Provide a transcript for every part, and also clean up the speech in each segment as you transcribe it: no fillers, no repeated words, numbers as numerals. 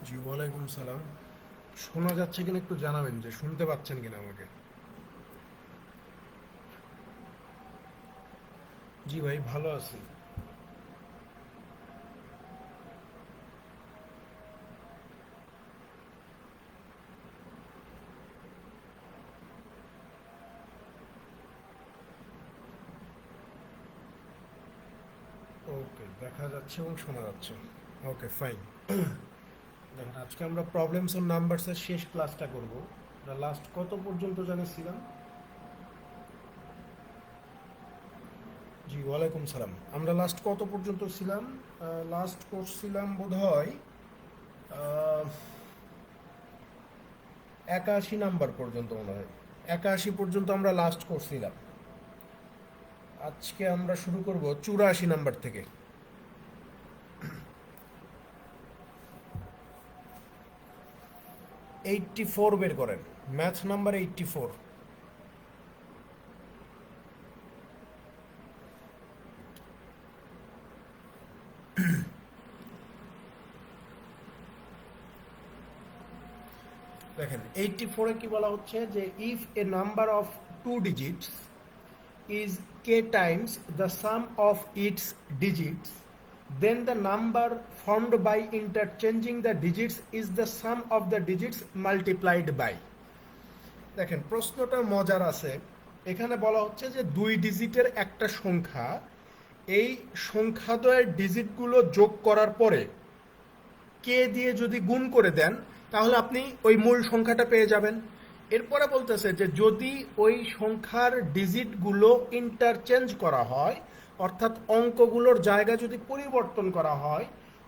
জি ওয়ালাইকুম সালাম। শোনা যাচ্ছে কিনা একটু জানাবেন, যে শুনতে পাচ্ছেন কিনা আমাকে। জি ভাই, ভালো আছি। ওকে, দেখা যাচ্ছে এবং শোনা যাচ্ছে। ওকে, ফাইন। দেখেন, আজকে আমরা প্রবলেমস অন নাম্বারসের শেষ ক্লাসটা করব। আমরা লাস্ট কত পর্যন্ত জানিয়েছিলাম? জি ওয়ালাইকুম সালাম। আমরা লাস্ট কত পর্যন্ত ছিলাম? লাস্ট করছিলাম বোধ হয় 81 নাম্বার পর্যন্ত, মনে হয় 81 পর্যন্ত আমরা লাস্ট করছিলাম। আজকে আমরা শুরু করব 84 নাম্বার থেকে। 84 বের করেন, ম্যাথ নাম্বার 84। দেখেন, 84-এ কি বলা হচ্ছে, যে if a number of two digits is K times the sum of its digits, then the number formed by interchanging the digits is the sum of the digits multiplied by। দেখেন, প্রশ্নটা মজার আছে। এখানে বলা হচ্ছে যে দুই ডিজিটের একটা সংখ্যা, এই সংখ্যাদ্বয়ের ডিজিটগুলো যোগ করার পরে কে দিয়ে যদি গুণ করে দেন, তাহলে আপনি ওই মূল সংখ্যাটা পেয়ে যাবেন। এরপরে বলতেছে যে যদি ওই সংখ্যার ডিজিটগুলো ইন্টারচেঞ্জ করা হয়, অর্থাৎ অঙ্কগুলোর জায়গা যদি পরিবর্তন করা হয়,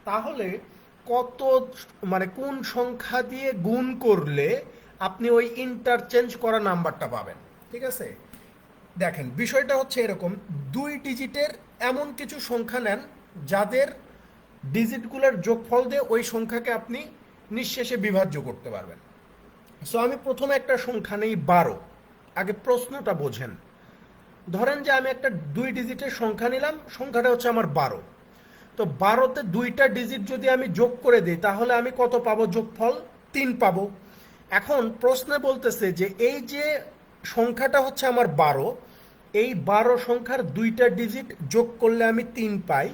তাহলে কত, মানে কোন সংখ্যা দিয়ে গুণ করলে আপনি ওই ইন্টারচেঞ্জ করা নাম্বারটা পাবেন। ঠিক আছে? দেখেন, বিষয়টা হচ্ছে এরকম, দুই ডিজিটের এমন কিছু সংখ্যা নেন যাদের ডিজিটগুলোর যোগফল দিয়ে ওই সংখ্যাকে আপনি নিঃশেষে বিভাজ্য করতে পারবেন। সো আমি প্রথমে একটা সংখ্যা নেই 12। আগে প্রশ্নটা বোঝেন। ধরেন যে আমি একটা দুই ডিজিটের সংখ্যা নিলাম, সংখ্যাটা হচ্ছে আমার 12। তো 12তে দুইটা ডিজিট যদি আমি যোগ করে দিই, তাহলে আমি কত পাবো? যোগফল 3 পাবো। এখন প্রশ্নে বলতেছে যে এই যে সংখ্যাটা হচ্ছে আমার 12, এই 12 সংখ্যার দুইটা ডিজিট যোগ করলে আমি 3 পাই।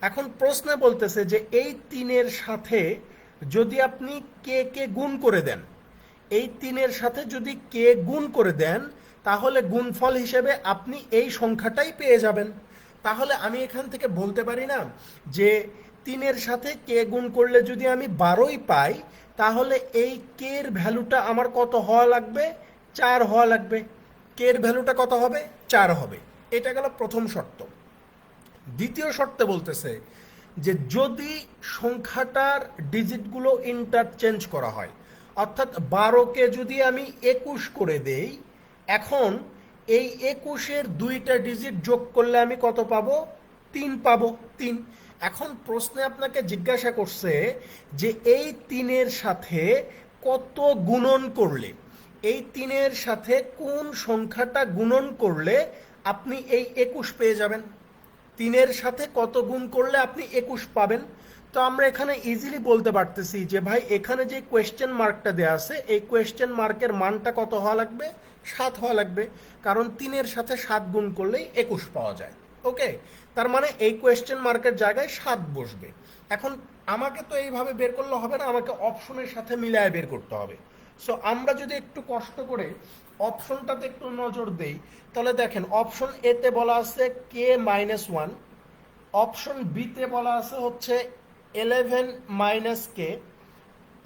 এখন প্রশ্নে বলতেছে যে এই 3-এর সাথে যদি আপনি কে কে গুণ করে দেন, এই 3-এর সাথে যদি কে গুণ করে দেন, তাহলে গুণফল হিসেবে আপনি এই সংখ্যাটাই পেয়ে যাবেন। তাহলে আমি এখান থেকে বলতে পারি না যে 3-এর সাথে কে গুণ করলে যদি আমি 12ই পাই, তাহলে এই কে এর ভ্যালুটা আমার কত হওয়া লাগবে? 4 হওয়া লাগবে। কে এর ভ্যালুটা কত হবে? 4 হবে। এটা গেল প্রথম শর্ত। দ্বিতীয় শর্তে বলতেছে যে যদি সংখ্যাটার ডিজিটগুলো ইন্টারচেঞ্জ করা হয়, অর্থাৎ 12কে যদি আমি 21 করে দেই, এখন এই 21-এর দুইটা ডিজিট যোগ করলে আমি কত পাবো? 3 পাবো। 3। এখন প্রশ্নে আপনাকে জিজ্ঞাসা করছে যে এই 3-এর সাথে কত গুণন করলে, এই 3-এর সাথে কোন সংখ্যাটা গুণন করলে আপনি এই 21 পেয়ে যাবেন। 3-এর সাথে কত গুণ করলে আপনি 21 পাবেন। তো আমরা এখানে ইজিলি বলতে পারতেছি যে ভাই, এখানে যে কোয়েশ্চেন মার্কটা দেওয়া আছে, এই কোয়েশ্চেন মার্কের মানটা কত হওয়া লাগবে? 7 হওয়া লাগবে। কারণ 3-এর সাথে 7 গুণ করলেই 21 পাওয়া যায়। ওকে, তার মানে এই কোয়েশ্চেন মার্কের জায়গায় 7 বসবে। এখন আমাকে তো এইভাবে বের করলে হবে না, আমাকে অপশনের সাথে মিলায় বের করতে হবে। সো আমরা যদি একটু কষ্ট করে অপশনটাতে একটু নজর দেই, তাহলে দেখেন, অপশন এতে বলা আছে k-1, অপশন বিতে বলা আছে হচ্ছে 11 - k,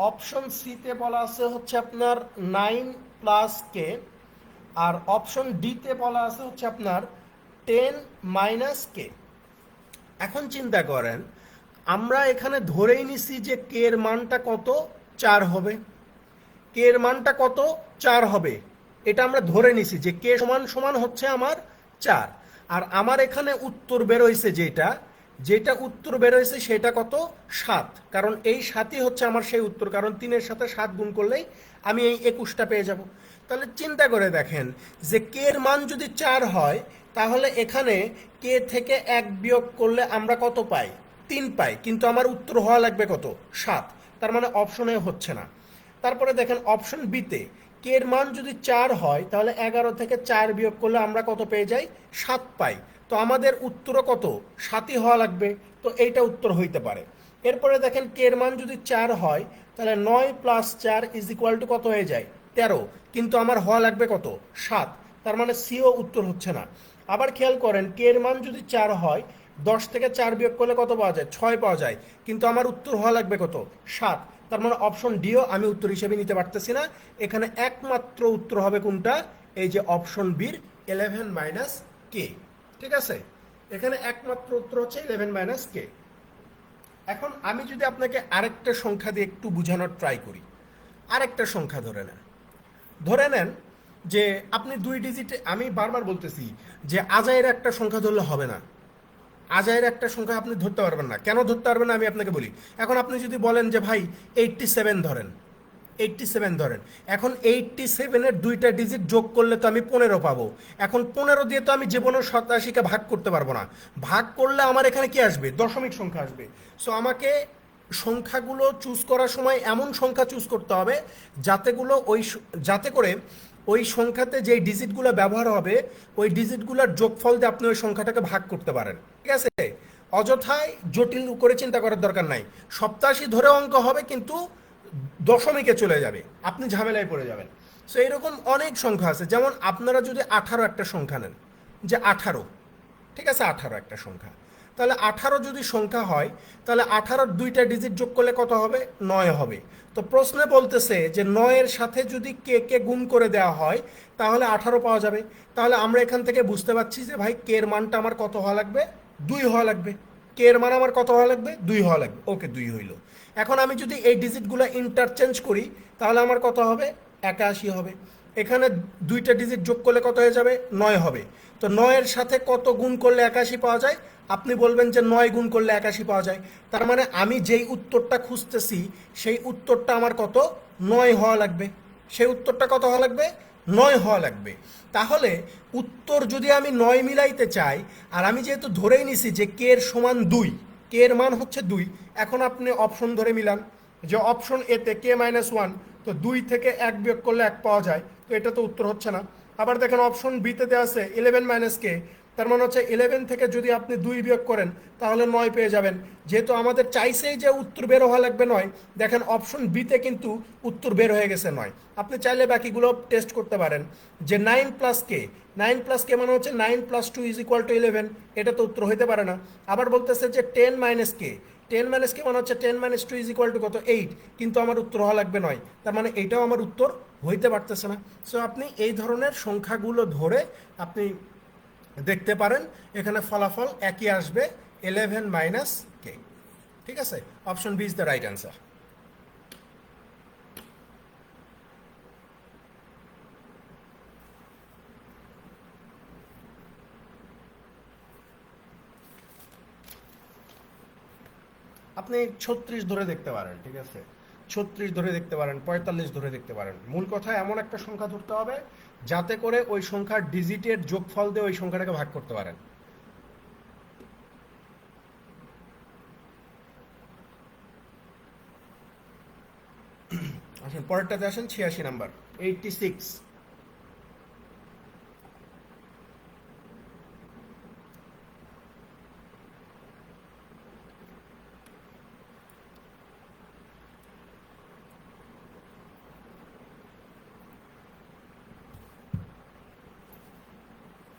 অপশন সিতে বলা আছে হচ্ছে আপনার 9 + k, আর অপশন ডিতে বলা আছে হচ্ছে আপনার 10 - k। এখন চিন্তা করেন, আমরা এখানে ধরেই নিছি যে কে এর মানটা কত? 4 হবে। কে এর মানটা কত? 4 হবে। এটা আমরা ধরে নিছি যে কে সমান সমান হচ্ছে আমার 4। আর আমার এখানে উত্তর বের হয়েছে, যেটা যেটা উত্তর বের হয়েছে সেটা কত? 7। কারণ এই 7ই হচ্ছে আমার সেই উত্তর, কারণ 3-এর সাথে 7 গুণ করলেই আমি এই 21টা পেয়ে যাব। তাহলে চিন্তা করে দেখেন যে কে এর মান যদি 4 হয়, তাহলে এখানে কে থেকে 1 বিয়োগ করলে আমরা কত পাই? 3 পাই। কিন্তু আমার উত্তর হওয়া লাগবে কত? 7। তার মানে অপশনে হচ্ছে না। তারপরে দেখেন অপশন বিতে কে এর মান যদি 4 হয় তাহলে 11 থেকে 4 বিয়োগ করলে আমরা কত পেয়ে যাই? 7 পাই। তো আমাদের উত্তরও কত? 7ই হওয়া লাগবে। তো এইটা উত্তর হইতে পারে। এরপরে দেখেন কে এর মান যদি 4 হয় তাহলে 9 প্লাস 4 ইজ ইকুয়াল টু কত হয়ে যায়? 13। কিন্তু আমার হওয়া লাগবে কত? 7। তার মানে সিও উত্তর হচ্ছে না। আবার খেয়াল করেন কে এর মান যদি 4 হয় 10 থেকে 4 বিয়োগ করলে কত পাওয়া যায়? 6 পাওয়া যায়। কিন্তু আমার উত্তর হওয়া লাগবে কত? 7। তার মানে অপশন ডিও আমি উত্তর হিসেবে নিতে পারতেছি না। এখানে একমাত্র উত্তর হবে কোনটা? এই যে অপশন বির 11 মাইনাস কে। ঠিক আছে, এখানে একমাত্র উত্তর হচ্ছে 11 মাইনাস কে। এখন আমি যদি আপনাকে আরেকটা সংখ্যা দিয়ে একটু বোঝানোর ট্রাই করি। আরেকটা সংখ্যা ধরে নেন যে আপনি 2 ডিজিটে, আমি বারবার বলতেছি যে আজাইয়ের একটা সংখ্যা ধরলে হবে না। আজাইয়ের একটা সংখ্যা আপনি ধরতে পারবেন না। কেন ধরতে পারবেন না আমি আপনাকে বলি। এখন আপনি যদি বলেন যে ভাই 87 ধরেন, 87 ধরেন, এখন 87-এর 2টা ডিজিট যোগ করলে তো আমি 15 পাবো। এখন 15 দিয়ে তো আমি জীবনে 87কে ভাগ করতে পারবো না। ভাগ করলে আমার এখানে কি আসবে? দশমিক সংখ্যা আসবে। সো আমাকে সংখ্যাগুলো চুজ করার সময় এমন সংখ্যা চুজ করতে হবে যাতে করে ওই সংখ্যাতে যেই ডিজিটগুলো ব্যবহার হবে ওই ডিজিটগুলোর যোগফল দিয়ে আপনি ওই সংখ্যাটাকে ভাগ করতে পারেন। ঠিক আছে, অযথায় জটিল করে চিন্তা করার দরকার নাই। 87 ধরে অঙ্ক হবে কিন্তু দশমিকে চলে যাবে, আপনি ঝামেলায় পড়ে যাবেন। সো এরকম অনেক সংখ্যা আছে। যেমন আপনারা যদি 18 একটা সংখ্যা নেন, যে 18, ঠিক আছে, 18 একটা সংখ্যা, তাহলে 18 যদি সংখ্যা হয় তাহলে 18-র 2টা ডিজিট যোগ করলে কত হবে? 9 হবে। তো প্রশ্নে বলতেছে যে 9-এর সাথে যদি কে কে গুণ করে দেওয়া হয় তাহলে 18 পাওয়া যাবে। তাহলে আমরা এখান থেকে বুঝতে পারছি যে ভাই কে এর মানটা আমার কত হওয়া লাগবে? 2 হওয়া লাগবে। কে এর মান আমার কত হওয়া লাগবে? 2 হওয়া লাগবে। ওকে, 2 হইল। এখন আমি যদি এই ডিজিটগুলো ইন্টারচেঞ্জ করি তাহলে আমার কত হবে? 81 হবে। এখানে 2টা ডিজিট যোগ করলে কত হয়ে যাবে? 9 হবে। তো 9-এর সাথে কত গুণ করলে 81 পাওয়া যায়? আপনি বলবেন যে 9 গুণ করলে 81 পাওয়া যায়। তার মানে আমি যেই উত্তরটা খুঁজতেছি সেই উত্তরটা আমার কত? 9 হওয়া লাগবে। সেই উত্তরটা কত হওয়া লাগবে? 9 হওয়া লাগবে। তাহলে উত্তর যদি আমি 9 মিলাইতে চাই, আর আমি যেহেতু ধরেই নিছি যে কে এর সমান 2, কে এর মান হচ্ছে 2, এখন আপনি অপশন ধরে মিলান যে অপশন এতে কে -1, তো 2 থেকে 1 বিয়োগ করলে 1 পাওয়া যায়। তো এটা তো উত্তর হচ্ছে না। আবার দেখেন অপশন বিতে দেওয়া আছে 11 মাইনাস কে, তার মানে হচ্ছে 11 থেকে যদি আপনি 2 বিয়োগ করেন তাহলে 9 পেয়ে যাবেন। যেহেতু আমাদের চাইছেই যে উত্তর বের হওয়া লাগবে 9, দেখেন অপশন বিতে কিন্তু উত্তর বের হয়ে গেছে 9। আপনি চাইলে বাকিগুলো টেস্ট করতে পারেন যে 9 প্লাস কে, 9 প্লাস কে মানে হচ্ছে 9 প্লাস 2 ইজ ইকুয়াল টু 11, এটা তো উত্তর হইতে পারে না। আবার বলতেছে যে 10 মাইনাস কে, 10 মাইনাস কে মানে হচ্ছে 10 মাইনাস 2 ইজ ইকুয়াল টু কত? 8, কিন্তু আমার উত্তর হওয়া লাগবে 9। তার মানে এইটাও আমার উত্তর হইতে পারতেছে না। সো আপনি এই ধরনের সংখ্যাগুলো ধরে আপনি দেখতে পারেন এখানে ফলাফল একই আসবে, 11 মাইনাস কে। ঠিক আছে, option B is the right answer. আপনি 36 ধরে দেখতে পারেন, ঠিক আছে, 36 ধরে দেখতে পারেন, 45 ধরে দেখতে পারেন। মূল কথা এমন একটা সংখ্যা ধরতে হবে যাতে করে ওই সংখ্যার ডিজিটের যোগফল দিয়ে ওই সংখ্যাটাকে ভাগ করতে পারেন। আসেন পরেরটাতে আসেন, 86 নাম্বার, 86।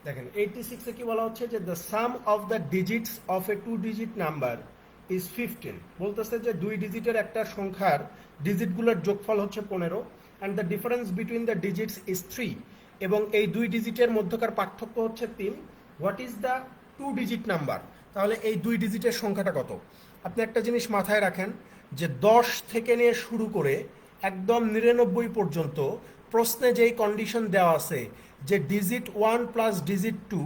দেখেন 86-এ কি বলা হচ্ছে যে the sum of the digits of A 2 digit number is 15। বলতেছে যে 2 ডিজিটের একটা সংখ্যার ডিজিটগুলোর যোগফল হচ্ছে 15, and the difference between the digits is 3, এবং এই 2 ডিজিটের মধ্যকার পার্থক্য হচ্ছে 3। What is the 2 digit number? তাহলে এই 2 ডিজিটের সংখ্যাটা কত? আপনি একটা জিনিস মাথায় রাখেন যে 10 থেকে নিয়ে শুরু করে একদম 99 পর্যন্ত প্রশ্নে যেই কন্ডিশন দেওয়া আছে যে ডিজিট 1 প্লাস ডিজিট 2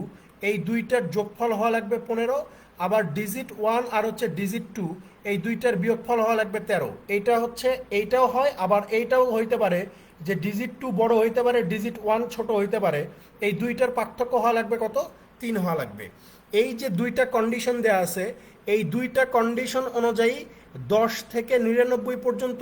এই দুইটার যোগফল হওয়া লাগবে 15, আবার ডিজিট 1 আর হচ্ছে ডিজিট 2 এই দুইটার বিয়োগফল হওয়া লাগবে 13। এইটা হচ্ছে, এইটাও হয়, আবার এইটাও হইতে পারে যে ডিজিট 2 বড় হইতে পারে, ডিজিট 1 ছোট হইতে পারে। এই দুইটার পার্থক্য হওয়া লাগবে কত? 3 হওয়া লাগবে। এই যে দুইটা কন্ডিশন দেওয়া আছে এই দুইটা কন্ডিশন অনুযায়ী 10 থেকে 99 পর্যন্ত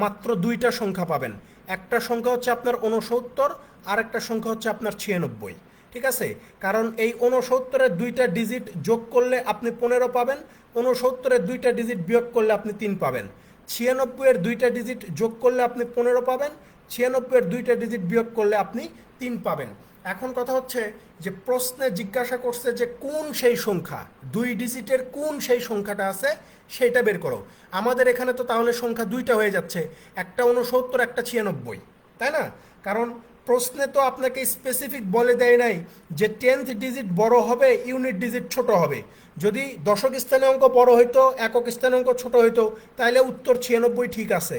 মাত্র দুইটা সংখ্যা পাবেন। একটা সংখ্যা হচ্ছে আপনার 69, আর একটা সংখ্যা হচ্ছে আপনার 96। ঠিক আছে, কারণ এই 69-এর দুইটা ডিজিট যোগ করলে আপনি 15 পাবেন, 69-এর দুইটা ডিজিট বিয়োগ করলে আপনি 3 পাবেন, 96-এর দুইটা ডিজিট যোগ করলে আপনি 15 পাবেন, 96-এর দুইটা ডিজিট বিয়োগ করলে আপনি 3 পাবেন। এখন কথা হচ্ছে যে প্রশ্নে জিজ্ঞাসা করছে যে কোন সেই সংখ্যা, দুই ডিজিটের কোন সেই সংখ্যাটা আছে সেটা বের করো। আমাদের এখানে তো তাহলে সংখ্যা দুইটা হয়ে যাচ্ছে, একটা 69, একটা 96, তাই না? কারণ প্রশ্নে তো আপনাকে স্পেসিফিক বলে দেয় নাই যে 10th ডিজিট বড় হবে, ইউনিট ডিজিট ছোট হবে। যদি দশক স্থানীয় অঙ্ক বড় হইতো, একক স্থানীয় অঙ্ক ছোট হইতো, তাহলে উত্তর 96 ঠিক আছে,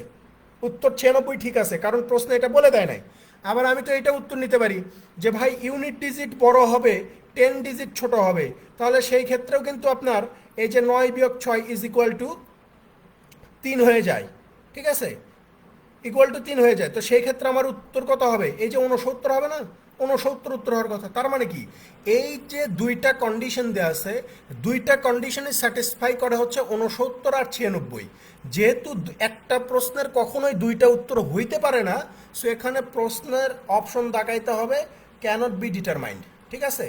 উত্তর 96 ঠিক আছে, কারণ প্রশ্নে এটা বলে দেয় নাই। আবার আমি তো এটা উত্তর নিতে পারি যে ভাই ইউনিট ডিজিট বড় হবে, 10 ডিজিট ছোট হবে, তাহলে সেই ক্ষেত্রেও কিন্তু আপনার এই যে 9 - 6 = 3 হয়ে যায়। ঠিক আছে, = 3 হয়ে যায়। তো সেই ক্ষেত্রে আমার উত্তর কত হবে? এই যে 69 হবে না, 69 উত্তর হওয়ার কথা। তার মানে কি, এই যে দুইটা কন্ডিশন দেওয়া আছে, দুইটা কন্ডিশনে স্যাটিসফাই করে হচ্ছে 69 আর 96। যেহেতু একটা প্রশ্নের কখনোই দুইটা উত্তর হইতে পারে না, সো এখানে প্রশ্নের অপশন দেখাইতে হবে ক্যানট বি ডিটারমাইন্ড। ঠিক আছে,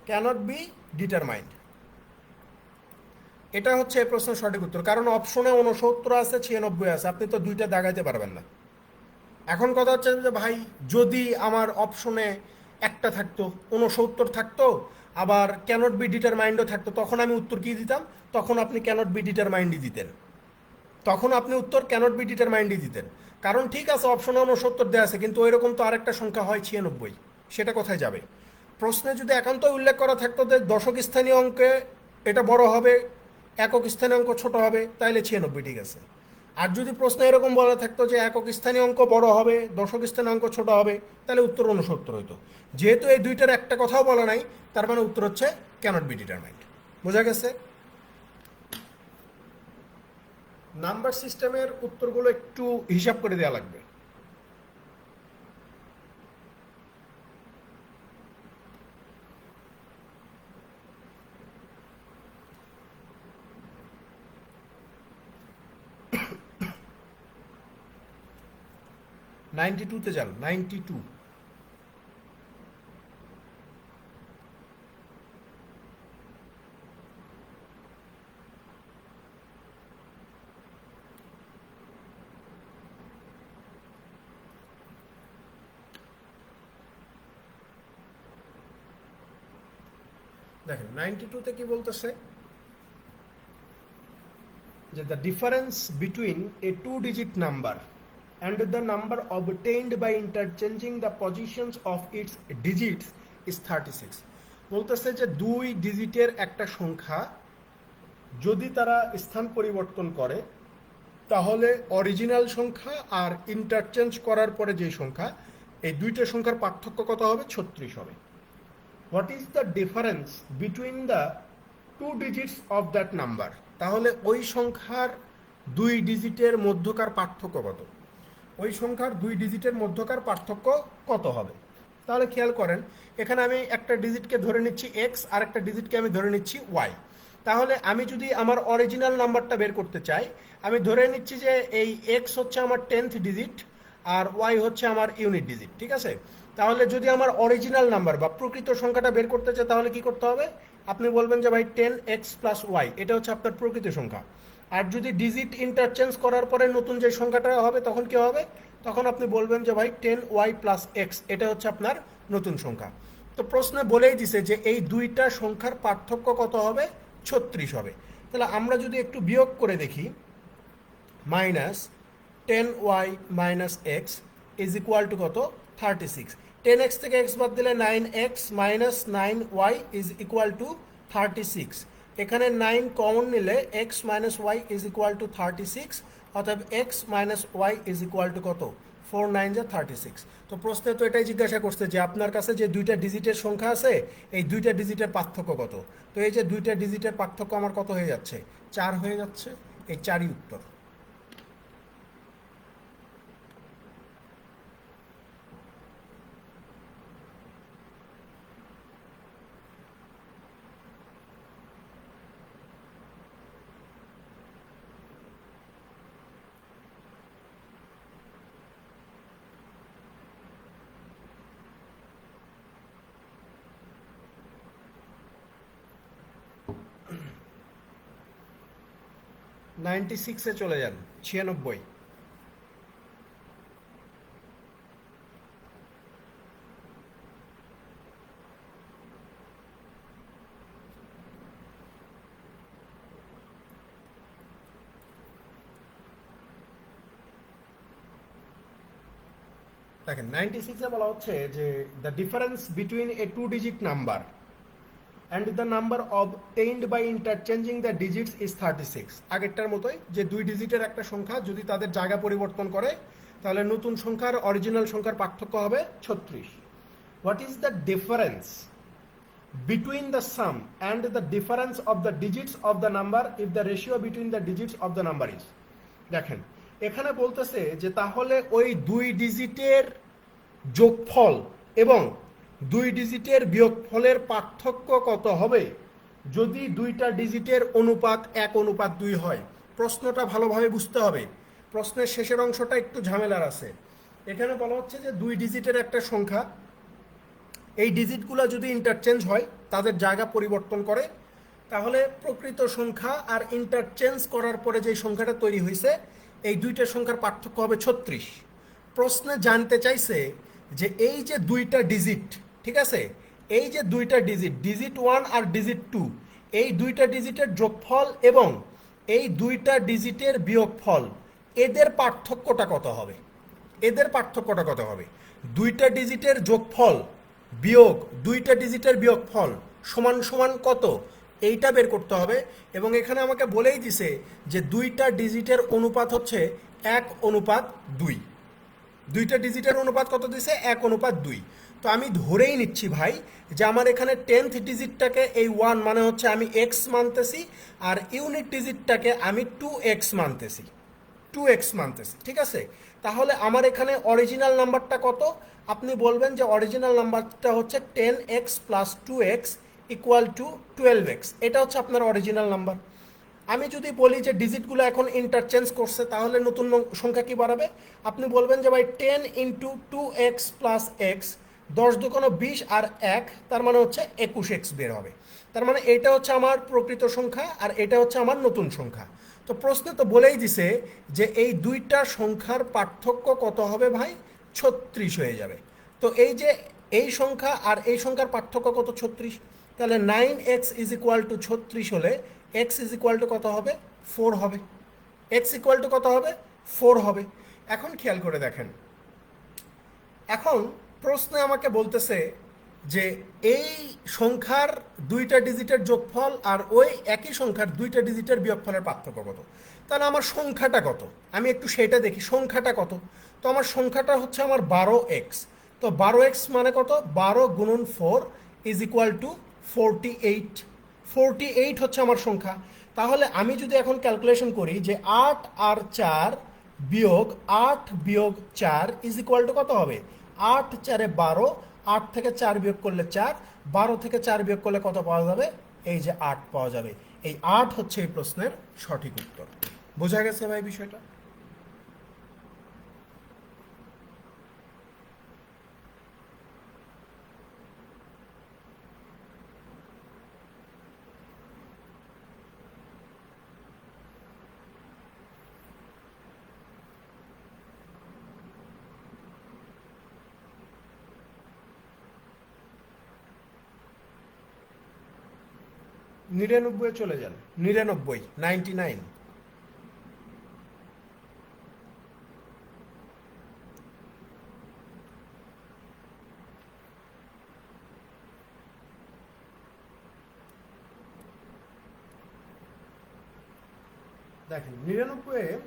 ক্যানট বি ডিটারমাইন্ড, এটা হচ্ছে এই প্রশ্নের সঠিক উত্তর। কারণ অপশনে 69 আছে, 96 আছে, আপনি তো দুইটা দাগাইতে পারবেন না। এখন কথা হচ্ছে যে ভাই যদি আমার অপশনে একটা থাকতো, 69 থাকতো, আবার ক্যানট বি ডিটারমাইন্ডও থাকতো, তখন আমি উত্তর কি দিতাম? তখন আপনি ক্যানট বি ডিটারমাইন্ডই দিতেন, তখন আপনি উত্তর ক্যানট বি ডিটারমাইন্ডই দিতেন। কারণ ঠিক আছে অপশনে 69 দেওয়া আছে, কিন্তু ওইরকম তো আরেকটা সংখ্যা হয় 96, সেটা কোথায় যাবে? প্রশ্নে যদি একান্ত উল্লেখ করা থাকতো যে দশক স্থানীয় অঙ্কে এটা বড় হবে, একক স্থানীয় অঙ্ক ছোট হবে, তাহলে 96 ঠিক আছে। আর যদি প্রশ্ন এরকম বলা থাকতো যে একক স্থানীয় অঙ্ক বড় হবে, দশক স্থানীয় অঙ্ক ছোট হবে, তাহলে উত্তর 69 হইতো। যেহেতু এই দুইটার একটা কথাও বলা নাই, তার মানে উত্তর হচ্ছে ক্যানট বি ডিটারমাইন্ড। বোঝা গেছে? নাম্বার সিস্টেমের উত্তরগুলো একটু হিসাব করে দেওয়া লাগবে। নাইনটি টুতে যান, 92। দেখেন 92-তে কি বলতেছে যে the difference between a 2-digit number and the number obtained by interchanging the positions of its digits is 36। বলতেছে যে দুই ডিজিটের একটা সংখ্যা যদি তারা স্থান পরিবর্তন করে, তাহলে অরিজিনাল সংখ্যা আর ইন্টারচেঞ্জ করার পরে যে সংখ্যা, এই দুইটা সংখ্যার পার্থক্য কত হবে? 36 হবে। What is the difference between the 2 digits of that number? তাহলে ওই সংখ্যার দুই ডিজিটের মধ্যকার পার্থক্য কত? ওই সংখ্যার দুই ডিজিটের মধ্যকার পার্থক্য কত হবে? তাহলে খেয়াল করেন, এখানে আমি একটা ডিজিটকে ধরে নিচ্ছি এক্স, আর একটা ডিজিটকে আমি ধরে নিচ্ছি ওয়াই। তাহলে আমি যদি আমার অরিজিনাল নাম্বারটা বের করতে চাই, আমি ধরে নিচ্ছি যে এই এক্স হচ্ছে আমার 10th ডিজিট, আর ওয়াই হচ্ছে আমার ইউনিট ডিজিট। ঠিক আছে, তাহলে যদি আমার অরিজিনাল নাম্বার বা প্রকৃত সংখ্যাটা বের করতে চাই, তাহলে কি করতে হবে? আপনি বলবেন যে ভাই 10x + y, এটা হচ্ছে আপনার প্রকৃত সংখ্যা। আর যদি ডিজিট ইন্টারচেঞ্জ করার পরে নতুন যে সংখ্যাটা হবে, তখন কি হবে? তখন আপনি বলবেন যে ভাই 10y + x, এটা হচ্ছে আপনার নতুন সংখ্যা। তো প্রশ্নে বলেই দিছে যে এই দুইটা সংখ্যার পার্থক্য কত হবে? 36 হবে। তাহলে আমরা যদি একটু বিয়োগ করে দেখি, -10y - x = কত? 36। 10x থেকে x বাদ দিলে 9x - 9y = 36। এখানে 9 কমন নিলে x - y = 36, অতএব x - y = কত? 4 9 যা 36। তো প্রশ্নে তো এটাই জিজ্ঞাসা করছে যে আপনার কাছে যে দুইটা ডিজিটের সংখ্যা আছে, এই দুইটা ডিজিটের পার্থক্য কত? তো এই যে দুইটা ডিজিটের পার্থক্য আমার কত হয়ে যাচ্ছে? 4 হয়ে যাচ্ছে। এই 4ই উত্তর। 96-এ চলে যান, 96। দেখেন 96-এ বলা হচ্ছে যে the difference between a 2-digit number and the number obtained by interchanging the digits is 36। আগেরটার মতোই যে 2 ডিজিটের একটা সংখ্যা যদি তাদের জায়গা পরিবর্তন করে তাহলে নতুন সংখ্যার অরিজিনাল সংখ্যার পার্থক্য হবে 36। What is the difference between the sum and the difference of the digits of the number if the ratio between the digits of the number is। দেখেন এখানে বলতেছে যে তাহলে ওই 2 ডিজিটের যোগফল এবং 2 ডিজিটের বিয়োগফলের পার্থক্য কত হবে যদি 2টা ডিজিটের অনুপাত 1:2 হয়। প্রশ্নটা ভালোভাবে বুঝতে হবে, প্রশ্নের শেষের অংশটা একটু ঝামেলার আছে। এখানে বলা হচ্ছে যে 2 ডিজিটের একটা সংখ্যা, এই ডিজিটগুলো যদি ইন্টারচেঞ্জ হয় তাদের জায়গা পরিবর্তন করে তাহলে প্রকৃত সংখ্যা আর ইন্টারচেঞ্জ করার পরে যে সংখ্যাটা তৈরি হয়েছে এই দুইটা সংখ্যার পার্থক্য হবে 36। প্রশ্নে জানতে চাইছে যে এই যে 2টা ডিজিট, ঠিক আছে, এই যে 2টা ডিজিট, ডিজিট 1 আর ডিজিট 2, এই 2টা ডিজিটের যোগফল এবং এই 2টা ডিজিটের বিয়োগফল, এদের পার্থক্যটা কত হবে? এদের পার্থক্যটা কত হবে? 2টা ডিজিটের যোগফল বিয়োগ 2টা ডিজিটের বিয়োগফল সমান সমান কত, এইটা বের করতে হবে। এবং এখানে আমাকে বলেই দিছে যে 2টা ডিজিটের অনুপাত হচ্ছে 1:2। 2টা ডিজিটের অনুপাত কত দিছে? 1:2। তো আমি ধরেই নিচ্ছি ভাই যে আমার এখানে 10th ডিজিটটাকে এই 1 মানে হচ্ছে আমি x মানতেছি, আর ইউনিট ডিজিটটাকে আমি 2x মানতেছি, 2x মানতেছি, ঠিক আছে। তাহলে আমার এখানে অরিজিনাল নাম্বারটা কত? আপনি বলবেন যে অরিজিনাল নাম্বারটা হচ্ছে 10x + 2x = 12x। এটা হচ্ছে আপনার অরিজিনাল নাম্বার। আমি যদি বলি যে ডিজিটগুলো এখন ইন্টারচেঞ্জ করছে তাহলে নতুন সংখ্যা কি বাড়াবে? আপনি বলবেন যে ভাই 10 × 2x + x, 10 × 2 = 20 আর 1, তার মানে হচ্ছে 21x বের হবে। তার মানে এটা হচ্ছে আমার প্রকৃত সংখ্যা আর এটা হচ্ছে আমার নতুন সংখ্যা। তো প্রশ্নে তো বলেই দিছে যে এই দুইটা সংখ্যার পার্থক্য কত হবে ভাই? 36 হয়ে যাবে। তো এই যে এই সংখ্যা আর এই সংখ্যার পার্থক্য কত? 36। তাহলে 9x = 36 হলে x কত হবে? 4 হবে। x কত হবে? 4 হবে। এখন খেয়াল করে দেখেন, এখন প্রশ্নে আমাকে বলতেছে যে এই সংখ্যার 2টা ডিজিটের যোগফল আর ওই একই সংখ্যার 2টা ডিজিটের বিয়োগফলের পার্থক্য কত। তাহলে আমার সংখ্যাটা কত আমি একটু সেটা দেখি। সংখ্যাটা কত? তো আমার সংখ্যাটা হচ্ছে আমার 12x। তো 12x মানে কত? 12 × 4 = 48। 48 হচ্ছে আমার সংখ্যা। তাহলে আমি যদি এখন ক্যালকুলেশন করি যে 8 আর 4 বিয়োগ 8 বিয়োগ 4 = কত হবে? 8 × 4 = 12, 8 থেকে 4 বিয়োগ করলে 4, 12 থেকে 4 বিয়োগ করলে কত পাওয়া যাবে? এই যে 8 পাওয়া যাবে। এই 8 হচ্ছে এই প্রশ্নের সঠিক উত্তর। বোঝা গেছে ভাই বিষয়টা? নিরানব্বই চলে যান, 99। দেখেন 99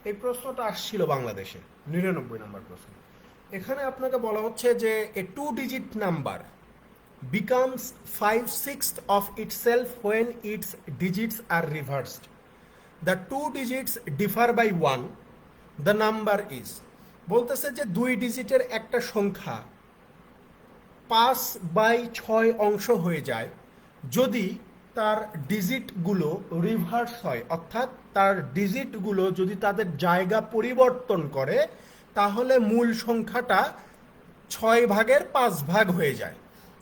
এই প্রশ্নটা আসছিল বাংলাদেশে, 99 নম্বর প্রশ্ন। এখানে আপনাকে বলা হচ্ছে যে এ 2-digit number becomes 5/6 of itself when its digits are reversed. The 2 digits differ by 1. The number is, বলতেছে যে 2 ডিজিটের একটা সংখ্যা 5/6 অংশ হয়ে যায় যদি তার ডিজিটগুলো রিভার্স হয়, অর্থাৎ তার ডিজিটগুলো যদি তাদের জায়গা পরিবর্তন করে, তাহলে মূল সংখ্যাটা 6/5 হয়ে যায়।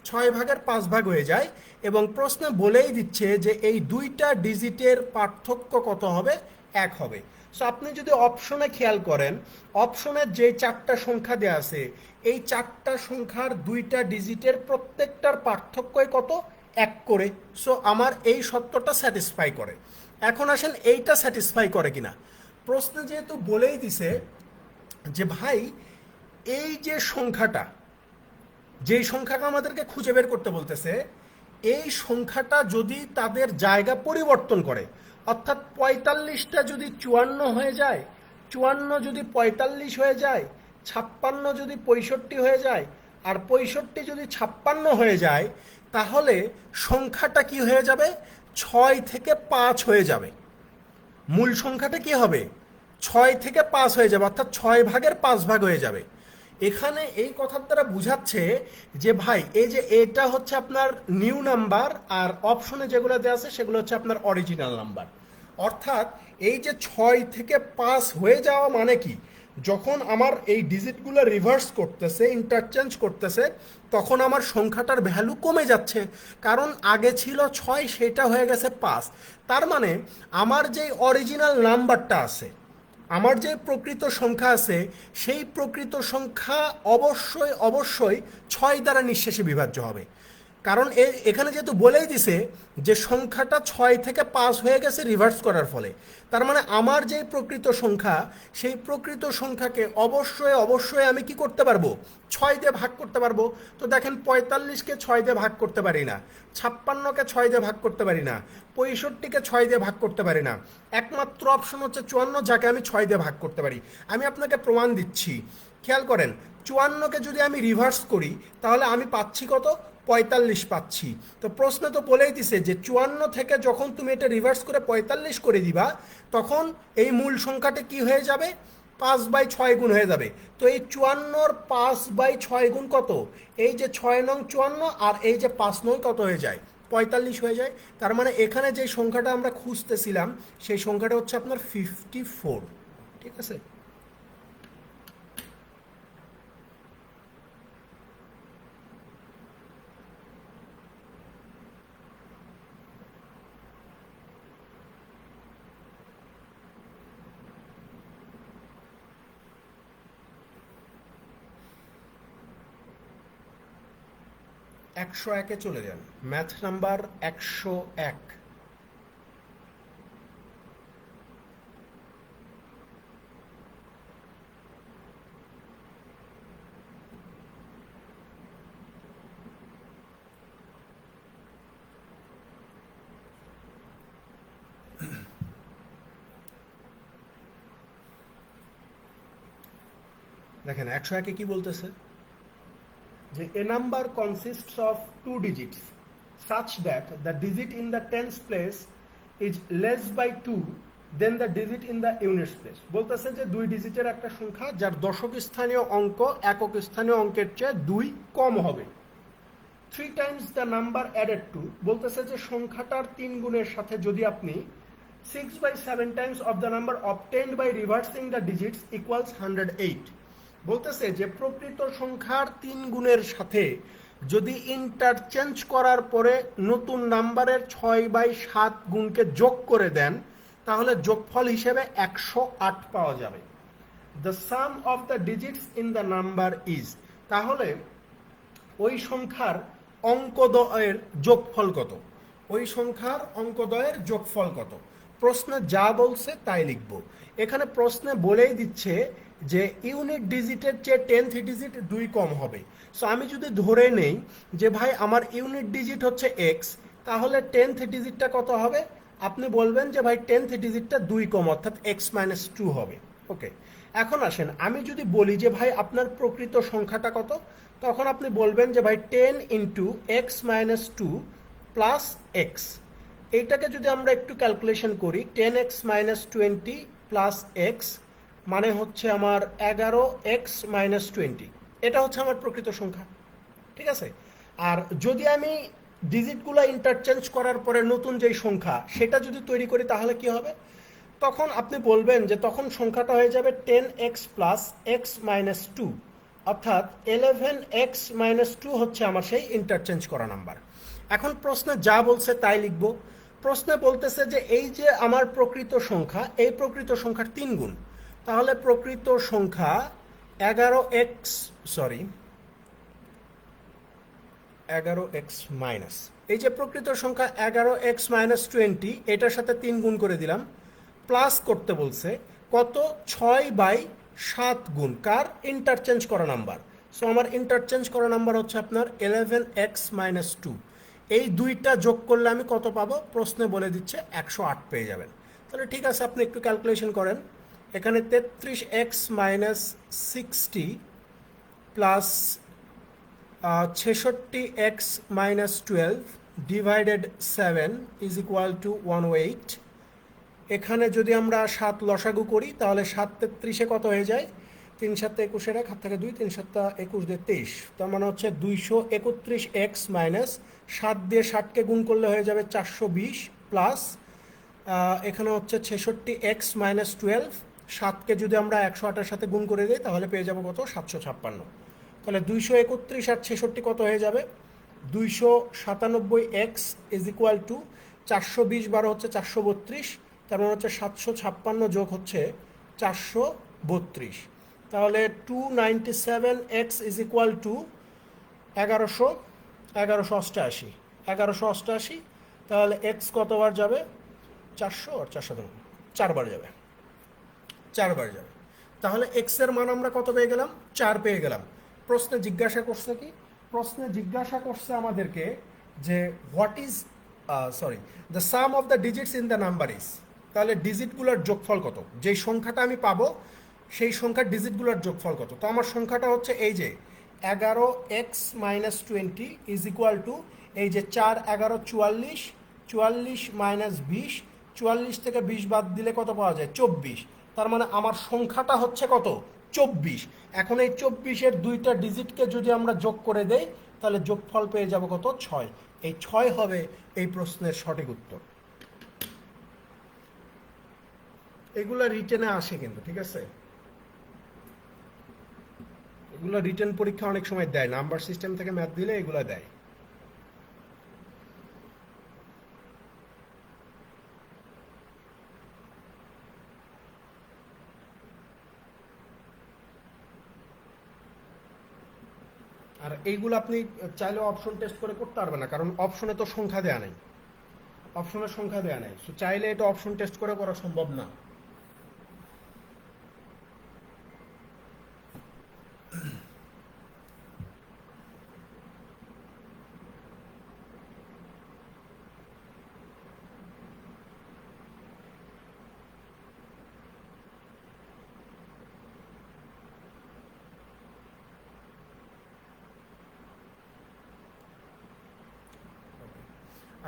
6/5 হয়ে যায় এবং প্রশ্নে বলেই দিচ্ছে যে এই দুইটা ডিজিটের পার্থক্য কত হবে? 1 হবে। সো আপনি যদি অপশনে খেয়াল করেন, অপশনের যে 4টা সংখ্যা দেওয়া আছে, এই 4টা সংখ্যার দুইটা ডিজিটের প্রত্যেকটার পার্থক্যই কত? 1 করে। সো আমার এই সত্যটা স্যাটিসফাই করে। এখন আসেন এইটা স্যাটিসফাই করে কিনা। প্রশ্নে যেহেতু বলেই দিছে যে ভাই এই যে সংখ্যাটা, যেই সংখ্যাটা আমাদেরকে খুঁজে বের করতে বলতেছে, এই সংখ্যাটা যদি তাদের জায়গা পরিবর্তন করে, অর্থাৎ 45টা যদি 54 হয়ে যায়, 54 যদি 45 হয়ে যায়, 56 যদি 65 হয়ে যায়, আর 65 যদি 56 হয়ে যায়, তাহলে সংখ্যাটা কি হয়ে যাবে? 6 থেকে 5 হয়ে যাবে। মূল সংখ্যাটা কি হবে? 6 থেকে 5 হয়ে যাবে, অর্থাৎ 6/5 হয়ে যাবে। এখানে এই কথার দ্বারা বুঝাচ্ছে যে ভাই এই যে এটা হচ্ছে আপনার নিউ নাম্বার, আর অপশনে যেগুলো দেওয়া আছে সেগুলো হচ্ছে আপনার অরিজিনাল নাম্বার। অর্থাৎ এই যে 6 থেকে 5 হয়ে যাওয়া মানে কি, যখন আমার এই ডিজিটগুলো রিভার্স করতেছে, ইন্টারচেঞ্জ করতেছে, তখন আমার সংখ্যাটার ভ্যালু কমে যাচ্ছে। কারণ আগে ছিল 6, সেটা হয়ে গেছে 5। তার মানে আমার যে অরিজিনাল নাম্বারটা আছে, আমার যে প্রকৃত সংখ্যা আছে, সেই প্রকৃত সংখ্যা অবশ্যই অবশ্যই 6 দ্বারা নিঃশেষে বিভাজ্য হবে। কারণ এখানে যেহেতু বলেই দিছে যে সংখ্যাটা 6 থেকে 5 হয়ে গেছে রিভার্স করার ফলে, তার মানে আমার যে প্রকৃত সংখ্যা, সেই প্রকৃত সংখ্যাকে অবশ্যই অবশ্যই আমি কি করতে পারবো? 6 দিয়ে ভাগ করতে পারবো। তো দেখেন 45কে 6 দিয়ে ভাগ করতে পারি না, 56কে 6 দিয়ে ভাগ করতে পারি না, 65কে 6 দিয়ে ভাগ করতে পারি না। একমাত্র অপশন হচ্ছে 54, যাকে আমি 6 দিয়ে ভাগ করতে পারি। আমি আপনাকে প্রমাণ দিচ্ছি, খেয়াল করেন। 54কে যদি আমি রিভার্স করি, তাহলে আমি পাচ্ছি কত? 45 পাচ্ছি। তো প্রশ্ন তো বলেই দিছে যে 54 থেকে যখন তুমি এটা রিভার্স করে 45 করে দিবা, তখন এই মূল সংখ্যাটা কি হয়ে যাবে? 5/6 গুণ হয়ে যাবে। তো এই 54-র 5/6 গুণ কত? এই যে 6 নং 54, আর এই যে 5 নং কত হয়ে যায়? 45 হয়ে যায়। তার মানে এখানে যে সংখ্যাটা আমরা খুঁজতেছিলাম, সেই সংখ্যাটা হচ্ছে আপনার 54। ঠিক আছে? একশো একে চলে যান, ম্যাথ নাম্বার 101। দেখেন 101-এ কি বলতেছে, যে a number consists of 2 digits such that the digit in the tens place is less by 2 than the digit in the units place। বলতেছে যে 2 ডিজিটের একটা সংখ্যা যার দশক স্থানীয় অঙ্ক একক স্থানীয় অঙ্কের চেয়ে 2 কম হবে। 3 times the number added to, বলতেছে যে সংখ্যাটার 3 গুণের সাথে যদি আপনি 6/7 times of the number obtained by reversing the digits equals 108। বলতেছে যে প্রকৃত সংখ্যার 3 গুণের সাথে যদি ইন্টারচেঞ্জ করার পরে নতুন নাম্বারের 6/7 গুণকে যোগ করে দেন, তাহলে যোগফল হিসেবে 108 পাওয়া যাবে। The sum of the digits in the number is, তাহলে ওই সংখ্যার অঙ্কদ্বয়ের যোগফল কত? ওই সংখ্যার অঙ্কদ্বয়ের যোগফল কত? প্রশ্নে যা বলছে তাই লিখব। এখানে প্রশ্নে বলেই দিচ্ছে যে ইউনিট ডিজিটের চেয়ে 10th ডিজিট 2 কম হবে। সো আমি যদি ধরে নেই যে ভাই আমার ইউনিট ডিজিট হচ্ছে এক্স, তাহলে 10th ডিজিটটা কত হবে? আপনি বলবেন যে ভাই 10th ডিজিটটা 2 কম, অর্থাৎ x-2 হবে। ওকে, এখন আসেন আমি যদি বলি যে ভাই আপনার প্রকৃত সংখ্যাটা কত, তখন আপনি বলবেন যে ভাই 10 ইন্টু x-2 প্লাস এক্স। এইটাকে যদি আমরা একটু ক্যালকুলেশন করি, 10x-20 প্লাস এক্স মানে হচ্ছে আমার 11x-20। এটা হচ্ছে আমার প্রকৃত সংখ্যা। ঠিক আছে? আর যদি আমি ডিজিটগুলো ইন্টারচেঞ্জ করার পরে নতুন যেই সংখ্যা সেটা যদি তৈরি করি তাহলে কি হবে? তখন আপনি বলবেন যে তখন সংখ্যাটা হয়ে যাবে 10x plus x minus two, অর্থাৎ 11x-2 হচ্ছে আমার সেই ইন্টারচেঞ্জ করা নাম্বার। এখন প্রশ্নে যা বলছে তাই লিখব। প্রশ্নে বলতেছে যে এই যে আমার প্রকৃত সংখ্যা, এই প্রকৃত সংখ্যার 3 গুণ, তাহলে প্রকৃত সংখ্যা 11x মাইনাস, এই যে প্রকৃত সংখ্যা 11x-20, এটার সাথে 3 গুণ করে দিলাম, প্লাস করতে বলছে কত? 6/7 গুণ কার? ইন্টারচেঞ্জ করা নাম্বার। সো আমার ইন্টারচেঞ্জ করা নাম্বার হচ্ছে আপনার 11x-2। এই দুইটা যোগ করলে আমি কত পাবো? প্রশ্নে বলে দিচ্ছে 108 পেয়ে যাবেন। তাহলে ঠিক আছে, আপনি একটু ক্যালকুলেশন করেন। এখানে 33x-60 plus 66x-12 divided 7 is equal two 108। এখানে যদি আমরা 7 লসাগু করি তাহলে 7 33-এ কত হয়ে যায়? 3 7 21-এর 1 হাত থেকে 2, 3 7 21 দিয়ে 23, তার মানে হচ্ছে 231x মাইনাস 7 দিয়ে 60কে গুণ করলে হয়ে যাবে 420, প্লাস এখানে হচ্ছে 66x-12, 7কে যদি আমরা 108-এর সাথে গুণ করে দিই তাহলে পেয়ে যাবো কত? 756। তাহলে 231 আর 66 কত হয়ে যাবে? 297x ইজ ইকুয়াল টু 420 বারো হচ্ছে 432, তার মানে হচ্ছে 756 যোগ হচ্ছে 432, তাহলে 297x ইজ ইকুয়াল টু 1188, তাহলে এক্স কতবার যাবে? 400 আর 400 4বার যাবে, 4বার যাবে। তাহলে এক্স এর মান আমরা কত পেয়ে গেলাম? 4 পেয়ে গেলাম। প্রশ্নে জিজ্ঞাসা করছে কি? প্রশ্নে জিজ্ঞাসা করছে আমাদেরকে যে what is the sum of the digits in the number is, তাহলে ডিজিটগুলোর যোগফল কত? যেই সংখ্যাটা আমি পাবো সেই সংখ্যার ডিজিটগুলোর যোগফল কত? তো আমার সংখ্যাটা হচ্ছে এই যে 11x-20 ইজ ইকুয়াল টু এই যে 4 11 44, 44 মাইনাস 20, 44 থেকে 20 বাদ দিলে কত পাওয়া যায়? 24। তার মানে আমার সংখ্যাটা হচ্ছে কত? 24। এখন এই 24-এর দুইটা ডিজিটকে যদি আমরা যোগ করে দেই তাহলে যোগফল পেয়ে যাব কত? 6। এই 6 হবে এই প্রশ্নের সঠিক উত্তর। এগুলা রিটেনে আসে কিন্তু, ঠিক আছে? এগুলো রিটেন পরীক্ষা অনেক সময় দেয়, নাম্বার সিস্টেম থেকে ম্যাথ দিলে এগুলো দেয়। আর এইগুলো আপনি চাইলেও অপশন টেস্ট করে করতে পারবেন না, কারণ অপশনে তো সংখ্যা দেয়া নাই, অপশনের সংখ্যা দেয়া নাই। সো চাইলে এটা অপশন টেস্ট করে করা সম্ভব না।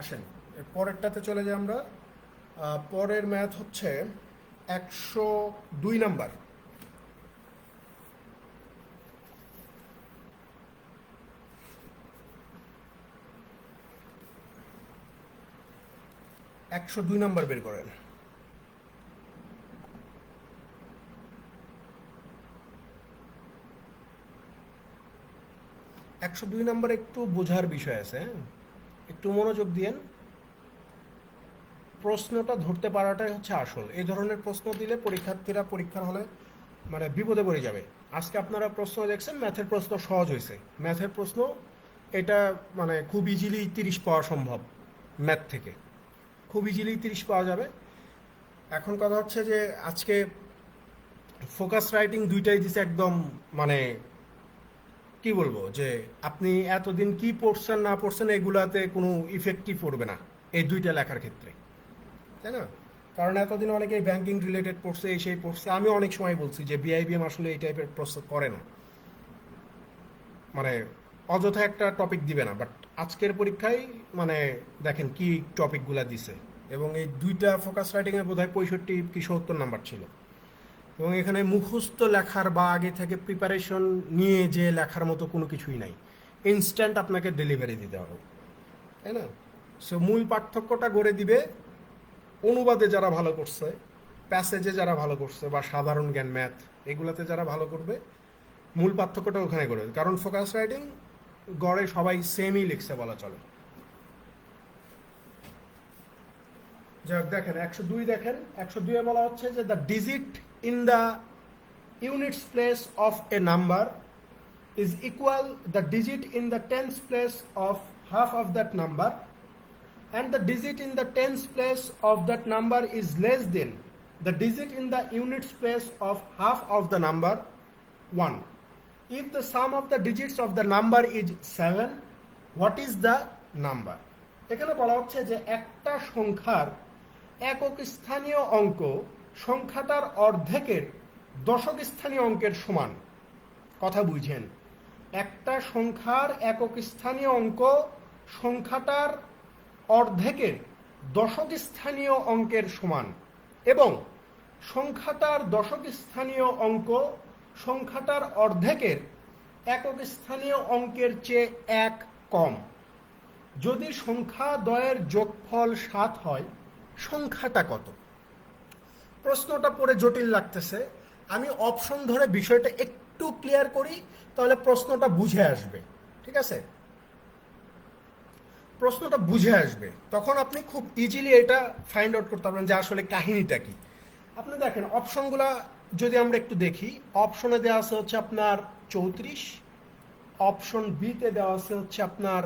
আসেন পরেরটাতে চলে যাই আমরা। পরের ম্যাথ হচ্ছে 102 নাম্বার। একশো 2 নাম্বার বের করেন। একশো 2 নাম্বার একটু বোঝার বিষয় আছে, হ্যাঁ, একটু মনোযোগ দিয়েন। প্রশ্নটা ধরতে পারাটাই হচ্ছে আসল। এই ধরনের প্রশ্ন দিলে পরীক্ষার্থীরা পরীক্ষার হলে মানে বিপদে পড়ে যাবে। আজকে আপনারা প্রশ্ন দেখছেন, ম্যাথের প্রশ্ন সহজ হয়েছে। ম্যাথের প্রশ্ন এটা মানে খুব ইজিলি 30 পাওয়া সম্ভব, ম্যাথ থেকে খুব ইজিলি 30 পাওয়া যাবে। এখন কথা হচ্ছে যে আজকে ফোকাস রাইটিং দুইটাই দিছে একদম, মানে কি বলবো, যে আপনি এতদিন কি পড়ছেন না পড়ছেন এগুলাতে কোনো ইফেক্টই পড়বে না এই দুইটা লেখার ক্ষেত্রে, তাই না? কারণ এতদিন অনেকেই ব্যাংকিং রিলেটেড পড়ছে, এই সেই পড়ছে। আমি অনেক সময় বলছি যে বিআইবিএম আসলে এই টাইপের প্রশ্ন করে না, মানে অযথা একটা টপিক দিবে না। বাট আজকের পরীক্ষায় মানে দেখেন কি টপিকগুলা দিছে, এবং এই দুইটা ফোকাস রাইটিংয়ে বোধহয় 65 কি 70 নাম্বার ছিল। এবং এখানে মুখস্থ লেখার বা আগে থেকে প্রিপারেশন নিয়ে যে লেখার মতো কোনো কিছুই নাই, ইনস্ট্যান্ট আপনাকে ডেলিভারি দিতে হবে। তাই না? সো মূল পার্থক্যটা গড়ে দিবে অনুবাদে যারা ভালো করছে, প্যাসেজে যারা ভালো করছে, বা সাধারণ জ্ঞান ম্যাথ এগুলাতে যারা ভালো করবে, মূল পার্থক্যটা ওখানে গড়ে, কারণ ফোকাস রাইটিং গড়ে সবাই সেমই লিখছে বলা চলে। যাক দেখেন 102 দেখেন 102 এ বলা হচ্ছে যে the digit in the units place of A number is equal the digit in the tens place of half of that number, and the digit in the tens place of that number is less than the digit in the units place of half of the number 1. If the sum of the digits of the number is 7, what is the number? এখানে বলা হচ্ছে যে একটা সংখ্যার একক স্থানীয় অঙ্ক সংখ্যাটার অর্ধেকের দশক স্থানীয় অঙ্কের সমান। কথা বুঝেন, একটা সংখ্যার একক স্থানীয় অঙ্ক সংখ্যাটার অর্ধেকের দশক স্থানীয় অঙ্কের সমান, এবং সংখ্যাটার দশক স্থানীয় অঙ্ক সংখ্যাটার অর্ধেকের একক স্থানীয় অঙ্কের চেয়ে 1 কম। যদি সংখ্যা দ্বয়ের যোগফল 7 হয়, সংখ্যাটা কত? প্রশ্নটা পড়ে জটিল লাগতেছে, আমি অপশন ধরে বিষয়টা একটু ক্লিয়ার করি, তাহলে প্রশ্নটা বুঝে আসবে। ঠিক আছে, প্রশ্নটা বুঝে আসবে, তখন আপনি খুব ইজিলি এটা ফাইন্ড আউট করতে পারবেন যে আসলে কাহিনীটা কি। আপনি দেখেন অপশনগুলা যদি আমরা একটু দেখি, অপশনে দেওয়া আছে হচ্ছে আপনার 34, অপশন বিতে দেওয়া আছে হচ্ছে আপনার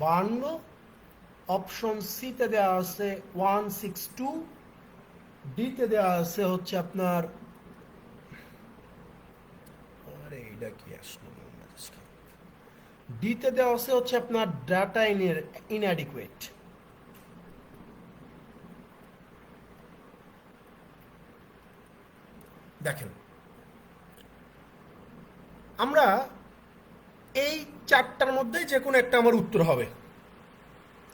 52, অপশন সিতে দেওয়া আছে 162, ডিতে দেওয়া আছে হচ্ছে আপনার, আরে এটা কি আসলো, ডিতে দেওয়া আছে হচ্ছে আপনার ডাটা ইনঅ্যাডিকুয়েট। দেখেন আমরা এই চারটার মধ্যে যে কোনো একটা আমার উত্তর হবে,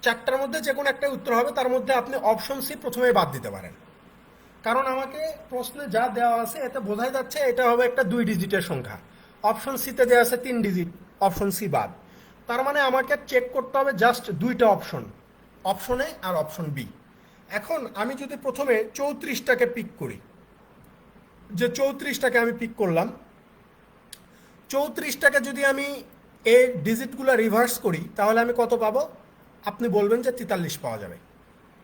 চারটার মধ্যে যে কোনো একটা উত্তর হবে, তার মধ্যে আপনি অপশন সি প্রথমে বাদ দিতে পারেন, কারণ আমাকে প্রশ্নে যা দেওয়া আছে এতে বোঝাই যাচ্ছে এটা হবে একটা 2 ডিজিটের সংখ্যা। অপশন সিতে দেওয়া আছে 3 ডিজিট, অপশন সি বাদ। তার মানে আমাকে চেক করতে হবে জাস্ট 2টা অপশন, অপশন এ আর অপশন বি। এখন আমি যদি প্রথমে 34টাকে পিক করি, যে 34টাকে আমি পিক করলাম, 34টাকে যদি আমি এই ডিজিটগুলো রিভার্স করি, তাহলে আমি কত পাবো? আপনি বলবেন যে 43 পাওয়া যাবে,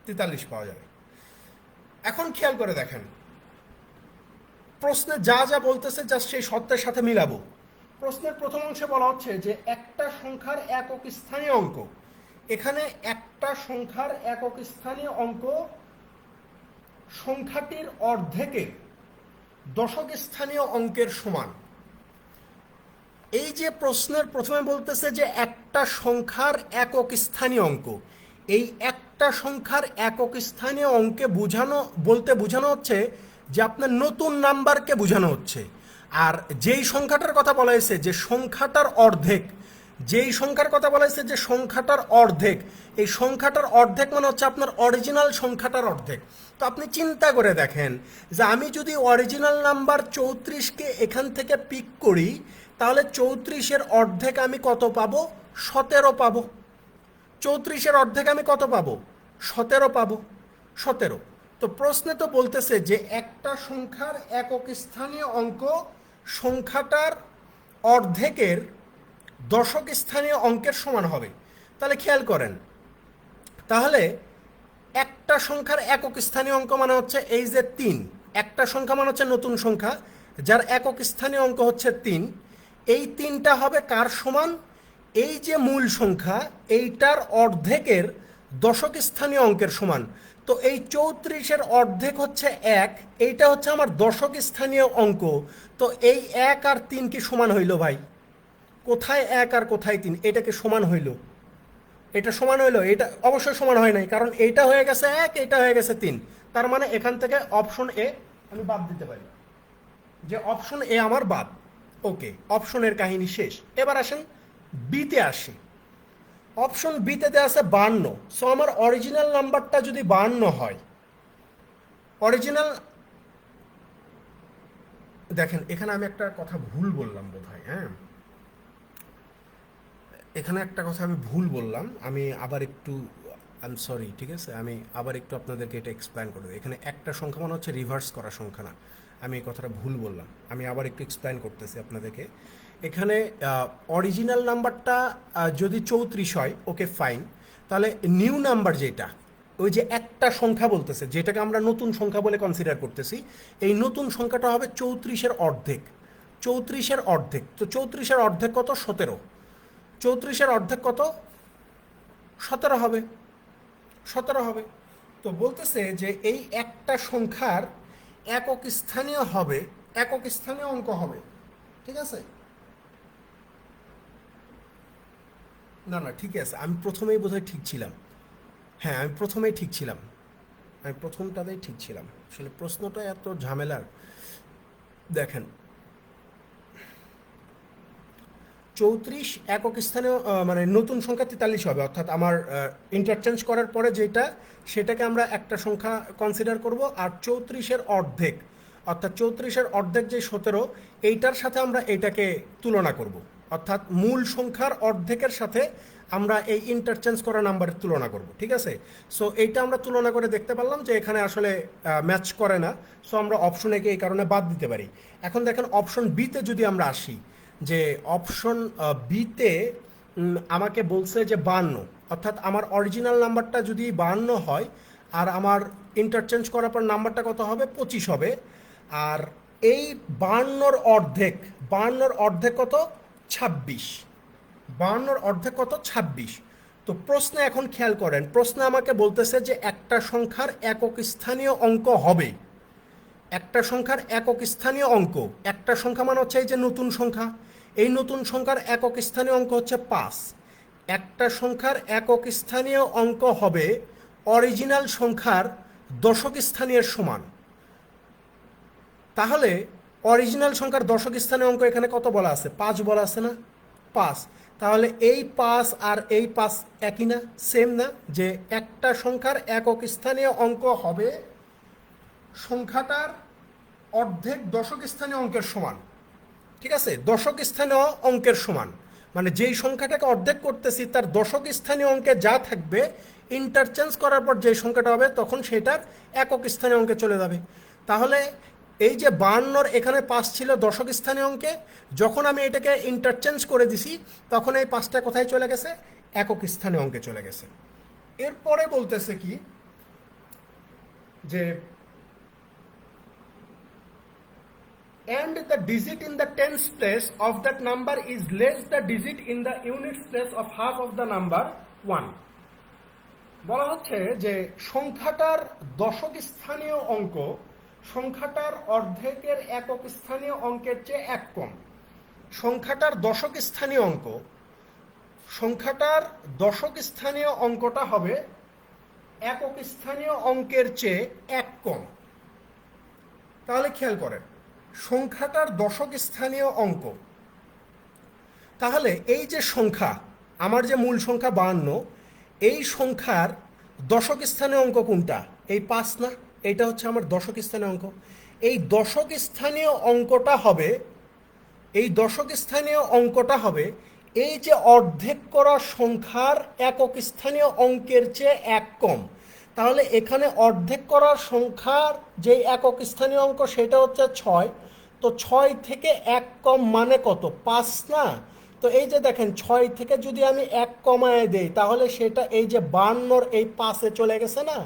43 পাওয়া যাবে। এখন খেয়াল করে দেখেন, প্রশ্নে যা যা বলতেছে জাস্ট সেই সত্যের সাথে মিলাবো। প্রশ্নের প্রথম অংশে বলা হচ্ছে যে একটা সংখ্যার একক স্থানীয় অঙ্ক, এখানে একটা সংখ্যার একক স্থানীয় অঙ্ক সংখ্যাটির অর্ধেকের দশক স্থানীয় অঙ্কের সমান। এই যে প্রশ্নের প্রথমে বলতেছে যে একটা সংখ্যার একক স্থানীয় অঙ্ক, এই একটা সংখ্যার একক স্থানীয় অঙ্কে বোঝানো হচ্ছে যে আপনার নতুন নাম্বারকে বোঝানো হচ্ছে। আর যেই সংখ্যাটার কথা বলা হয়েছে যে সংখ্যাটার অর্ধেক, যেই সংখ্যার কথা বলা হয়েছে যে সংখ্যাটার অর্ধেক, এই সংখ্যাটার অর্ধেক মানে হচ্ছে আপনার অরিজিনাল সংখ্যাটার অর্ধেক। তো আপনি চিন্তা করে দেখেন যে আমি যদি অরিজিনাল নাম্বার 34কে এখান থেকে পিক করি, তাহলে 34-এর অর্ধেক আমি কত পাবো? 17 পাবো। 34-এর অর্ধেক আমি কত পাবো? 17 পাবো, 17। তো প্রশ্নে তো বলতেছে যে একটা সংখ্যার একক স্থানীয় অঙ্ক সংখ্যাটার অর্ধেকের দশক স্থানীয় অঙ্কের সমান হবে। তাহলে খেয়াল করেন, তাহলে একটা সংখ্যার একক স্থানীয় অঙ্ক মানে হচ্ছে এই যে 3, একটা সংখ্যা মানে হচ্ছে নতুন সংখ্যা যার একক স্থানীয় অঙ্ক হচ্ছে 3। এই 3টা হবে কার সমান? এই যে মূল সংখ্যা এইটার অর্ধেকের দশক স্থানীয় অঙ্কের সমান। তো এই 34-এর অর্ধেক হচ্ছে 1, এইটা হচ্ছে আমার দশক স্থানীয় অঙ্ক। তো এই 1 আর 3 কি সমান হইল ভাই? কোথায় 1 আর কোথায় 3? এটাকে সমান হইল, এটা সমান হইল, এটা অবশ্যই সমান হয় নাই, কারণ এইটা হয়ে গেছে 1, এইটা হয়ে গেছে 3। তার মানে এখান থেকে অপশন এ আমি বাদ দিতে পারি, যে অপশন এ আমার বাদ। ওকে, অপশনের কাহিনী শেষ। এবার আসেন বিতে আসি। অপশন বিতে দেওয়া আছে 52। সো আমার অরিজিনাল নাম্বারটা যদি 52 হয়, অরিজিনাল, দেখেন এখানে আমি একটা কথা ভুল বললাম বোধ হয়, হ্যাঁ, এখানে একটা কথা আমি ভুল বললাম, আমি আবার একটু আই এম সরি, ঠিক আছে, আমি আবার একটু আপনাদেরকে এটা এক্সপ্লেন করে দিই। এখানে একটা সংখ্যা মানে হচ্ছে রিভার্স করা সংখ্যা না, আমি এই কথাটা ভুল বললাম, আমি আবার একটু এক্সপ্লেন করতেছি আপনাদেরকে। এখানে অরিজিনাল নাম্বারটা যদি 34 হয়, ওকে ফাইন, তাহলে নিউ নাম্বার যেটা, ওই যে একটা সংখ্যা বলতেছে যেটাকে আমরা নতুন সংখ্যা বলে কনসিডার করতেছি, এই নতুন সংখ্যাটা হবে 34-এর অর্ধেক। 34-এর অর্ধেক, তো 34-এর অর্ধেক কত? 17। 34-এর অর্ধেক কত? 17 হবে। 17 হবে। তো বলতেছে যে এই একটা সংখ্যার একক স্থানীয় হবে, একক স্থানীয় অঙ্ক হবে, ঠিক আছে? না না, ঠিক আছে, আমি প্রথমেই বোধহয় ঠিক ছিলাম। হ্যাঁ, আমি প্রথমেই ঠিক ছিলাম, আমি প্রথমটাতেই ঠিক ছিলাম। আসলে প্রশ্নটা এত ঝামেলার। দেখেন, 34 একক স্থানীয় মানে নতুন সংখ্যা 43 হবে, অর্থাৎ আমার ইন্টারচেঞ্জ করার পরে যেটা, সেটাকে আমরা একটা সংখ্যা কনসিডার করব। আর 34-এর অর্ধেক, অর্থাৎ 34-এর অর্ধেক যে 17, এইটার সাথে আমরা এইটাকে তুলনা করব, অর্থাৎ মূল সংখ্যার অর্ধেকের সাথে আমরা এই ইন্টারচেঞ্জ করা নাম্বারের তুলনা করব, ঠিক আছে? সো এইটা আমরা তুলনা করে দেখতে পারলাম যে এখানে আসলে ম্যাচ করে না, সো আমরা অপশন একে এই কারণে বাদ দিতে পারি। এখন দেখেন অপশন বিতে যদি আমরা আসি, যে অপশন বিতে আমাকে বলছে যে 52, অর্থাৎ আমার অরিজিনাল নাম্বারটা যদি 52 হয়, আর আমার ইন্টারচেঞ্জ করার পর নাম্বারটা কত হবে? 25 হবে। আর এই 52-র অর্ধেক, 52-র অর্ধেক কত? 26। 52-র অর্ধেক কত? 26। তো প্রশ্নে এখন খেয়াল করেন, প্রশ্নে আমাকে বলতেছে যে একটা সংখ্যার একক স্থানীয় অঙ্ক হবে, একটা সংখ্যার একক স্থানীয় অঙ্ক, একটা সংখ্যা মানে হচ্ছে এই যে নতুন সংখ্যা, এই নতুন সংখ্যার একক স্থানীয় অঙ্ক হচ্ছে 5। একটা সংখ্যার একক স্থানীয় অঙ্ক হবে অরিজিনাল সংখ্যার দশক স্থানীয়ের সমান। তাহলে অরিজিনাল সংখ্যার দশক স্থানীয় অঙ্ক এখানে কত বলা আছে? 5 বলা আছে না? 5। তাহলে এই 5 আর এই 5 একই না? সেম না? যে একটা সংখ্যার একক স্থানীয় অঙ্ক হবে সংখ্যাটার অর্ধেক দশক স্থানীয় অঙ্কের সমান, ঠিক আছে? দশক স্থানীয় অঙ্কের সমান মানে যেই সংখ্যাটাকে অর্ধেক করতেছি তার দশক স্থানীয় অঙ্কে যা থাকবে, ইন্টারচেঞ্জ করার পর যে সংখ্যাটা হবে তখন সেটার একক স্থানীয় অঙ্কে চলে যাবে। তাহলে এই যে 52-র এখানে 5 ছিল দশক স্থানীয় অঙ্কে, যখন আমি এটাকে ইন্টারচেঞ্জ করে দিছি তখন এই 5টা কোথায় চলে গেছে? একক স্থানীয় অঙ্কে চলে গেছে। এরপরে বলতেছে কি যে and the digit in the tens place of that number is less the digit in the units place of half of the number 1। বলা হচ্ছে যে সংখ্যাটার দশক স্থানীয় অঙ্ক সংখ্যাটার অর্ধেকের একক স্থানীয় অঙ্কের চেয়ে 1 কম। সংখ্যাটার দশক স্থানীয় অঙ্ক, সংখ্যাটার দশক স্থানীয় অঙ্কটা হবে একক স্থানীয় অঙ্কের চেয়ে 1 কম। তাহলে খেয়াল করেন, সংখ্যাটার দশক স্থানীয় অঙ্ক, তাহলে এই যে সংখ্যা, আমার যে মূল সংখ্যা 52, এই সংখ্যার দশক স্থানীয় অঙ্ক কোনটা? এই 5 না? এইটা হচ্ছে আমার দশক স্থানীয় অঙ্ক। এই দশক স্থানীয় অঙ্কটা হবে, এই দশক স্থানীয় অঙ্কটা হবে এই যে অর্ধেক করা সংখ্যার একক স্থানীয় অঙ্কের চেয়ে 1 কম। তাহলে এখানে অর্ধেক করা সংখ্যার যে একক স্থানীয় অঙ্ক সেটা হচ্ছে 6। তো 6 থেকে 1 কম মানে কত? 5 না? তো এই যে দেখেন 6 থেকে যদি আমি 1 কমায় দেই তাহলে সেটা এই যে 52-র এই 5-এ চলে গেছে না?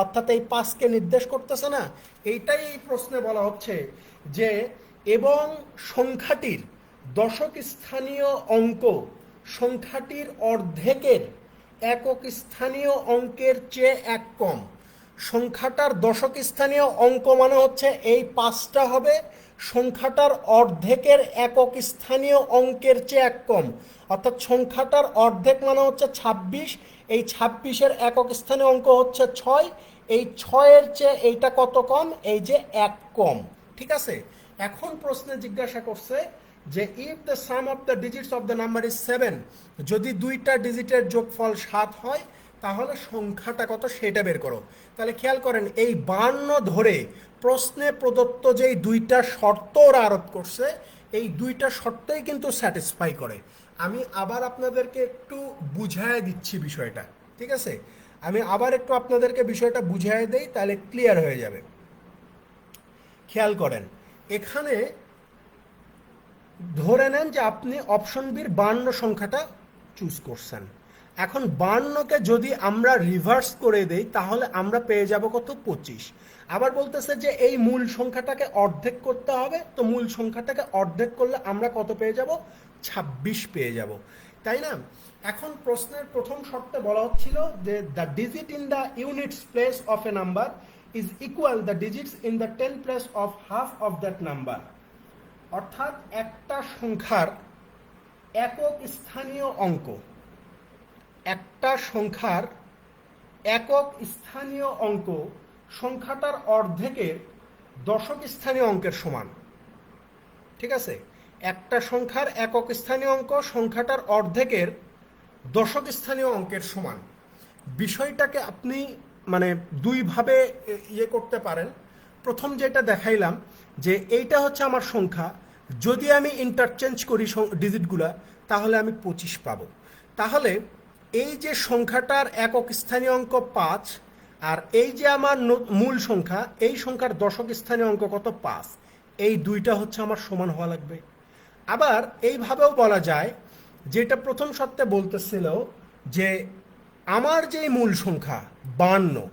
অর্থাৎ এই 5কে নির্দেশ করতেছে না? এইটাই এই প্রশ্নে বলা হচ্ছে যে এবং সংখ্যাটির দশক স্থানীয় অঙ্ক সংখ্যাটির অর্ধেকের একক স্থানীয় অঙ্কের চেয়ে 1 কম। সংখ্যাটার দশক স্থানীয় অঙ্ক মানে হচ্ছে এই 5টা হবে সংখ্যাটার অর্ধেকের একক স্থানীয় অঙ্কের চেয়ে 1 কম, অর্থাৎ সংখ্যাটার অর্ধেক মানে হচ্ছে 26, এই 26-এর একক স্থানীয় অঙ্ক হচ্ছে 6, এই 6-এর চেয়ে এইটা কত কম? এই যে 1 কম, ঠিক আছে? এখন প্রশ্নে জিজ্ঞাসা করছে যে if the sum of the digits of the number is 7, যদি দুইটা ডিজিটের যোগফল 7 হয় তাহলে সংখ্যাটা কত সেটা বের করো। তাহলে খেয়াল করেন, এই 52 ধরে প্রশ্নে প্রদত্ত যেই দুইটা শর্ত ওরা আরোপ করছে, এই দুইটা শর্তই কিন্তু স্যাটিসফাই করে। আমি আবার আপনাদেরকে একটু বুঝায় দিচ্ছি বিষয়টা, ঠিক আছে? আমি আবার একটু আপনাদেরকে বিষয়টা বুঝায় দেই, তাহলে ক্লিয়ার হয়ে যাবে। খেয়াল করেন, এখানে ধরে নেন যে আপনি অপশন বির 52 সংখ্যাটা চুজ করছেন। এখন 52কে যদি আমরা রিভার্স করে দেই তাহলে আমরা পেয়ে যাব কত? 25। আবার বলতেছে যে এই মূল সংখ্যাটাকে অর্ধেক করতে হবে, তো মূল সংখ্যাটাকে অর্ধেক করলে আমরা কত পেয়ে যাব? 26 পেয়ে যাব, তাই না? এখন প্রশ্নের প্রথম শর্তে বলা হচ্ছিল যে the digit in the units place of A number is equal the digits in the 10 place of half of that number. অর্থাৎ একটা সংখ্যার একক স্থানীয় অঙ্ক, একটা সংখ্যার একক স্থানীয় অঙ্ক সংখ্যাটার অর্ধেকের দশক স্থানীয় অঙ্কের সমান, ঠিক আছে? একটা সংখ্যার একক স্থানীয় অঙ্ক সংখ্যাটার অর্ধেকের দশক স্থানীয় অঙ্কের সমান। বিষয়টাকে আপনি মানে দুইভাবে ইয়ে করতে পারেন। প্রথম যেটা দেখাইলাম যে এইটা হচ্ছে আমার সংখ্যা, যদি আমি ইন্টারচেঞ্জ করি ডিজিটগুলা তাহলে আমি 25 পাবো। তাহলে এই যে সংখ্যাটার একক স্থানীয় অঙ্ক 5, আর এই যে আমার মূল সংখ্যা, এই সংখ্যার দশক স্থানীয় অঙ্ক কত? 5। এই দুইটা হচ্ছে আমার সমান হওয়া লাগবে। আবার এইভাবেও বলা যায়, যেটা প্রথম শর্তে বলতেছিল যে আমার যেই মূল সংখ্যা 52,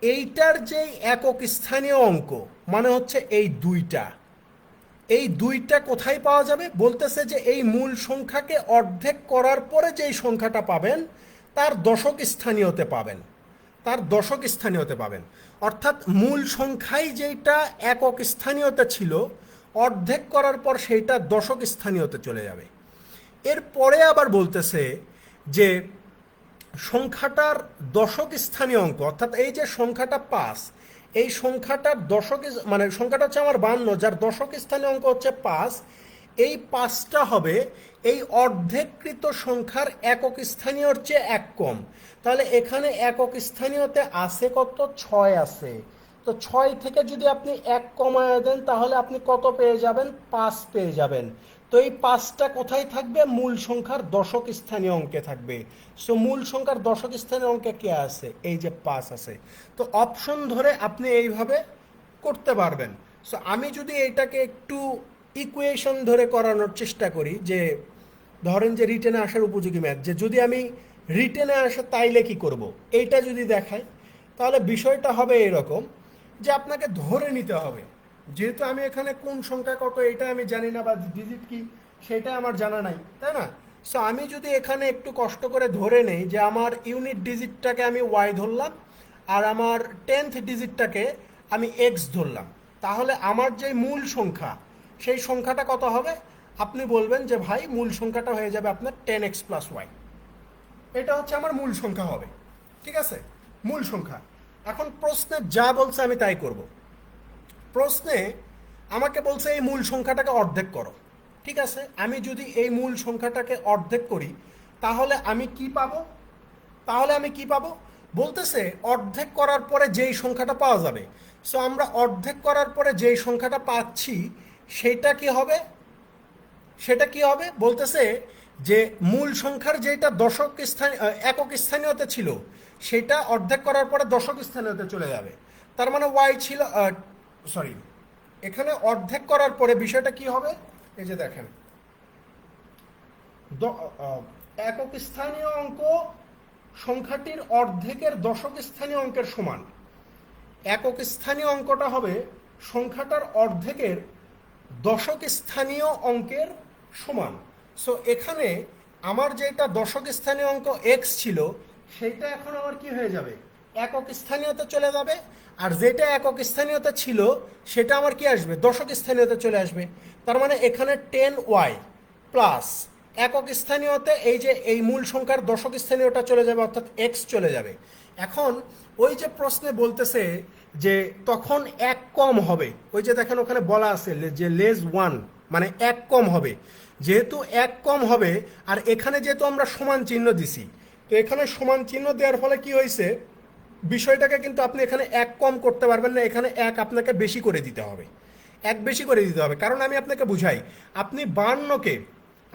এইটার যেই একক স্থানীয় অঙ্ক মানে হচ্ছে এই দুইটা, এই দুইটা কোথায় পাওয়া যাবে? বলতেছে যে এই মূল সংখ্যাকে অর্ধেক করার পরে যেই সংখ্যাটা পাবেন তার দশক স্থানীয়তে পাবেন, তার দশক স্থানীয়তে পাবেন। অর্থাৎ মূল সংখ্যাই যেটা একক স্থানীয়তে ছিল, অর্ধেক করার পর সেইটা দশক স্থানীয়তে চলে যাবে। এরপরে আবার বলতেছে যে সংখ্যাটার দশক স্থানীয় অঙ্ক, অর্থাৎ এই যে সংখ্যাটা 5, এই সংখ্যাটার দশক মানে সংখ্যাটা হচ্ছে আমার 52, যার দশক স্থানীয় অঙ্ক হচ্ছে 5, এই 5টা হবে এই অর্ধেককৃত সংখ্যার একক স্থানীয়র চেয়ে 1 কম। তাহলে এখানে একক স্থানীয়তে আছে কত? 6 আছে। তো 6 থেকে যদি আপনি 1 কমায় দেন তাহলে আপনি কত পেয়ে যাবেন? 5 পেয়ে যাবেন। তো এই 5টা কোথায় থাকবে? মূল সংখ্যার দশক স্থানীয় অঙ্কে থাকবে। সো মূল সংখ্যার দশক স্থানীয় অঙ্কে কে আছে? এই যে 5 আছে। তো অপশন ধরে আপনি এইভাবে করতে পারবেন। সো আমি যদি এইটাকে একটু ইকুয়েশন ধরে করানোর চেষ্টা করি, যে ধরেন যে রিটেনে আসার উপযোগী ম্যাথ, যে যদি আমি রিটেনে আসে তাইলে কি করব, এইটা যদি দেখাই তাহলে বিষয়টা হবে এরকম যে আপনাকে ধরে নিতে হবে, যেহেতু আমি এখানে কোন সংখ্যা কত এটা আমি জানি না, বা ডিজিট কি সেটা আমার জানা নাই, তাই না? সো আমি যদি এখানে একটু কষ্ট করে ধরে নেই যে আমার ইউনিট ডিজিটটাকে আমি ওয়াই ধরলাম আর আমার 10th ডিজিটটাকে আমি এক্স ধরলাম, তাহলে আমার যে মূল সংখ্যা সেই সংখ্যাটা কত হবে? আপনি বলবেন যে ভাই মূল সংখ্যাটা হয়ে যাবে আপনার 10x + y। এটা হচ্ছে আমার মূল সংখ্যা হবে, ঠিক আছে? মূল সংখ্যা। এখন প্রশ্নে যা বলছে আমি তাই করব। প্রশ্নে আমাকে বলছে এই মূল সংখ্যাটাকে অর্ধেক করো, ঠিক আছে? আমি যদি এই মূল সংখ্যাটাকে অর্ধেক করি তাহলে আমি কি পাবো? বলতেছে অর্ধেক করার পরে যেই সংখ্যাটা পাওয়া যাবে। সো আমরা অর্ধেক করার পরে যেই সংখ্যাটা পাচ্ছি সেটা কি হবে? বলতেছে যে মূল সংখ্যার যেটা দশক স্থানীয় একক স্থানীয়তে ছিল সেটা অর্ধেক করার পরে দশক স্থানীয়তে চলে যাবে। তার মানে ওয়াই ছিল, সরি, এখানে অর্ধেক করার পরে বিষয়টা কি হবে? এই যে দেখেন, একক স্থানীয় অঙ্ক সংখ্যাটির অর্ধেকের দশক স্থানীয় অঙ্কের সমান। একক স্থানীয় অঙ্কটা হবে সংখ্যাটার অর্ধেকের দশক স্থানীয় অঙ্কের সমান। সো এখানে আমার যেটা দশক স্থানীয় অঙ্ক এক্স ছিল সেইটা এখন আমার কি হয়ে যাবে? একক স্থানীয়তে চলে যাবে। আর যেটা একক স্থানীয়তে ছিল সেটা আমার কি আসবে? দশক স্থানীয়তে চলে আসবে। তার মানে এখানে 10y প্লাস একক স্থানীয়তে এই যে এই মূল সংখ্যার দশক স্থানীয়টা চলে যাবে, অর্থাৎ এক্স চলে যাবে। এখন ওই যে প্রশ্নে বলতেছে যে তখন 1 কম হবে, ওই যে দেখেন ওখানে বলা আছে যে লেস 1 মানে 1 কম হবে। যেহেতু 1 কম হবে আর এখানে যেহেতু আমরা সমান চিহ্ন দিছি, তো এখানে সমান চিহ্ন দেওয়ার ফলে কি হয়েছে, বিষয়টাকে কিন্তু আপনি এখানে 1 কম করতে পারবেন না, এখানে 1 আপনাকে বেশি করে দিতে হবে, 1 বেশি করে দিতে হবে। কারণ আমি আপনাকে বুঝাই, আপনি 52কে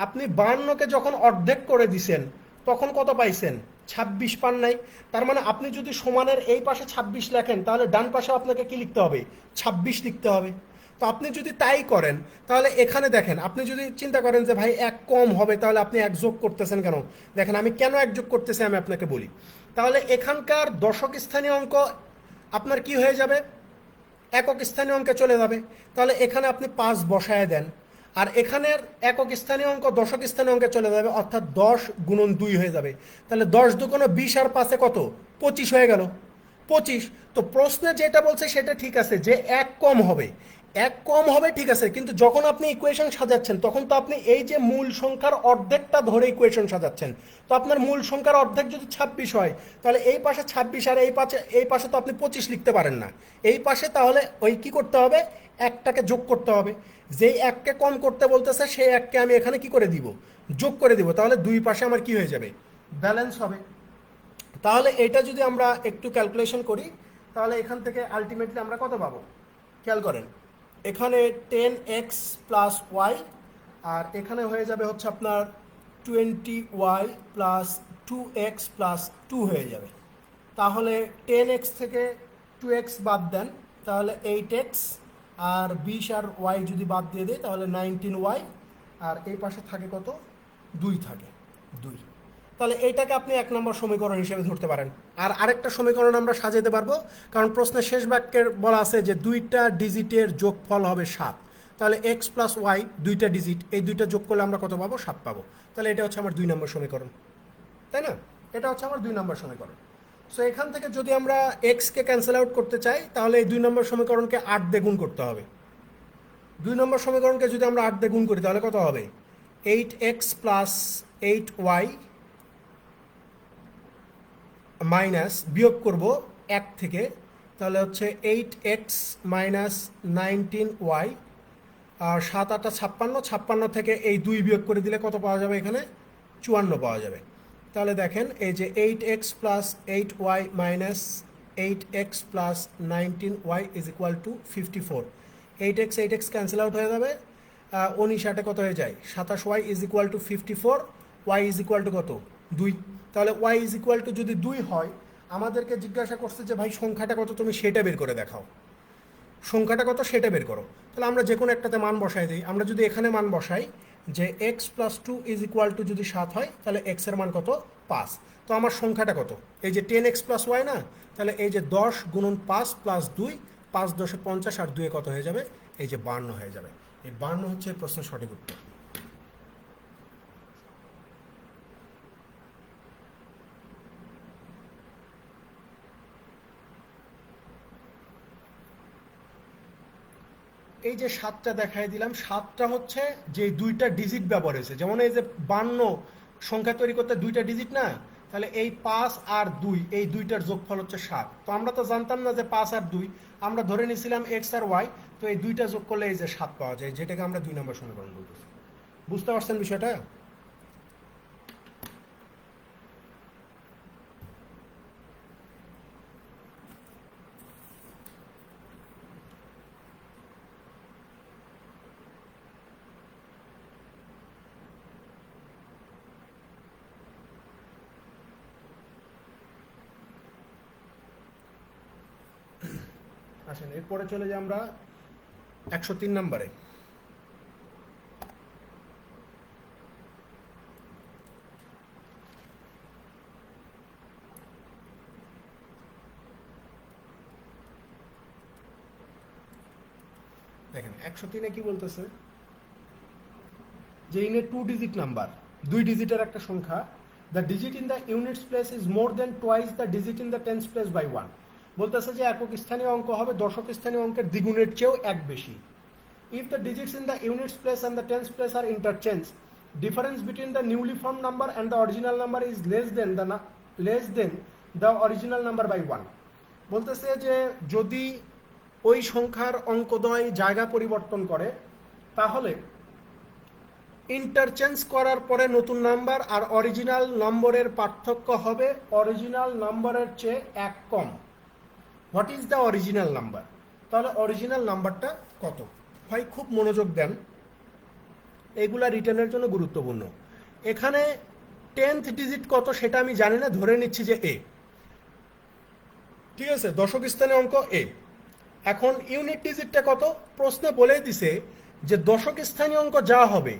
আপনি 52কে যখন অর্ধেক করে দিছেন তখন কত পাইছেন? 26 পান নাই। তার মানে আপনি যদি সমানের এই পাশে 26 লেখেন তাহলে ডান পাশে আপনাকে কি লিখতে হবে? 26 লিখতে হবে। তো আপনি যদি তাই করেন তাহলে এখানে দেখেন, আপনি যদি চিন্তা করেন যে ভাই এক কম হবে, তাহলে আপনি এক যোগ করতেছেন কেন? দেখেন আমি কেন এক যোগ করতেছি আমি আপনাকে বলি। তাহলে এখানকার দশক স্থানীয় অঙ্ক আপনার কি হয়ে যাবে? একক স্থানীয় অঙ্কে চলে যাবে। তাহলে এখানে আপনি 5 বসায় দেন, আর এখানের একক স্থানীয় অঙ্ক দশক স্থানীয় অঙ্কে চলে যাবে, অর্থাৎ 10 গুণন 2 হয়ে যাবে। তাহলে 10 দুগুণ 20 আর 5 কত? 25 হয়ে গেল। 25। তো প্রশ্নে যেটা বলছে সেটা ঠিক আছে যে এক কম হবে, এক কম হবে ঠিক আছে, কিন্তু যখন আপনি ইকুয়েশন সাজাচ্ছেন তখন তো আপনি এই যে মূল সংখ্যার অর্ধেকটা ধরে ইকুয়েশন সাজাচ্ছেন। তো আপনার মূল সংখ্যার অর্ধেক যদি 26 হয় তাহলে এই পাশে 26 আর এই পাশে তো আপনি 25 লিখতে পারেন না। এই পাশে তাহলে ওই কি করতে হবে? একটাকে যোগ করতে হবে। যেই এককে কম করতে বলতেছে সেই এককে আমি এখানে কি করে দিব? যোগ করে দিব। তাহলে দুই পাশে আমার কি হয়ে যাবে? ব্যালেন্স হবে। তাহলে এটা যদি আমরা একটু ক্যালকুলেশন করি তাহলে এখান থেকে আলটিমেটলি আমরা কত পাবো? খেয়াল করেন, এখানে 10x প্লাস ওয়াই, আর এখানে হয়ে যাবে হচ্ছে আপনার 20y প্লাস 2x প্লাস 2 হয়ে যাবে। তাহলে 10x থেকে 2x বাদ দেন তাহলে 8x, আর 20 আর y যদি বাদ দিয়ে দেয় তাহলে 19y, আর এই পাশে থাকে কত? 2 থাকে, 2। তাহলে এইটাকে আপনি 1 নম্বর সমীকরণ হিসেবে ধরতে পারেন। আর আরেকটা সমীকরণ আমরা সাজাতে পারবো, কারণ প্রশ্নের শেষ বাক্যের বলা আছে যে দুইটা ডিজিটের যোগফল হবে 7। তাহলে x প্লাস ওয়াই দুইটা ডিজিট, এই দুইটা যোগ করলে আমরা কত পাবো? 7 পাবো। তাহলে এটা হচ্ছে আমার 2 নম্বর সমীকরণ, তাই না? এটা হচ্ছে আমার 2 নম্বর সমীকরণ। সো এখান থেকে যদি আমরা এক্সকে ক্যান্সেল আউট করতে চাই তাহলে এই 2 নম্বর সমীকরণকে 8 দিয়ে গুণ করতে হবে। 2 নম্বর সমীকরণকে যদি আমরা 8 দিয়ে গুণ করি তাহলে কত হবে? 8x প্লাস 8y মাইনাস বিয়োগ করব 1 থেকে, তাহলে হচ্ছে 8x মাইনাস 19y, আর 7 8 56, 56 থেকে এই 2 বিয়োগ করে দিলে কত পাওয়া যাবে? এখানে 54 পাওয়া যাবে। তাহলে দেখেন এই যে 8x plus 8y minus 8x plus 19y is equal two 54। 8x 8x cancel out হয়ে যাবে, 19 8 কত হয়ে যায়? 27y is equal two 54, y is equal two কত? 2। তাহলে y ইজ ইকুয়াল টু যদি 2 হয়, আমাদেরকে জিজ্ঞাসা করছে যে ভাই সংখ্যাটা কত, তুমি সেটা বের করে দেখাও। সংখ্যাটা কত সেটা বের করো। তাহলে আমরা যে কোনো একটাতে মান বসাই দিই। আমরা যদি এখানে মান বসাই যে x plus 2 is equal two যদি 7 হয় তাহলে এক্স এর মান কত? 5। তো আমার সংখ্যাটা কত? এই যে 10x প্লাস ওয়াই না, তাহলে এই যে 10 গুণন 5 প্লাস 2, 5 10 50, আর 2 কত হয়ে যাবে? এই যে 52 হয়ে যাবে। এই 52 হচ্ছে প্রশ্নের সঠিক উত্তর। এই যে 7টা দেখাই দিলাম, 7টা হচ্ছে যে দুইটা ডিজিট ব্যবহার হয়েছে। যেমন এই যে 52 সংখ্যা তৈরি করতে দুইটা ডিজিট না, তাহলে এই 5 আর 2 এই দুইটার যোগফল হচ্ছে 7। তো আমরা তো জানতাম না যে 5 আর 2, আমরা ধরে নিয়েছিলাম এক্স আর ওয়াই। তো এই দুইটা যোগ করলে এই যে 7 পাওয়া যায়, যেটাকে আমরা 2 নম্বর সমীকরণ বলতেছি। বুঝতে পারছেন বিষয়টা? আসেন এরপরে চলে যাই আমরা 103 নম্বরে। দেখেন 103-এ কি বলতেছে যে ইন এ 2 ডিজিট নাম্বার, 2 ডিজিটের একটা সংখ্যা, the digit in the units place is more than twice the digit in the tens place by 1। বলতেছে যে একক স্থানীয় অঙ্ক হবে দশক স্থানীয় অঙ্কের দ্বিগুণের চেয়েও এক বেশি। If the digits in the units place and the tens place are interchange, difference between the newly form number and the original number is less than the original number by 1। বলতেছে যে যদি ওই সংখ্যার অঙ্কদ্বয় জায়গা পরিবর্তন করে তাহলে ইন্টারচেঞ্জ করার পরে নতুন নাম্বার আর অরিজিনাল নম্বরের পার্থক্য হবে অরিজিনাল নাম্বারের চেয়ে 1 কম। What is the original number? তাহলে অরিজিনাল নাম্বারটা কত? ভাই খুব মনোযোগ দেন। এইগুলা রিটার্নের জন্য গুরুত্বপূর্ণ। এখানে 10th ডিজিট কত সেটা আমি জানি না, ধরে নিচ্ছি যে এ, ঠিক আছে, দশক স্থানে অঙ্ক এ। এখন ইউনিট ডিজিটটা কত, প্রশ্নে বলেই দিছে যে দশক স্থানীয় অঙ্ক যা হবে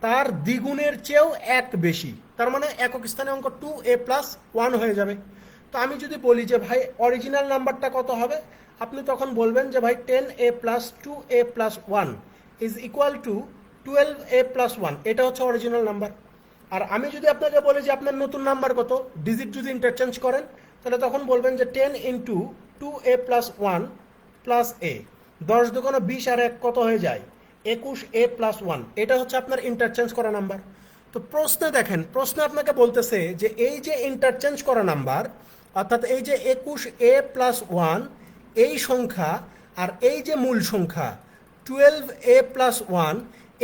তার দ্বিগুণের চেয়েও এক বেশি, তার মানে একক স্থানীয় অঙ্ক 2a+1 হয়ে যাবে। তো আমি যদি বলি যে ভাই অরিজিনাল নাম্বারটা কত হবে, আপনি তখন বলবেন যে ভাই 10a+2a+1 is equal two 12a+1, এটা হচ্ছে অরিজিনাল নাম্বার। আর আমি যদি আপনাকে বলি যে আপনার নতুন নাম্বার কত, ডিজিট যদি ইন্টারচেঞ্জ করেন, তাহলে তখন বলবেন যে 10 ইন্টু 2a+1 প্লাস এ, 10 দুগুণ 20 আর 1 কত হয়ে যায়, 21a+1, এটা হচ্ছে আপনার ইন্টারচেঞ্জ করা নাম্বার। তো প্রশ্নে দেখেন, প্রশ্নে আপনাকে বলতেছে যে এই যে ইন্টারচেঞ্জ করা নাম্বার, অর্থাৎ এই যে 21a+1 এই সংখ্যা আর এই যে মূল সংখ্যা 12a+1,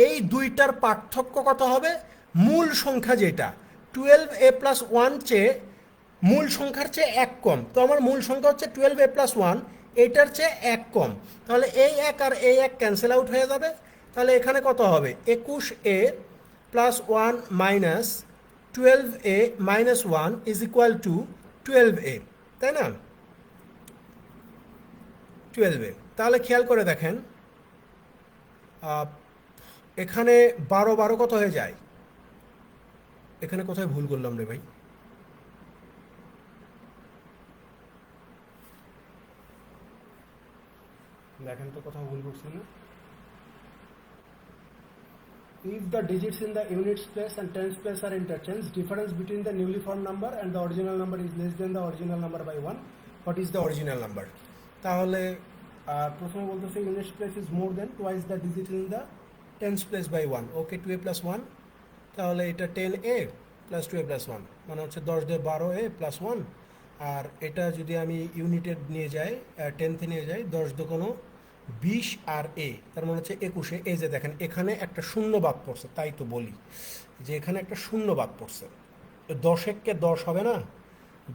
এই দুইটার পার্থক্য কত হবে, মূল সংখ্যা যেটা 12a+1 চেয়ে মূল সংখ্যার চেয়ে এক কম, তো আমার মূল সংখ্যা হচ্ছে 12a+1, এইটার চেয়ে এক কম, তাহলে এই এক আর এই এক ক্যান্সেল আউট হয়ে যাবে। তাহলে এখানে কত হবে, 21a+1 minus 12a-1 is equal two 12a, তাই না, 12a। তাহলে খেয়াল করে দেখেন এখানে 12 কত হয়ে যায়, এখানে কোথায় ভুল করলাম রে ভাই, দেখেন তো কোথাও ভুল করছি না। If the digits in the units place and tens place are interchanged, difference between the newly formed number and the original number is less than the original number by 1. What is the original number? তাহলে প্রথমে বলতেছে units place is more than twice the digit in the tens place by 1. Okay, 2a+1, তাহলে এটা 10a plus 2a+1 মানে হচ্ছে 10 দিয়ে 12a+1, আর এটা যদি আমি ইউনিটেড নিয়ে যাই, 10th নিয়ে যাই, 10 দুগুণ 20 আর এ, তার মানে হচ্ছে 21। এই যে দেখেন এখানে একটা শূন্য বাদ পড়ছে, তাই তো বলি যে এখানে একটা শূন্য বাদ পড়ছে, 10 এককে 10 হবে না,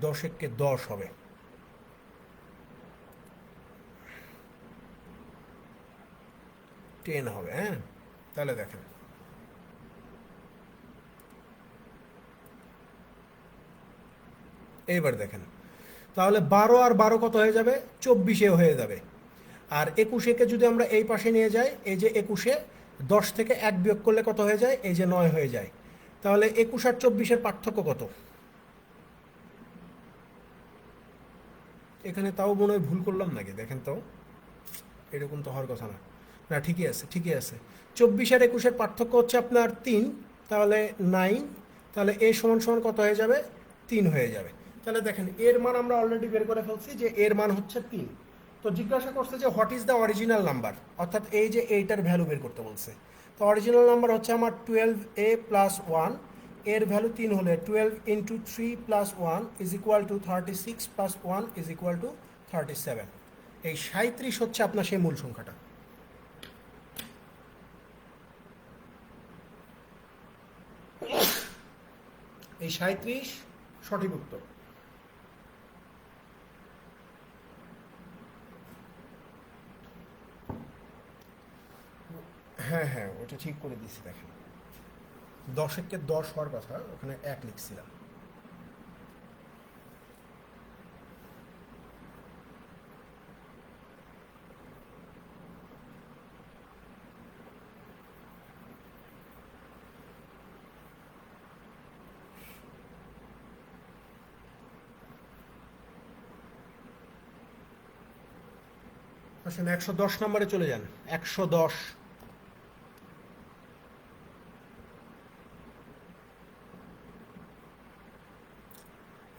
10 এককে 10 হবে, টেন হবে। হ্যাঁ, তাহলে দেখেন এইবার দেখেন, তাহলে 12 আর 12 কত হয়ে যাবে, 24 হয়ে যাবে। আর 21কে যদি আমরা এই পাশে নিয়ে যাই, এই যে 21-এ 10 থেকে 1 বিয়োগ করলে কত হয়ে যায়, এই যে 9 হয়ে যায়। তাহলে 21 আর 24-এর পার্থক্য কত, এখানে তাও মনে হয় ভুল করলাম নাকি, দেখেন তো, এরকম তো হওয়ার কথা না, না ঠিকই আছে, ঠিকই আছে। 24 আর 21-এর পার্থক্য হচ্ছে আপনার 3, তাহলে 9, তাহলে এ সমান সমান কত হয়ে যাবে, 3 হয়ে যাবে। তাহলে দেখেন এর মান আমরা অলরেডি বের করে ফেলছি যে এর মান হচ্ছে 3। তো জিজ্ঞাসা করছে যে what is the original number, অর্থাৎ এই যে এইটার ভ্যালু বের করতে বলছে। তো অরিজিনাল নাম্বার হচ্ছে আমার 12a+1, এর ভ্যালু 3 হলে 12 into 3+1 is equal two 36+1 is equal two 37। এই 37 হচ্ছে আপনার সেই মূল সংখ্যাটা। এই 37 সঠিক উত্তর। হ্যাঁ হ্যাঁ, ওটা ঠিক করে দিছি, দেখেন 10 একে 10 হওয়ার কথা, ওখানে 1 লিখছিলাম। আসেন 110 নম্বরে চলে যান, 110।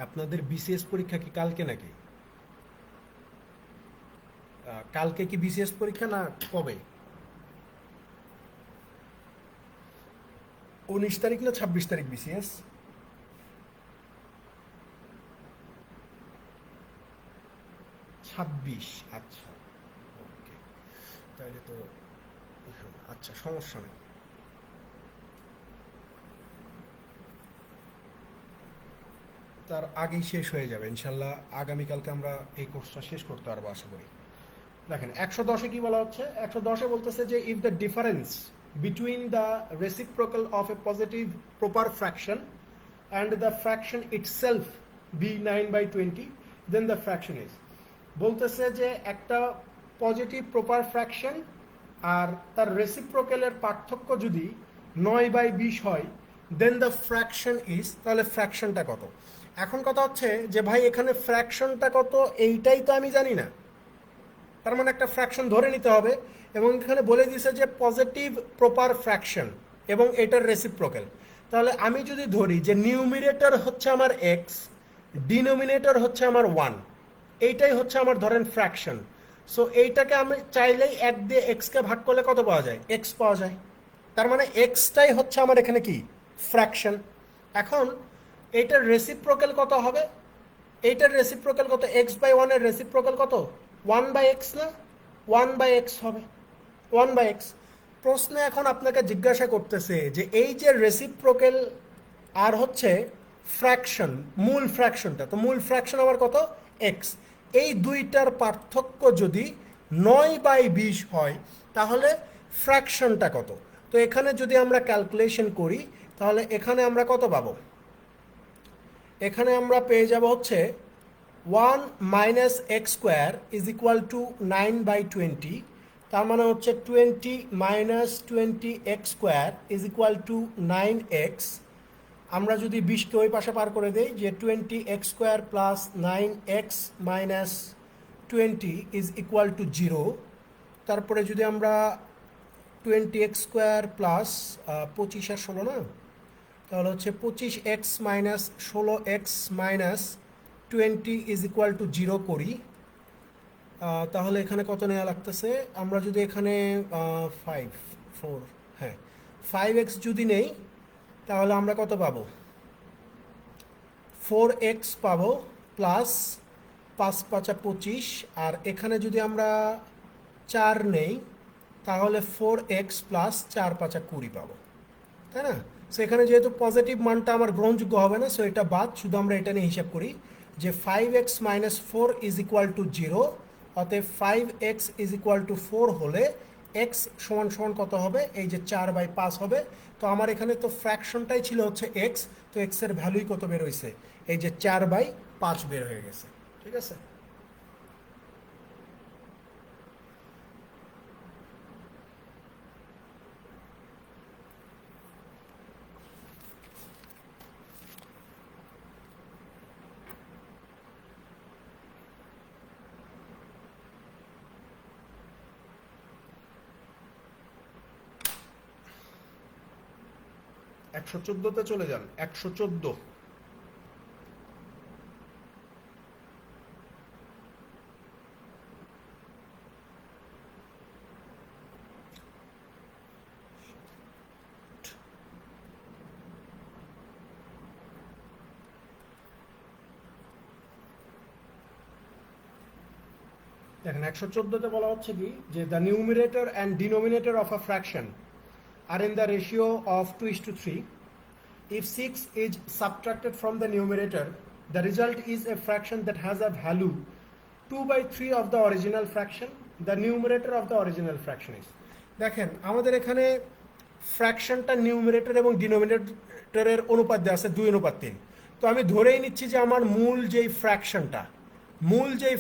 আপনাদের বিসিএস পরীক্ষা কি কালকে নাকি, কালকে কি বিসিএস পরীক্ষা না কবে, 19 তারিখ না 26 তারিখ বিসিএস? 26, আচ্ছা ওকে, তাহলে তো আচ্ছা সমস্যা নেই। তার আগেই শেষ হয়ে যাবে ইনশাল্লাহ, আগামীকালকে আমরা এই কোর্সটা শেষ করতে পারবো আশা করি। দেখেন 110-এ কি বলা হচ্ছে, 110-এ বলতেছে যে if the difference between the reciprocal of a positive proper fraction and the fraction itself be 9/20, then the fraction is বলতেছে যে একটা পজিটিভ প্রপার ফ্র্যাকশন আর তার রেসিপ্রোকালের পার্থক্য যদি 9/20 হয়, দেন দ্য ফ্র্যাকশন ইজ, তাহলে ফ্র্যাকশনটা কত। এখন কথা হচ্ছে যে ভাই এখানে ফ্র্যাকশনটা কত এইটাই তো আমি জানি না, তার মানে একটা ফ্র্যাকশন ধরে নিতে হবে, এবং এখানে বলে দিয়েছে যে পজিটিভ প্রপার ফ্র্যাকশন এবং এটার রেসিপ্রোকাল। তাহলে আমি যদি ধরি যে নিউমিরেটর হচ্ছে আমার এক্স, ডিনোমিনেটর হচ্ছে আমার 1, এইটাই হচ্ছে আমার ধরেন ফ্র্যাকশন। সো এইটাকে আমি চাইলেই 1 দিয়ে এক্সকে ভাগ করলে কত পাওয়া যায়, এক্স পাওয়া যায়। তার মানে এক্সটাই হচ্ছে আমার এখানে কি, ফ্র্যাকশন। এখন এইটার রেসিপ্রোকাল কত হবে, এইটার রেসিপ্রোকাল কত, x/1 এর রেসিপ্রোকাল কত, 1/x না, 1/x হবে, 1/x। প্রশ্ন এখন আপনাকে জিজ্ঞাসা করতেছে যে এই যে রেসিপ্রোকাল আর হচ্ছে ফ্র্যাকশন, মূল ফ্র্যাকশনটা, তো মূল ফ্র্যাকশন আমার কত, এক্স, এই দুইটার পার্থক্য যদি 9/20 হয় তাহলে ফ্র্যাকশনটা কত। তো এখানে যদি আমরা ক্যালকুলেশন করি তাহলে এখানে আমরা কত পাবো, এখানে আমরা পেয়ে যাব হচ্ছে 1 - x² ইজ ইকুয়াল টু 9/20, তার মানে হচ্ছে 20 - 20x² is equal two 9x। আমরা যদি 20কে ওই পাশে পার করে দেই যে 20x² plus 9x minus 20 is equal two 0, তারপরে যদি আমরা 20x² প্লাস 25 আর 16 না, তাহলে হচ্ছে 25x minus 16x minus 20 is equal two 0 করি, তাহলে এখানে কত নেওয়া লাগতেছে, আমরা যদি এখানে 5x যদি নেই তাহলে আমরা কত পাবো, 4x পাবো প্লাস 5 × 5 = 25, আর এখানে যদি আমরা 4 নেই তাহলে 4x প্লাস 4 × 5 = 20 পাবো, তাই না। সো এখানে যেহেতু পজিটিভ মানটা আমার গ্রহণযোগ্য হবে না, সো এটা বাদ, শুধু আমরা এটা নিয়ে হিসাব করি যে 5x - 4 ইজ ইকুয়াল টু 0, অতএব 5x ইজ ইকুয়াল টু 4 হলে x সমান কত হবে, এই যে 4/5 হবে। তো আমার এখানে তো ফ্র্যাকশনটাই ছিল হচ্ছে x, তো x এর ভ্যালুই কত বের হয়েছে, এই যে 4/5 বের হয়ে গেছে, ঠিক আছে। একশো 14তে চলে যান, 114। দেখেন 114তে বলা হচ্ছে কি যে the numerator and denominator of a fraction are in the ratio of 2:3. If 6 is subtracted from the numerator, the result is a fraction that has a value 2/3 of the original fraction. The numerator of the original fraction is, দেখেন আমাদের এখানে ফ্র্যাকশনটা নিউমিরেটর এবং ডিনোমিনেটরের অনুপাত দেওয়া আছে 2:3। তো আমি ধরেই নিচ্ছি যে আমার মূল যেই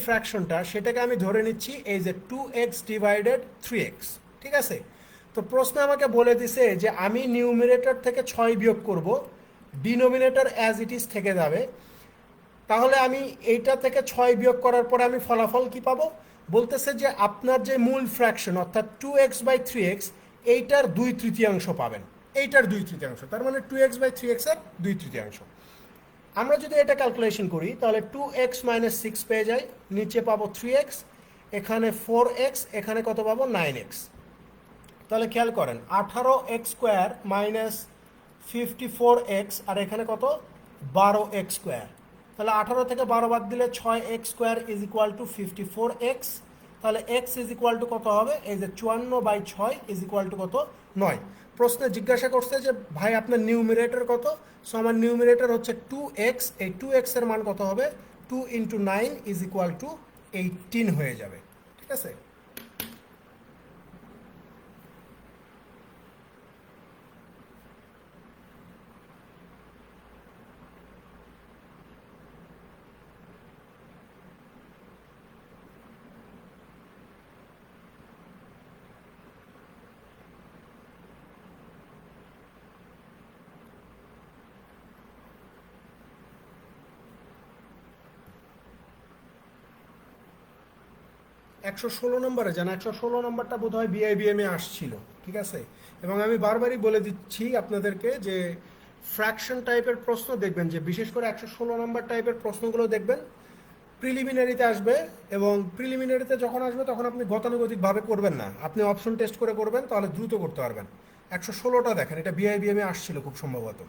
ফ্র্যাকশনটা সেটাকে আমি ধরে নিচ্ছি এই যে 2x / 3x, ঠিক আছে। তো প্রশ্ন আমাকে বলে দিছে যে আমি নিউমিরেটর থেকে 6 বিয়োগ করব, ডিনোমিনেটর অ্যাজ ইট ইজ থেকে যাবে, তাহলে আমি এইটা থেকে 6 বিয়োগ করার পরে আমি ফলাফল কি পাবো, বলতেছে যে আপনার যে মূল ফ্র্যাকশন অর্থাৎ 2x/3x এইটার 2/3 পাবেন, এইটার 2/3, তার মানে 2x/3x এর 2/3। আমরা যদি এটা ক্যালকুলেশন করি তাহলে 2x - 6 পেয়ে যাই, নিচে পাবো 3x, এখানে 4x, এখানে কত পাবো, 9x। তাহলে খেয়াল করেন 18x² মাইনাস 54x, আর এখানে কত, 12x²। তাহলে 18 থেকে 12 বাদ দিলে 6x² is equal two 54x, তাহলে x ইজ ইকুয়াল টু কত হবে, এই যে 54/6 ইজ ইকুয়াল টু কত, 9। প্রশ্নে জিজ্ঞাসা করছে যে ভাই আপনার নিউমিরেটর কত, সো আমার নিউমিরেটর হচ্ছে 2x, এই 2x এর মান কত হবে, 2 × 9 ইজ ইকুয়াল টু 18 হয়ে যাবে, ঠিক আছে। 116 নম্বরে যান। 116 নম্বরটা বোধ হয় বিআইবিএমে আসছিল, ঠিক আছে। এবং আমি বারবারই বলে দিচ্ছি আপনাদেরকে যে ফ্র্যাকশন টাইপের প্রশ্ন দেখবেন, যে বিশেষ করে 116 নম্বর টাইপের প্রশ্নগুলো দেখবেন প্রিলিমিনারিতে আসবে, এবং প্রিলিমিনারিতে যখন আসবে তখন আপনি গতানুগতিকভাবে করবেন না, আপনি অপশন টেস্ট করে করবেন, তাহলে দ্রুত করতে পারবেন। 116টা দেখেন, এটা বিআইবিএমে আসছিল খুব সম্ভবত।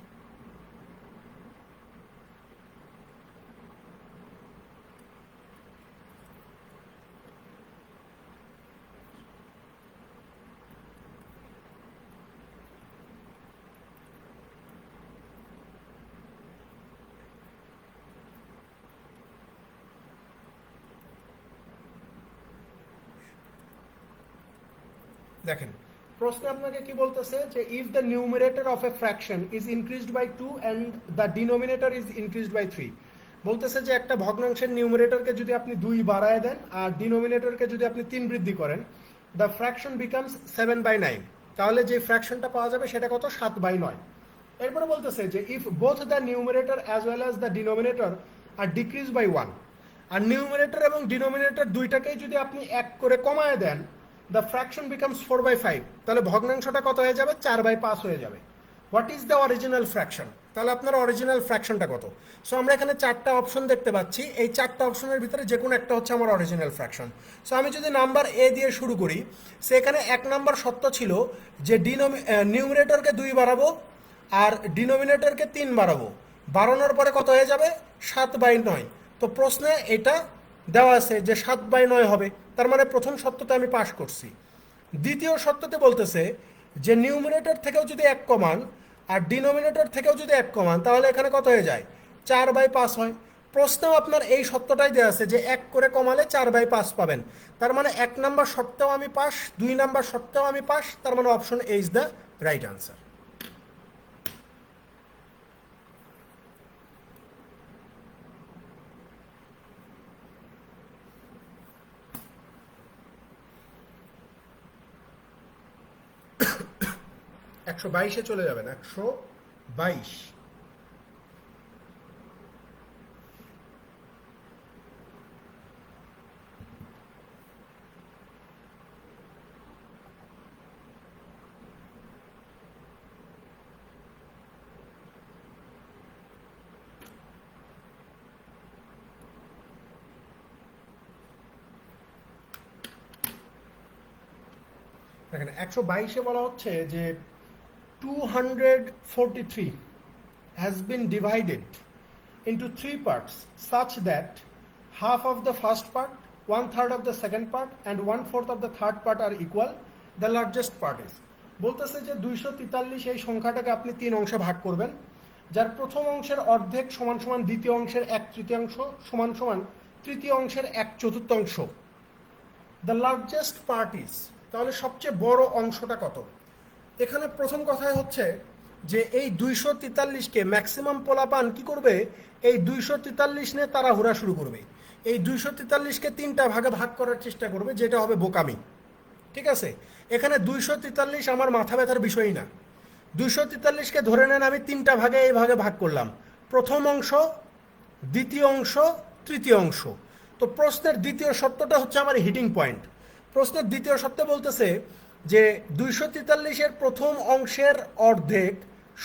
দেখেন প্রশ্নে আপনাকে কি বলতেছে যে if the numerator of a fraction is increased by 2 and the denominator is increased by 3। বলতেছে যে একটা ভগ্নাংশের নিউমারেটরকে যদি আপনি 2 বাড়ায় দেন আর ডিনোমিনেটরকে যদি আপনি 3 বৃদ্ধি করেন, দ্য ফ্র্যাকশন বিকামস 7/9। তাহলে যে ফ্র্যাকশনটা পাওয়া যাবে সেটা কত? 7/9। এরপরে বলতেছে যে if both the numerator as well as the denominator are decrease by 1, আর নিউমারেটর এবং ডিনোমিনেটর দুইটাকেই যদি আপনি 1 করে কমায় দেন, দ্য ফ্র্যাকশন বিকামস 4/5। তাহলে ভগ্নাংশটা কত হয়ে যাবে? 4/5 হয়ে যাবে। What is the original fraction? তাহলে আপনার অরিজিনাল ফ্র্যাকশনটা কত? সো আমরা এখানে 4টা অপশন দেখতে পাচ্ছি, এই 4টা অপশনের ভিতরে যে কোনো একটা হচ্ছে আমার অরিজিনাল ফ্র্যাকশন। সো আমি যদি নাম্বার এ দিয়ে শুরু করি, সেখানে 1 নাম্বার সত্য ছিল যে নিউমারেটরকে 2 বাড়াবো আর ডিনোমিনেটরকে 3 বাড়াবো, বাড়ানোর পরে কত হয়ে যাবে? 7/9। তো প্রশ্নে এটা দেওয়া আছে যে 7/9 হবে, তার মানে প্রথম সত্যতে আমি পাশ করছি। দ্বিতীয় সত্যতে বলতেছে যে নিউমিনেটর থেকেও যদি 1 কমান আর ডিনোমিনেটর থেকেও যদি 1 কমান, তাহলে এখানে কত হয়ে যায়? 4/5 হয়। প্রশ্নেও আপনার এই সত্যটাই দেওয়া আছে যে 1 করে কমালে 4/5 পাবেন। তার মানে 1 নাম্বার সত্যেও আমি পাস, 2 নাম্বার সত্যেও আমি পাস, তার মানে option A is the right answer. একশো বাইশে চলে যাবেন। 122। দেখেন 122-এ বলা হচ্ছে যে 243 has been divided into 3 parts such that half of the first part, 1/3 of the second part and 1/4 of the third part are equal. The largest part is, বলতেছে যে 243 এই সংখ্যাটাকে আপনি 3 অংশে ভাগ করবেন, যার প্রথম অংশের অর্ধেক সমান সমান দ্বিতীয় অংশের 1/3 সমান সমান তৃতীয় অংশের 1/4। দ্য লার্জেস্ট পার্ট ইজ, তাহলে সবচেয়ে বড় অংশটা কত? এখানে প্রথম কথাই হচ্ছে যে এই 243-কে ম্যাক্সিমাম পোলাপান কি করবে? এই 243 নিয়ে তাড়াহুড়া শুরু করবে, এই 243-কে 3টা ভাগে ভাগ করার চেষ্টা করবে, যেটা হবে বোকামি। ঠিক আছে, এখানে 243 আমার মাথা ব্যথার বিষয়ই না। 243-কে ধরে নেন আমি 3টা ভাগে এই ভাগে ভাগ করলাম, প্রথম অংশ, দ্বিতীয় অংশ, তৃতীয় অংশ। তো প্রশ্নের দ্বিতীয় সত্যটা হচ্ছে আমার হিটিং পয়েন্ট। প্রশ্নের দ্বিতীয় সত্য বলতেছে যে 243-এর প্রথম অংশের অর্ধেক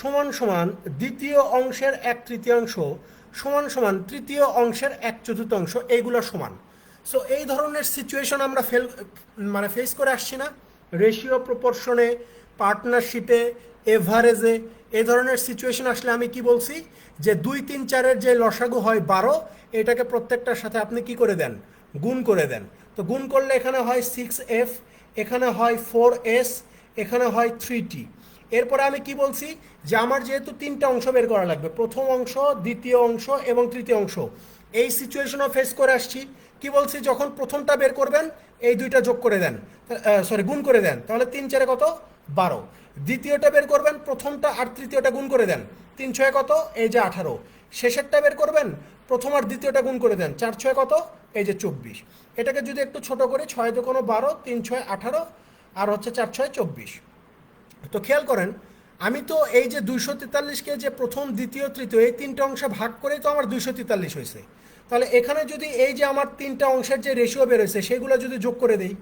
সমান সমান দ্বিতীয় অংশের 1/3 সমান সমান তৃতীয় অংশের 1/4, এইগুলো সমান। সো এই ধরনের সিচুয়েশন আমরা ফেস করে আসছি না, রেশিও, প্রপোর্শনে, পার্টনারশিপে, এভারেজে। এই ধরনের সিচুয়েশন আসলে আমি কি বলছি যে 2, 3, 4-এর যে লসাগু হয় 12, এটাকে প্রত্যেকটার সাথে আপনি কি করে দেন? গুণ করে দেন। তো গুণ করলে এখানে হয় 6f, এখানে হয় 4s, এখানে হয় 3t। এরপরে আমি কি বলছি যে আমার যেহেতু 3টা অংশ বের করা লাগবে, প্রথম অংশ, দ্বিতীয় অংশ এবং তৃতীয় অংশ, এই সিচুয়েশনও ফেস করে আসছি। কি বলছি? যখন প্রথমটা বের করবেন এই দুইটা যোগ করে দেন, গুণ করে দেন, তাহলে 3 4 কত? 12। দ্বিতীয়টা বের করবেন, প্রথমটা আর তৃতীয়টা গুণ করে দেন, 3 6 কত? এই যে 18। শেষেরটা বের করবেন, প্রথম আর দ্বিতীয়টা গুণ করে দেন, 4 6 কত? এই যে 24। এটাকে যদি একটু ছোট করি, 6 2 12, 3 6 18, আর হচ্ছে 4 6 24। তো খেয়াল করেন, আমি তো এই যে 243-কে যে প্রথম, দ্বিতীয়, তৃতীয় এই 3টে অংশে ভাগ করেই তো আমার 243 হয়েছে। তাহলে এখানে যদি এই যে আমার তিনটা অংশের যে রেশিও বেরোছে সেগুলো যদি যোগ করে দিই,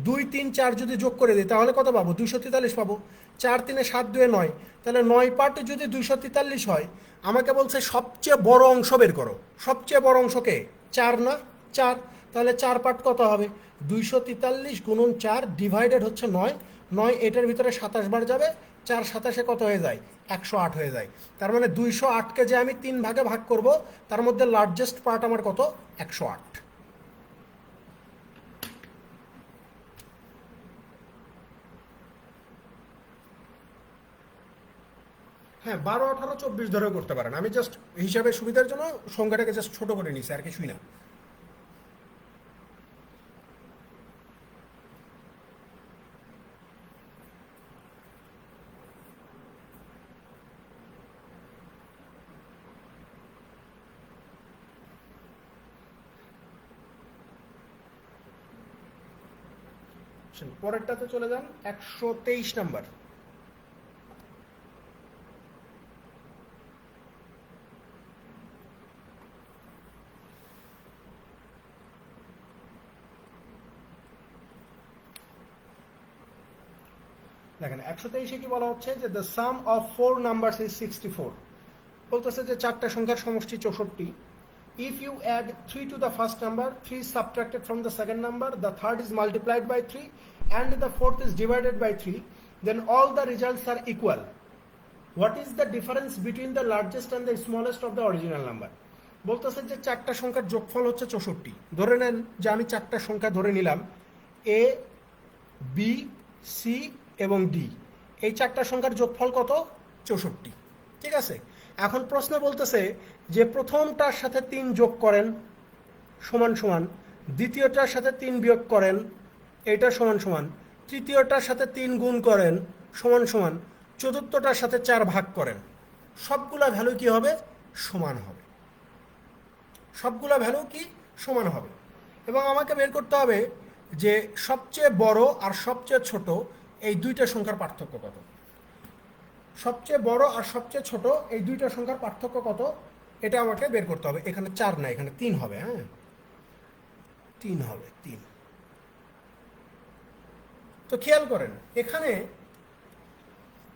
2 3 4 যদি যোগ করে দিই তাহলে কত পাবো? 243 পাবো। 4 3 7 2 9, তাহলে 9 পার্ট যদি 243 হয়, আমাকে বলছে সবচেয়ে বড় অংশ বের করো। সবচেয়ে বড় অংশকে 4 না 4, তাহলে 4 পার্ট কত হবে? 243 গুণন 4 ডিভাইডেড হচ্ছে 9, 9 এটার ভিতরে 27 বার যাবে, 4 27-এ কত হয়ে যায়? 108 হয়ে যায়। তার মানে 208কে যে আমি 3 ভাগে ভাগ করব, তার মধ্যে লার্জেস্ট পার্ট আমার কত? 108। হ্যাঁ, 12 18 24 ধরেও করতে পারেন, আমি জাস্ট হিসাবে সুবিধার জন্য সংখ্যাটাকে জাস্ট ছোট করে নিছি, আর কিছুই না। পরেরটাতে চলে যান, 123 নাম্বার। দেখেন 123-এ কি বলা হচ্ছে যে the sum of 4 numbers is 64। বলতেছে যে চারটা সংখ্যার সমষ্টি 64। If you add 3 to the first number, 3 is subtracted from the second number, the third is multiplied by 3, and the fourth is divided by 3, then all the results are equal. What is the difference between the largest and the smallest of the original number? বলতেছে যে চারটা সংখ্যার যোগফল হচ্ছে 64। ধরে নেন যে আমি চারটা সংখ্যা ধরে নিলাম, এ, বি, সি এবং ডি। এই চারটা সংখ্যার যোগফল কত? 64। ঠিক আছে, এখন প্রশ্ন বলতেছে যে প্রথমটার সাথে 3 যোগ করেন সমান সমান, দ্বিতীয়টার সাথে 3 বিয়োগ করেন এটা সমান সমান, তৃতীয়টার সাথে 3 গুণ করেন সমান সমান, চতুর্থটার সাথে 4 ভাগ করেন, সবগুলা ভ্যালু কি হবে? সমান হবে। সবগুলা ভ্যালু কি? সমান হবে। এবং আমাকে বের করতে হবে যে সবচেয়ে বড় আর সবচেয়ে ছোট এই দুইটা সংখ্যার পার্থক্য কত। সবচেয়ে বড় আর সবচেয়ে ছোট এই দুইটা সংখ্যার পার্থক্য কত, এটা আমাকে বের করতে হবে। এখানে 4 না, এখানে 3 হবে। হ্যাঁ, 3 হবে, 3। তো খেয়াল করেন এখানে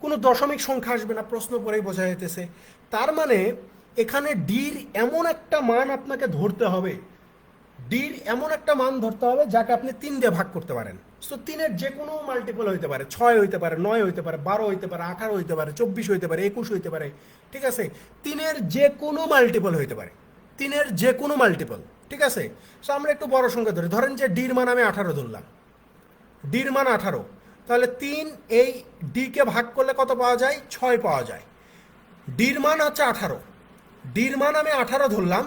কোনো দশমিক সংখ্যা আসবে না, প্রশ্ন পড়েই বোঝা যেতেছে। তার মানে এখানে ডির এমন একটা মান আপনাকে ধরতে হবে, ডির এমন একটা মান ধরতে হবে যাকে আপনি 3 দিয়ে ভাগ করতে পারেন। সো 3-এর যে কোনো মাল্টিপল হইতে পারে, 6 হইতে পারে, 9 হইতে পারে, 12 হইতে পারে, 18 হইতে পারে, 24 হইতে পারে, 21 হইতে পারে। ঠিক আছে, 3-এর যে কোনো মাল্টিপল হইতে পারে, 3-এর যে কোনো মাল্টিপল। ঠিক আছে, সো আমরা একটু বড় সংখ্যা ধরি, ধরেন যে ডির মান আমি 18 ধরলাম, ডির মান 18, তাহলে 3 এই ডিকে ভাগ করলে কত পাওয়া যায়? 6 পাওয়া যায়। ডির মান হচ্ছে 18, ডির মান আমি 18 ধরলাম,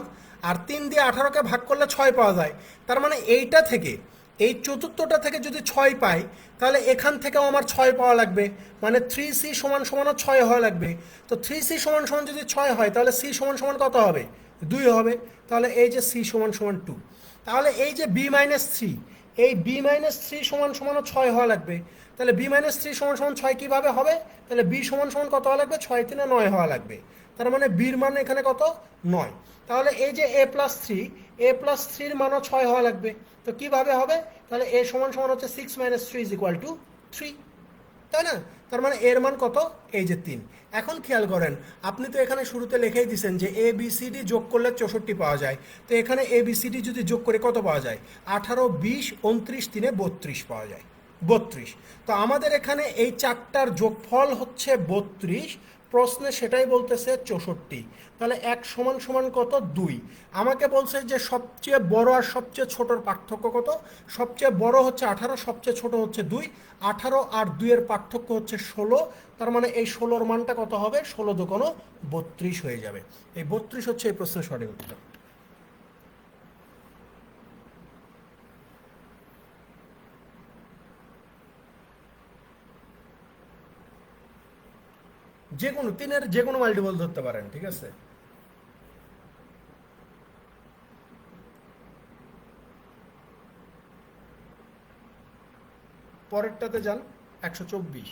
আর 3 দিয়ে 18কে ভাগ করলে 6 পাওয়া যায়। তার মানে এইটা থেকে, এই চতুর্থটা থেকে যদি 6 পাই, তাহলে এখান থেকেও আমার 6 পাওয়া লাগবে, মানে 3c সমান সমান 6 হওয়া লাগবে। তো 3c সমান সমান যদি 6 হয়, তাহলে c সমান সমান কত হবে? 2 হবে। তাহলে এই যে c সমান সমান 2, তাহলে এই যে b মাইনাস 3, এই b মাইনাস 3 সমান সমানও 6 হওয়া লাগবে। তাহলে b মাইনাস 3 সমান সমান 6 কীভাবে হবে? তাহলে b সমান সমান কত হওয়া লাগবে? 6 3 9 হওয়া লাগবে। তার মানে বির মান এখানে কত? 9। তাহলে এই যে a প্লাস 3, a প্লাস 3-র মানও 6 হওয়া লাগবে। তো কিভাবে হবে? তাহলে a সমান সমান হচ্ছে 6 মাইনাস 3 ইজ ইকুয়াল টু 3, তাই না? তার মানে এর মান কত? এই যে 3। এখন খেয়াল করেন, আপনি তো এখানে শুরুতে লিখেই দিয়েছেন যে এ বি সি ডি যোগ করলে 64 পাওয়া যায়। তো এখানে এ বি সি ডি যদি যোগ করে কত পাওয়া যায়? 18 20 29 3-এ 32 পাওয়া যায়, 32। তো আমাদের এখানে এই চারটার যোগফল হচ্ছে 32, প্রশ্নে সেটাই বলতেছে 64। তাহলে 1 সমান সমান কত? 2। আমাকে বলছে যে সবচেয়ে বড় আর সবচেয়ে ছোটোর পার্থক্য কত? সবচেয়ে বড় হচ্ছে 18, সবচেয়ে ছোট হচ্ছে 2। 18 আর 2-এর পার্থক্য হচ্ছে 16। তার মানে এই 16-র মানটা কত হবে? 16 দুগুণ 32 হয়ে যাবে। এই 32 হচ্ছে এই প্রশ্নের সঠিক উত্তর। যে কোনো 3-এর যে কোনো মাল্টিপল ধরতে পারেন। ঠিক আছে, পরেরটাতে যান, 124।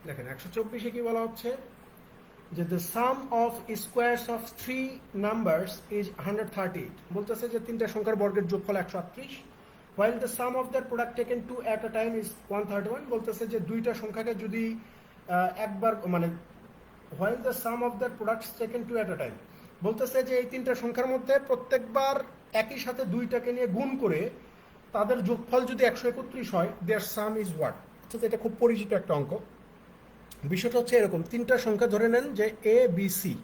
দেখেন 124-এ কি বলা হচ্ছে যে the sum of squares of three numbers is 138 বলতেছে যে তিনটা সংখ্যার বর্গের যোগফল 138 while the sum of their product taken two at a time is 131 বলতেছে যে দুইটা সংখ্যাকে যদি একবার মানে while the sum of their products taken two at a time বলতেছে যে এই তিনটা সংখ্যার মধ্যে প্রত্যেকবার একই সাথে দুইটাকে নিয়ে গুণ করে তাদের যোগফল যদি 131 হয় their sum is what অর্থাৎ এটা খুব পরিচিত একটা অঙ্ক। বিষয়টা হচ্ছে এরকম, তিনটা সংখ্যা ধরে নেন যে এ বি সি,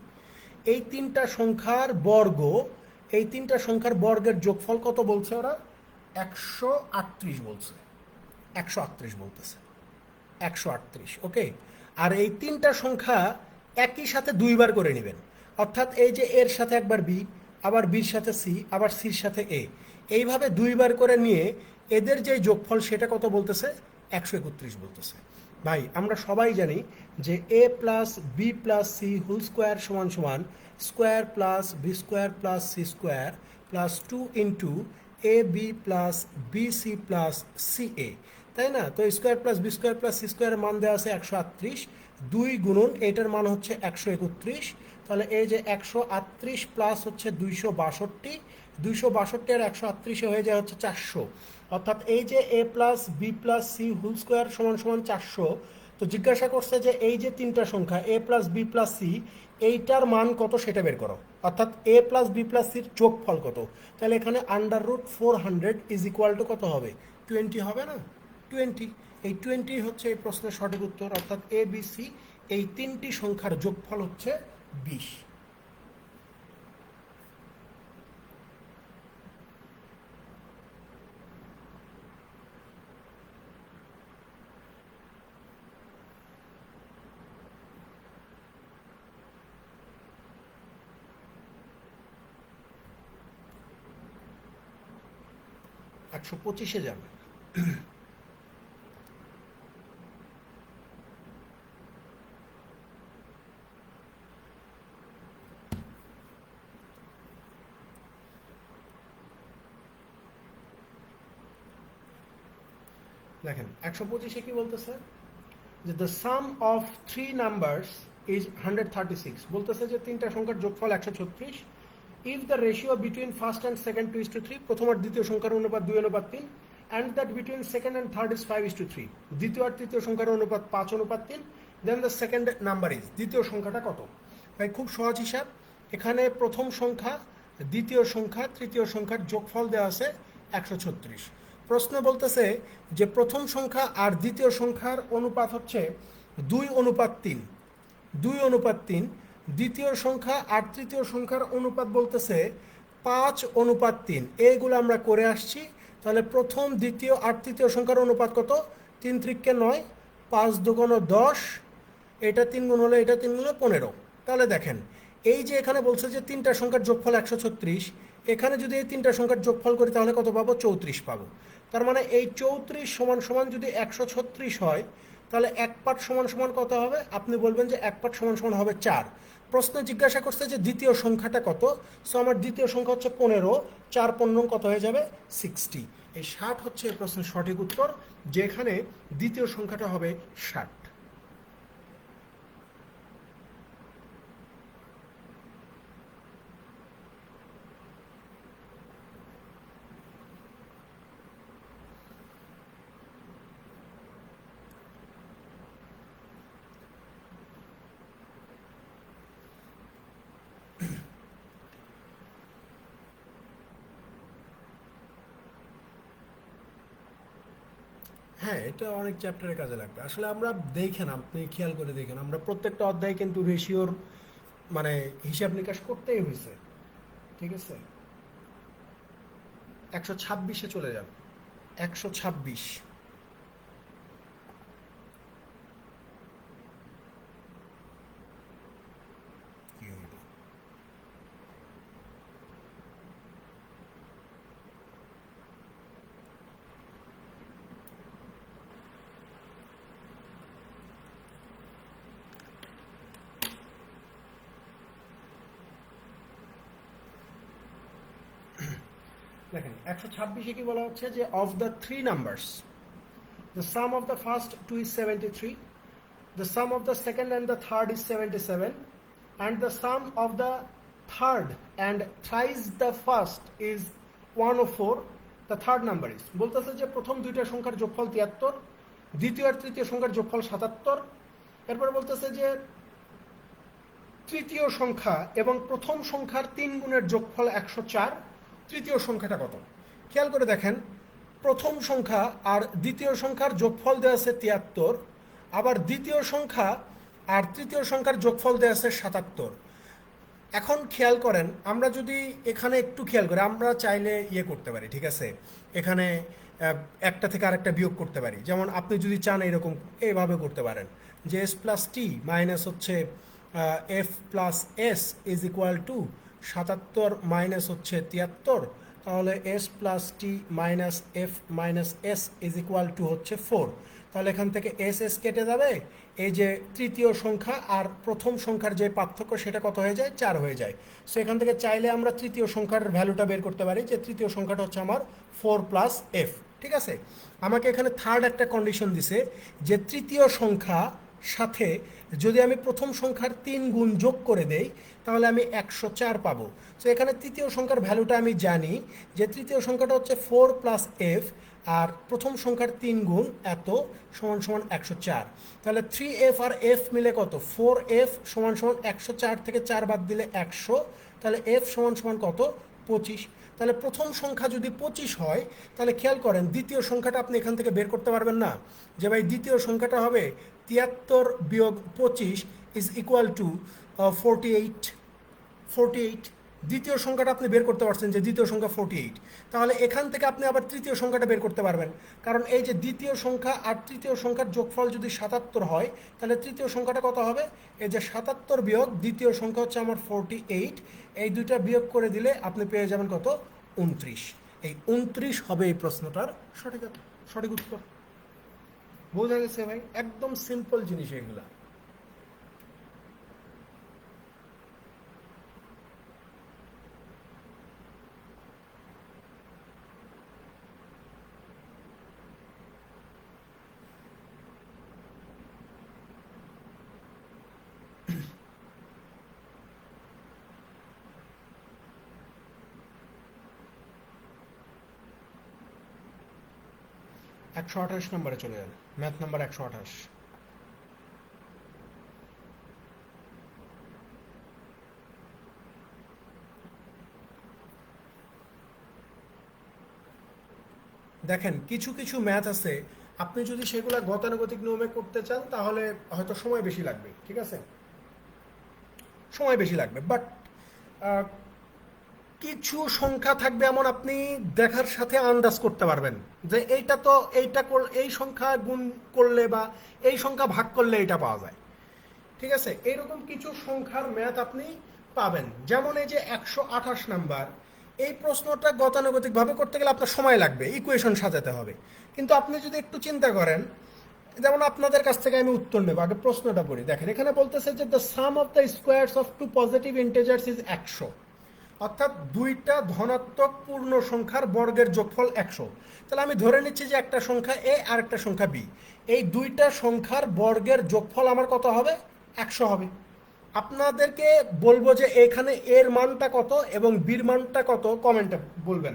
এই তিনটা সংখ্যার বর্গ, এই তিনটা সংখ্যার বর্গের যোগফল কত বলছে ওরা? 138 বলছে, 138 বলতেছে, 138। ওকে, আর এই তিনটা সংখ্যা একই সাথে দুইবার করে নেবেন, অর্থাৎ এই যে এর সাথে একবার বি, আবার বির সাথে সি, আবার সির সাথে এ, এইভাবে দুইবার করে নিয়ে এদের যে যোগফল সেটা কত বলতেছে? 131 বলতেছে। ভাই আমরা সবাই জানি যে A plus B plus C whole square সমান সমান square plus B square plus C square plus 2 into A B plus B C plus C A, তাই না? তো square plus B square plus C স্কোয়ারের মান দেওয়া আছে 138, 2 গুণন এটার মান হচ্ছে 131, তাহলে এই যে 138 প্লাস হচ্ছে 262, 262 আর 138 হয়ে যায় হচ্ছে 400, অর্থাৎ এই যে A plus B plus C whole square সমান সমান 400। তো জিজ্ঞাসা করছে যে এই যে তিনটা সংখ্যা এ প্লাস বি প্লাস সি, এইটার মান কত সেটা বের করো, অর্থাৎ এ প্লাস বি প্লাস সির যোগফল কত। তাহলে এখানে √400 ইজ ইকুয়াল টু কত হবে? 20 হবে না? 20, এই 20 হচ্ছে এই প্রশ্নের সঠিক উত্তর, অর্থাৎ এ বি সি এই তিনটি সংখ্যার যোগফল হচ্ছে 20। একশো 25-এ যাবে। দেখেন 125-এ কি বলতেছে যে the sum of three numbers is 136 বলতেছে যে তিনটা সংখ্যার যোগফল 136 if the ratio between first and second 2:3, প্রথম আর দ্বিতীয় সংখ্যার অনুপাত 2:3, and that between second and third is 5:3, দ্বিতীয় আর তৃতীয় সংখ্যার অনুপাত 5:3, then the second number is, দ্বিতীয় সংখ্যাটা কত? ভাই খুব সহজ হিসাব, এখানে প্রথম সংখ্যা, দ্বিতীয় সংখ্যা, তৃতীয় সংখ্যার যোগফল দেওয়া আছে 136। প্রশ্ন বলতেছে যে প্রথম সংখ্যা আর দ্বিতীয় সংখ্যার অনুপাত হচ্ছে 2:3, 2:3, দ্বিতীয় সংখ্যা আর তৃতীয় সংখ্যার অনুপাত বলতেছে 5:3, এইগুলো আমরা করে আসছি। তাহলে প্রথম, দ্বিতীয় আর তৃতীয় সংখ্যার অনুপাত কত? 3 × 9, 5 × 10, এটা 3 গুণ হলে এটা 3 গুণ 15। তাহলে দেখেন এই যে এখানে বলছে যে তিনটা সংখ্যার যোগফল 136, এখানে যদি এই তিনটা সংখ্যার যোগফল করি তাহলে কত পাবো? 34 পাবো। তার মানে এই 34 সমান সমান যদি 136 হয়, তাহলে এক পাট সমান সমান কত হবে? আপনি বলবেন যে এক পাট সমান সমান হবে 4। প্রশ্ন জিজ্ঞাসা করছে যে দ্বিতীয় সংখ্যাটা কত, সো আমার দ্বিতীয় সংখ্যা হচ্ছে 15, 4 15 কত হয়ে যাবে? 60। এই 60 হচ্ছে এই প্রশ্নের সঠিক উত্তর, যেখানে দ্বিতীয় সংখ্যাটা হবে 60। হ্যাঁ, এটা অনেক চ্যাপ্টারে কাজে লাগবে। আসলে আমরা দেখেন, আপনি খেয়াল করে দেখেন, আমরা প্রত্যেকটা অধ্যায়ে কিন্তু রেশিওর মানে হিসাব নিকাশ করতেই হয়েছে, ঠিক আছে? 126-এ চলে যান, 126। কি হইল? দেখেন 126-এ কি বলা হচ্ছে যে of the three numbers the sum of the first 2 is 73, the sum of the second and the third is 77, and the sum of the third and thrice the first is 104. The third number is বলতেছে যে প্রথম দুইটা সংখ্যার যোগফল 73, দ্বিতীয় আর তৃতীয় সংখ্যার যোগফল 77, এরপর বলতেছে যে তৃতীয় সংখ্যা এবং প্রথম সংখ্যার 3 গুণের যোগফল 104, তৃতীয় সংখ্যাটা কত? খেয়াল করে দেখেন, প্রথম সংখ্যা আর দ্বিতীয় সংখ্যার যোগফল দেওয়া আছে 73, আবার দ্বিতীয় সংখ্যা আর তৃতীয় সংখ্যার যোগফল দেওয়া আছে 77। এখন খেয়াল করেন, আমরা যদি এখানে একটু খেয়াল করি, আমরা চাইলে করতে পারি, ঠিক আছে, এখানে একটা থেকে আরেকটা বিয়োগ করতে পারি। যেমন আপনি যদি চান এরকম এইভাবে করতে পারেন যে এস প্লাস টি মাইনাস হচ্ছে F plus S is equal two 77 minus হচ্ছে 73, তাহলে S plus T minus F minus S is equal two হচ্ছে 4। তাহলে এখান থেকে এস এস কেটে যাবে, এই যে তৃতীয় সংখ্যা আর প্রথম সংখ্যার যে পার্থক্য সেটা কত হয়ে যায়? 4 হয়ে যায়। সো এখান থেকে চাইলে আমরা তৃতীয় সংখ্যার ভ্যালুটা বের করতে পারি, যে তৃতীয় সংখ্যাটা হচ্ছে আমার 4 প্লাস এফ। ঠিক আছে, আমাকে এখানে থার্ড একটা কন্ডিশন দিছে যে তৃতীয় সংখ্যা সাথে যদি আমি প্রথম সংখ্যার 3 গুণ যোগ করে দেই তাহলে আমি 104 পাবো। সো এখানে তৃতীয় সংখ্যার ভ্যালুটা আমি জানি যে তৃতীয় সংখ্যাটা হচ্ছে 4 প্লাস এফ, আর প্রথম সংখ্যার 3 গুণ এত সমান সমান 104। তাহলে 3f আর f মিলে কত? 4f সমান সমান 104 থেকে 4 বাদ দিলে 100, তাহলে f সমান সমান কত? 25। তাহলে প্রথম সংখ্যা যদি 25 হয়, তাহলে খেয়াল করেন দ্বিতীয় সংখ্যাটা আপনি এখান থেকে বের করতে পারবেন না, যে ভাই দ্বিতীয় সংখ্যাটা হবে 73 বিয়োগ 25 ইজ ইকুয়াল টু 48। দ্বিতীয় সংখ্যাটা আপনি বের করতে পারছেন যে দ্বিতীয় সংখ্যা 48, তাহলে এখান থেকে আপনি আবার তৃতীয় সংখ্যাটা বের করতে পারবেন, কারণ এই যে দ্বিতীয় সংখ্যা আর তৃতীয় সংখ্যার যোগফল যদি 77 হয়, তাহলে তৃতীয় সংখ্যাটা কত হবে? এই যে 77 বিয়োগ দ্বিতীয় সংখ্যা হচ্ছে আমার 48, এই দুইটা বিয়োগ করে দিলে আপনি পেয়ে যাবেন কত? 29। এই 29 হবে এই প্রশ্নটার সঠিক উত্তর। বোঝা গেছে ভাই? একদম সিম্পল জিনিস এগুলা। একশো 28 নম্বরে চলে যান, ম্যাথ নাম্বার 128। দেখেন, কিছু কিছু ম্যাথ আছে আপনি যদি সেগুলো গতানুগতিক নিয়মে করতে চান তাহলে হয়তো সময় বেশি লাগবে, ঠিক আছে, সময় বেশি লাগবে, বাট কিছু সংখ্যা থাকবে এমন আপনি দেখার সাথে আন্দাজ করতে পারবেন যে এইটা তো এই সংখ্যা গুণ করলে বা এই সংখ্যা ভাগ করলে এটা পাওয়া যায়, ঠিক আছে। এইরকম কিছু সংখ্যার ম্যাথ আপনি পাবেন, যেমন এই যে 128 নাম্বার, এই প্রশ্নটা গতানুগতিকভাবে করতে গেলে আপনার সময় লাগবে, ইকুয়েশন সাজাতে হবে। কিন্তু আপনি যদি একটু চিন্তা করেন, যেমন আপনাদের কাছ থেকে আমি উত্তর নেব, আগে প্রশ্নটা পড়ি। দেখেন, এখানে বলতেছে যে the sum of the squares of two positive integers is 100, অর্থাৎ দুইটা ধনাত্মক পূর্ণ সংখ্যার বর্গের যোগফল 100। তাহলে আমি ধরে নিচ্ছি যে একটা সংখ্যা এ আর একটা সংখ্যা বি, এই দুইটা সংখ্যার বর্গের যোগফল আমার কত হবে? 100 হবে। আপনাদেরকে বলবো যে এখানে এর মানটা কত এবং বির মানটা কত, কমেন্টে বলবেন।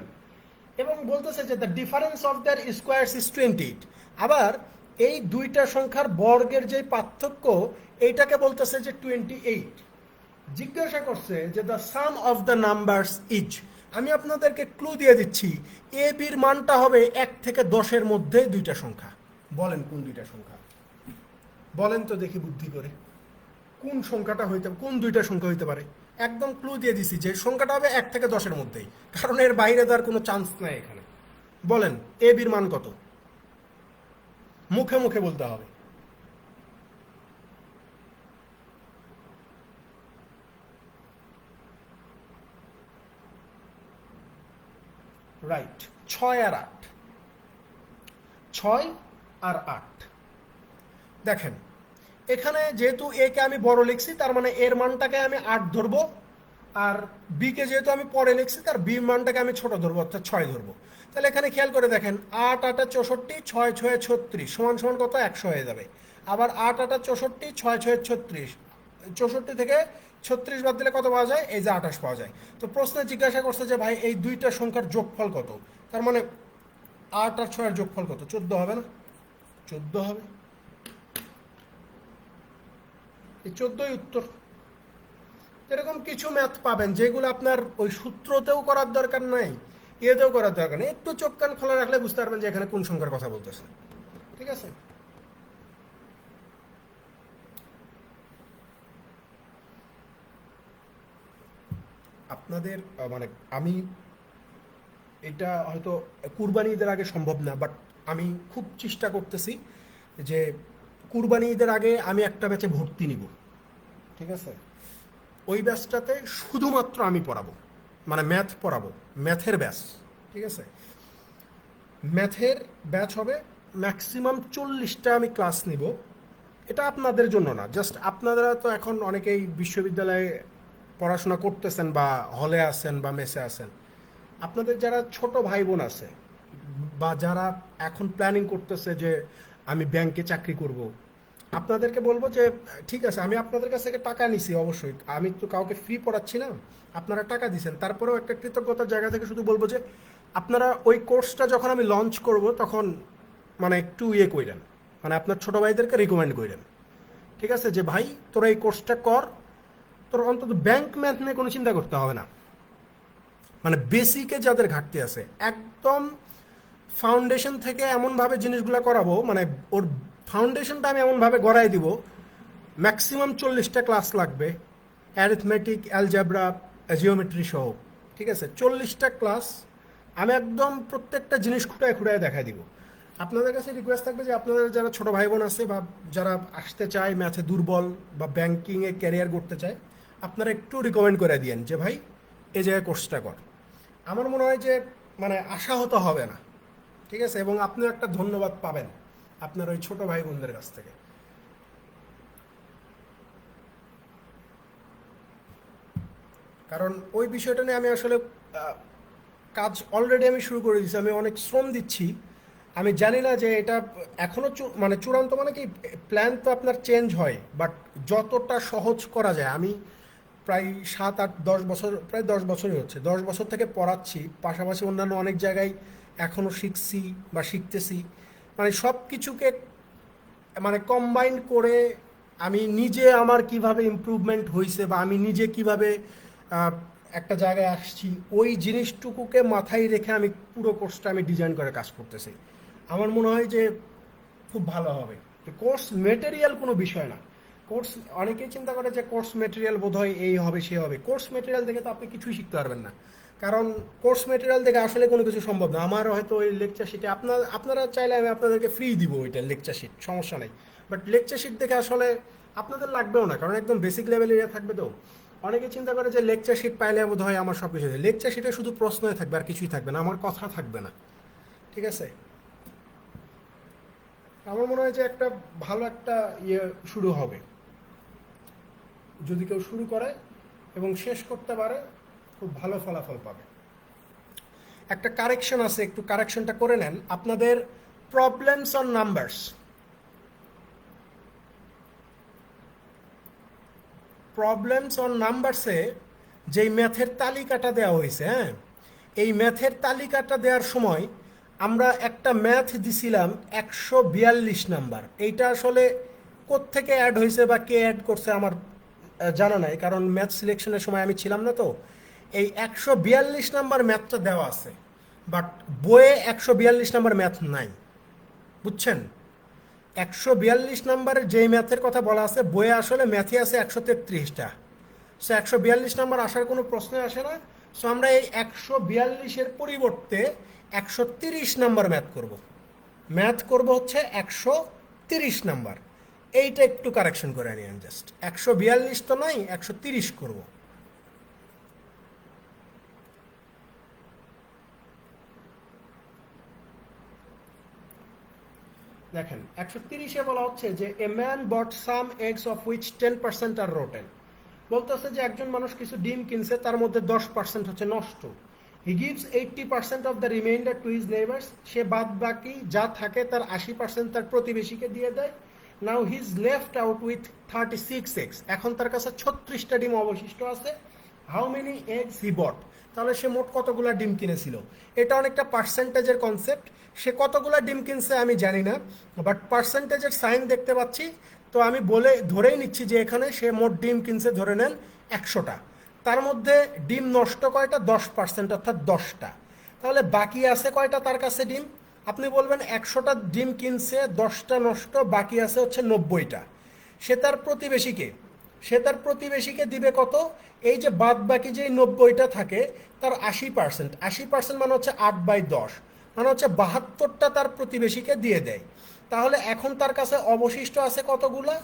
এবং বলতেছে যে the difference of their squares is 28। আবার এই দুইটা সংখ্যার বর্গের যে পার্থক্য এইটাকে বলতেছে যে 28। জিজ্ঞাসা করছে যে the sum of the numbers is, আমি আপনাদেরকে ক্লু দিয়ে দিচ্ছি, এ বির মানটা হবে 1 থেকে 10-এর মধ্যে দুইটা সংখ্যা। বলেন কোন দুইটা সংখ্যা? বলেন তো দেখি বুদ্ধি করে, কোন সংখ্যাটা কোন দুইটা সংখ্যা হইতে পারে? একদম ক্লু দিয়ে দিছি যে সংখ্যাটা হবে 1 থেকে 10-এর মধ্যেই, কারণ এর বাইরে দেওয়ার কোনো চান্স নাই এখানে। বলেন এ বির মান কত? মুখে মুখে বলতে হবে। রাইট, 6 আর 8। 6 আর 8। দেখেন, এখানে যেহেতু এ কে আমি বড় লিখছি, তার মানে এর মানটাকে আমি 8 ধরবো, আর বি কে যেহেতু আমি পরে লিখছি তার বি মানটাকে আমি ছোট ধরবো, অর্থাৎ 6 ধরবো। তাহলে এখানে খেয়াল করে দেখেন, 8 8 64, 6 6 36 সমান সমান কত? 100 হয়ে যাবে। আবার 8 8 64, 6 6 36, 64 থেকে 36 বাদ দিলে কত পাওয়া যায়? এই যে 28 পাওয়া যায়। তো প্রশ্নে জিজ্ঞাসা করছে যে ভাই এই দুইটা সংখ্যার যোগফল কত, তার মানে 8 আর 6 এর যোগফল কত? 14 হবে না? 14 হবে, এই 14ই উত্তর। এরকম কিছু ম্যাথ পাবেন যেগুলো আপনার ওই সূত্রতেও করার দরকার নাই, ইয়েতেও করার দরকার নেই, একটু চোখ কান খোলা রাখলে বুঝতে পারবেন যে এখানে কোন সংখ্যার কথা বলতেছে। ঠিক আছে? আপনাদের মানে আমি এটা হয়তো কুরবানি ঈদের আগে সম্ভব না, বাট আমি খুব চেষ্টা করতেছি যে কুরবানি ঈদের আগে আমি একটা ব্যাচে ভর্তি নিব। ঠিক আছে? ওই ব্যাচটাতে শুধুমাত্র আমি পড়াবো, মানে ম্যাথ পড়াবো, ম্যাথের ব্যাচ। ঠিক আছে? ম্যাথের ব্যাচ হবে, ম্যাক্সিমাম 40টা আমি ক্লাস নিব। এটা আপনাদের জন্য না, জাস্ট আপনারা তো এখন অনেকেই বিশ্ববিদ্যালয়ে পড়াশোনা করতেছেন বা হলে আছেন বা মেসে আছেন। আপনাদের যারা ছোট ভাই বোন আছে বা যারা এখন প্ল্যানিং করতেছে যে আমি ব্যাংকে চাকরি করব, আপনাদেরকে বলবো যে ঠিক আছে, আমি আপনাদের কাছ থেকে টাকা নিছি, অবশ্যই আমি তো কাউকে ফ্রি পড়াচ্ছি না, আপনারা টাকা দিয়েছেন, তারপরেও একটা কৃতজ্ঞতার জায়গা থেকে শুধু বলবো যে আপনারা ওই কোর্সটা যখন আমি লঞ্চ করব তখন মানে একটু ইয়ে কইলেন, মানে আপনার ছোট ভাইদেরকে রিকমেন্ড কইলেন। ঠিক আছে? যে ভাই তোরা এই কোর্সটা কর, তোর অন্তত ব্যাংক ম্যাথ নিয়ে কোনো চিন্তা করতে হবে না। মানে বেসিকে যাদের ঘাটতি আছে, একদম ফাউন্ডেশন থেকে এমনভাবে জিনিসগুলো করাবো, মানে ওর ফাউন্ডেশনটা আমি এমনভাবে গড়াই দিব, ম্যাক্সিমাম 40টা ক্লাস লাগবে, অ্যারিথমেটিক, অ্যালজাব্রা, জিওমেট্রি সহ। ঠিক আছে? 40টা ক্লাস আমি একদম প্রত্যেকটা জিনিস খুঁটায় খুঁটায় দেখা দিব। আপনাদের কাছে রিকোয়েস্ট থাকবে যে আপনাদের যারা ছোট ভাই বোন আছে বা যারা আসতে চায়, ম্যাথে দুর্বল বা ব্যাংকিংয়ে ক্যারিয়ার করতে চায়, আপনারা একটু রিকমেন্ড করে দিয়েন যে ভাই এই জায়গায় কোর্সটা কর। আমার মনে হয় যে মানে আশাহত হবে না। ঠিক আছে? এবং আপনিও একটা ধন্যবাদ পাবেন আপনার ওই ছোট ভাই বোনদের কাছ থেকে। কারণ ওই বিষয়টা নিয়ে আমি আসলে কাজ অলরেডি আমি শুরু করে দিয়েছি, আমি অনেক শ্রম দিচ্ছি। আমি জানি না যে এটা এখনও মানে চূড়ান্ত, মানে কি প্ল্যান তো আপনার চেঞ্জ হয়, বাট যতটা সহজ করা যায়, আমি প্রায় 7 8 10 বছর, প্রায় 10 বছরই হচ্ছে, 10 বছর থেকে পড়াচ্ছি, পাশাপাশি অন্যান্য অনেক জায়গায় এখনও শিখছি বা শিখতেছি। মানে সব কিছুকে মানে কম্বাইন করে আমি নিজে আমার কিভাবে ইমপ্রুভমেন্ট হয়েছে বা আমি নিজে কিভাবে একটা জায়গায় আসছি, ওই জিনিসটুকুকে মাথায় রেখে আমি পুরো কোর্সটা আমি ডিজাইন করে কাজ করতেছি। আমার মনে হয় যে খুব ভালো হবে। কোর্স মেটেরিয়াল কোনো বিষয় না। কোর্স, অনেকেই চিন্তা করে যে কোর্স মেটেরিয়াল বোধহয় এই হবে সে হবে। কোর্স মেটেরিয়াল দেখে তো আপনি কিছুই শিখতে পারবেন না, কারণ কোর্স মেটেরিয়াল দেখে আসলে কোনো কিছু সম্ভব না। আমার হয়তো ওই লেকচার শিটে আপনারা চাইলে আমি আপনাদেরকে ফ্রি দিব ওইটা লেকচার শিট, সমস্যা নেই। বাট লেকচার শিট দেখে আসলে আপনাদের লাগবেও না, কারণ একদম বেসিক লেভেল এরিয়া থাকবে। তো অনেকে চিন্তা করে যে লেকচার শিট পাইলে বোধ হয় আমার সব কিছু, লেকচার শিটে শুধু প্রশ্নই থাকবে আর কিছুই থাকবে না, আমার কথা থাকবে না। ঠিক আছে? আমার মনে হয় যে একটা ভালো একটা ইয়ে শুরু হবে যদি কেউ শুরু করে এবং শেষ করতে পারে, খুব ভালো ফলাফল পাবে। একটা কারেকশন আছে, একটু কারেকশনটা করে নেন। আপনাদের problems on numbers, problems on নাম্বারসে যেই ম্যাথের তালিকাটা দেওয়া হয়েছে, হ্যাঁ, এই ম্যাথের তালিকাটা দেওয়ার সময় আমরা একটা ম্যাথ দিছিলাম 142 নাম্বার। এইটা আসলে কোত্থেকে অ্যাড হয়েছে বা কে অ্যাড করছে আমার জানা নাই, কারণ ম্যাথ সিলেকশনের সময় আমি ছিলাম না। তো এই 142 নাম্বার ম্যাথটা দেওয়া আছে, বাট বইয়ে 142 নাম্বার ম্যাথ নাই, বুঝছেন? 142 নাম্বারের যেই ম্যাথের কথা বলা আছে বইয়ে আসলে ম্যাথই আছে 133টা। সো 142 নাম্বার আসার কোনো প্রশ্নই আসে না। সো আমরা এই 142-এর পরিবর্তে 130 নাম্বার ম্যাথ করব হচ্ছে 130 নাম্বার। এইটা একটু কারেকশন করে নিন, জাস্ট 142 তো নয়, 130 করব। দেখেন 130-এ বলা হচ্ছে যে a man bought some eggs of which 10% are rotten. বলতেছে যে একজন মানুষ কিছু ডিম কিনছে, তার মধ্যে 10% হচ্ছে নষ্ট। He gives 80% of the remainder to his neighbours. সে বাদ বাকি যা থাকে তার 80% তার প্রতিবেশীকে দিয়ে দেয়। Now he is left out with 36 eggs। এখন তার কাছে 36টা ডিম অবশিষ্ট আছে। How many eggs he bought, তাহলে সে মোট কতগুলা ডিম কিনেছিল। এটা অনেকটা পার্সেন্টেজের কনসেপ্ট। সে কতগুলা ডিম কিনছে আমি জানি না, বাট পার্সেন্টেজের সাইন দেখতে পাচ্ছি। তো আমি ধরেই নিচ্ছি যে এখানে সে মোট ডিম কিনছে ধরে নেন 100টা। তার মধ্যে ডিম নষ্ট কয়টা? 10%, অর্থাৎ 10টা। তাহলে বাকি আছে কয়টা তার কাছে ডিম? আপনি বলবেন 100টা ডিম কিনছে, 10টা নষ্ট, বাকি আছে হচ্ছে 90টা। সে তার প্রতিবেশীকে দিবে কত? এই যে বাদ বাকি যে 90টা থাকে তার 80%, 80% মানে হচ্ছে 8/10, মানে হচ্ছে 72টা তার প্রতিবেশীকে দিয়ে দেয়। তাহলে এখন তার কাছে অবশিষ্ট আছে কতগুলা?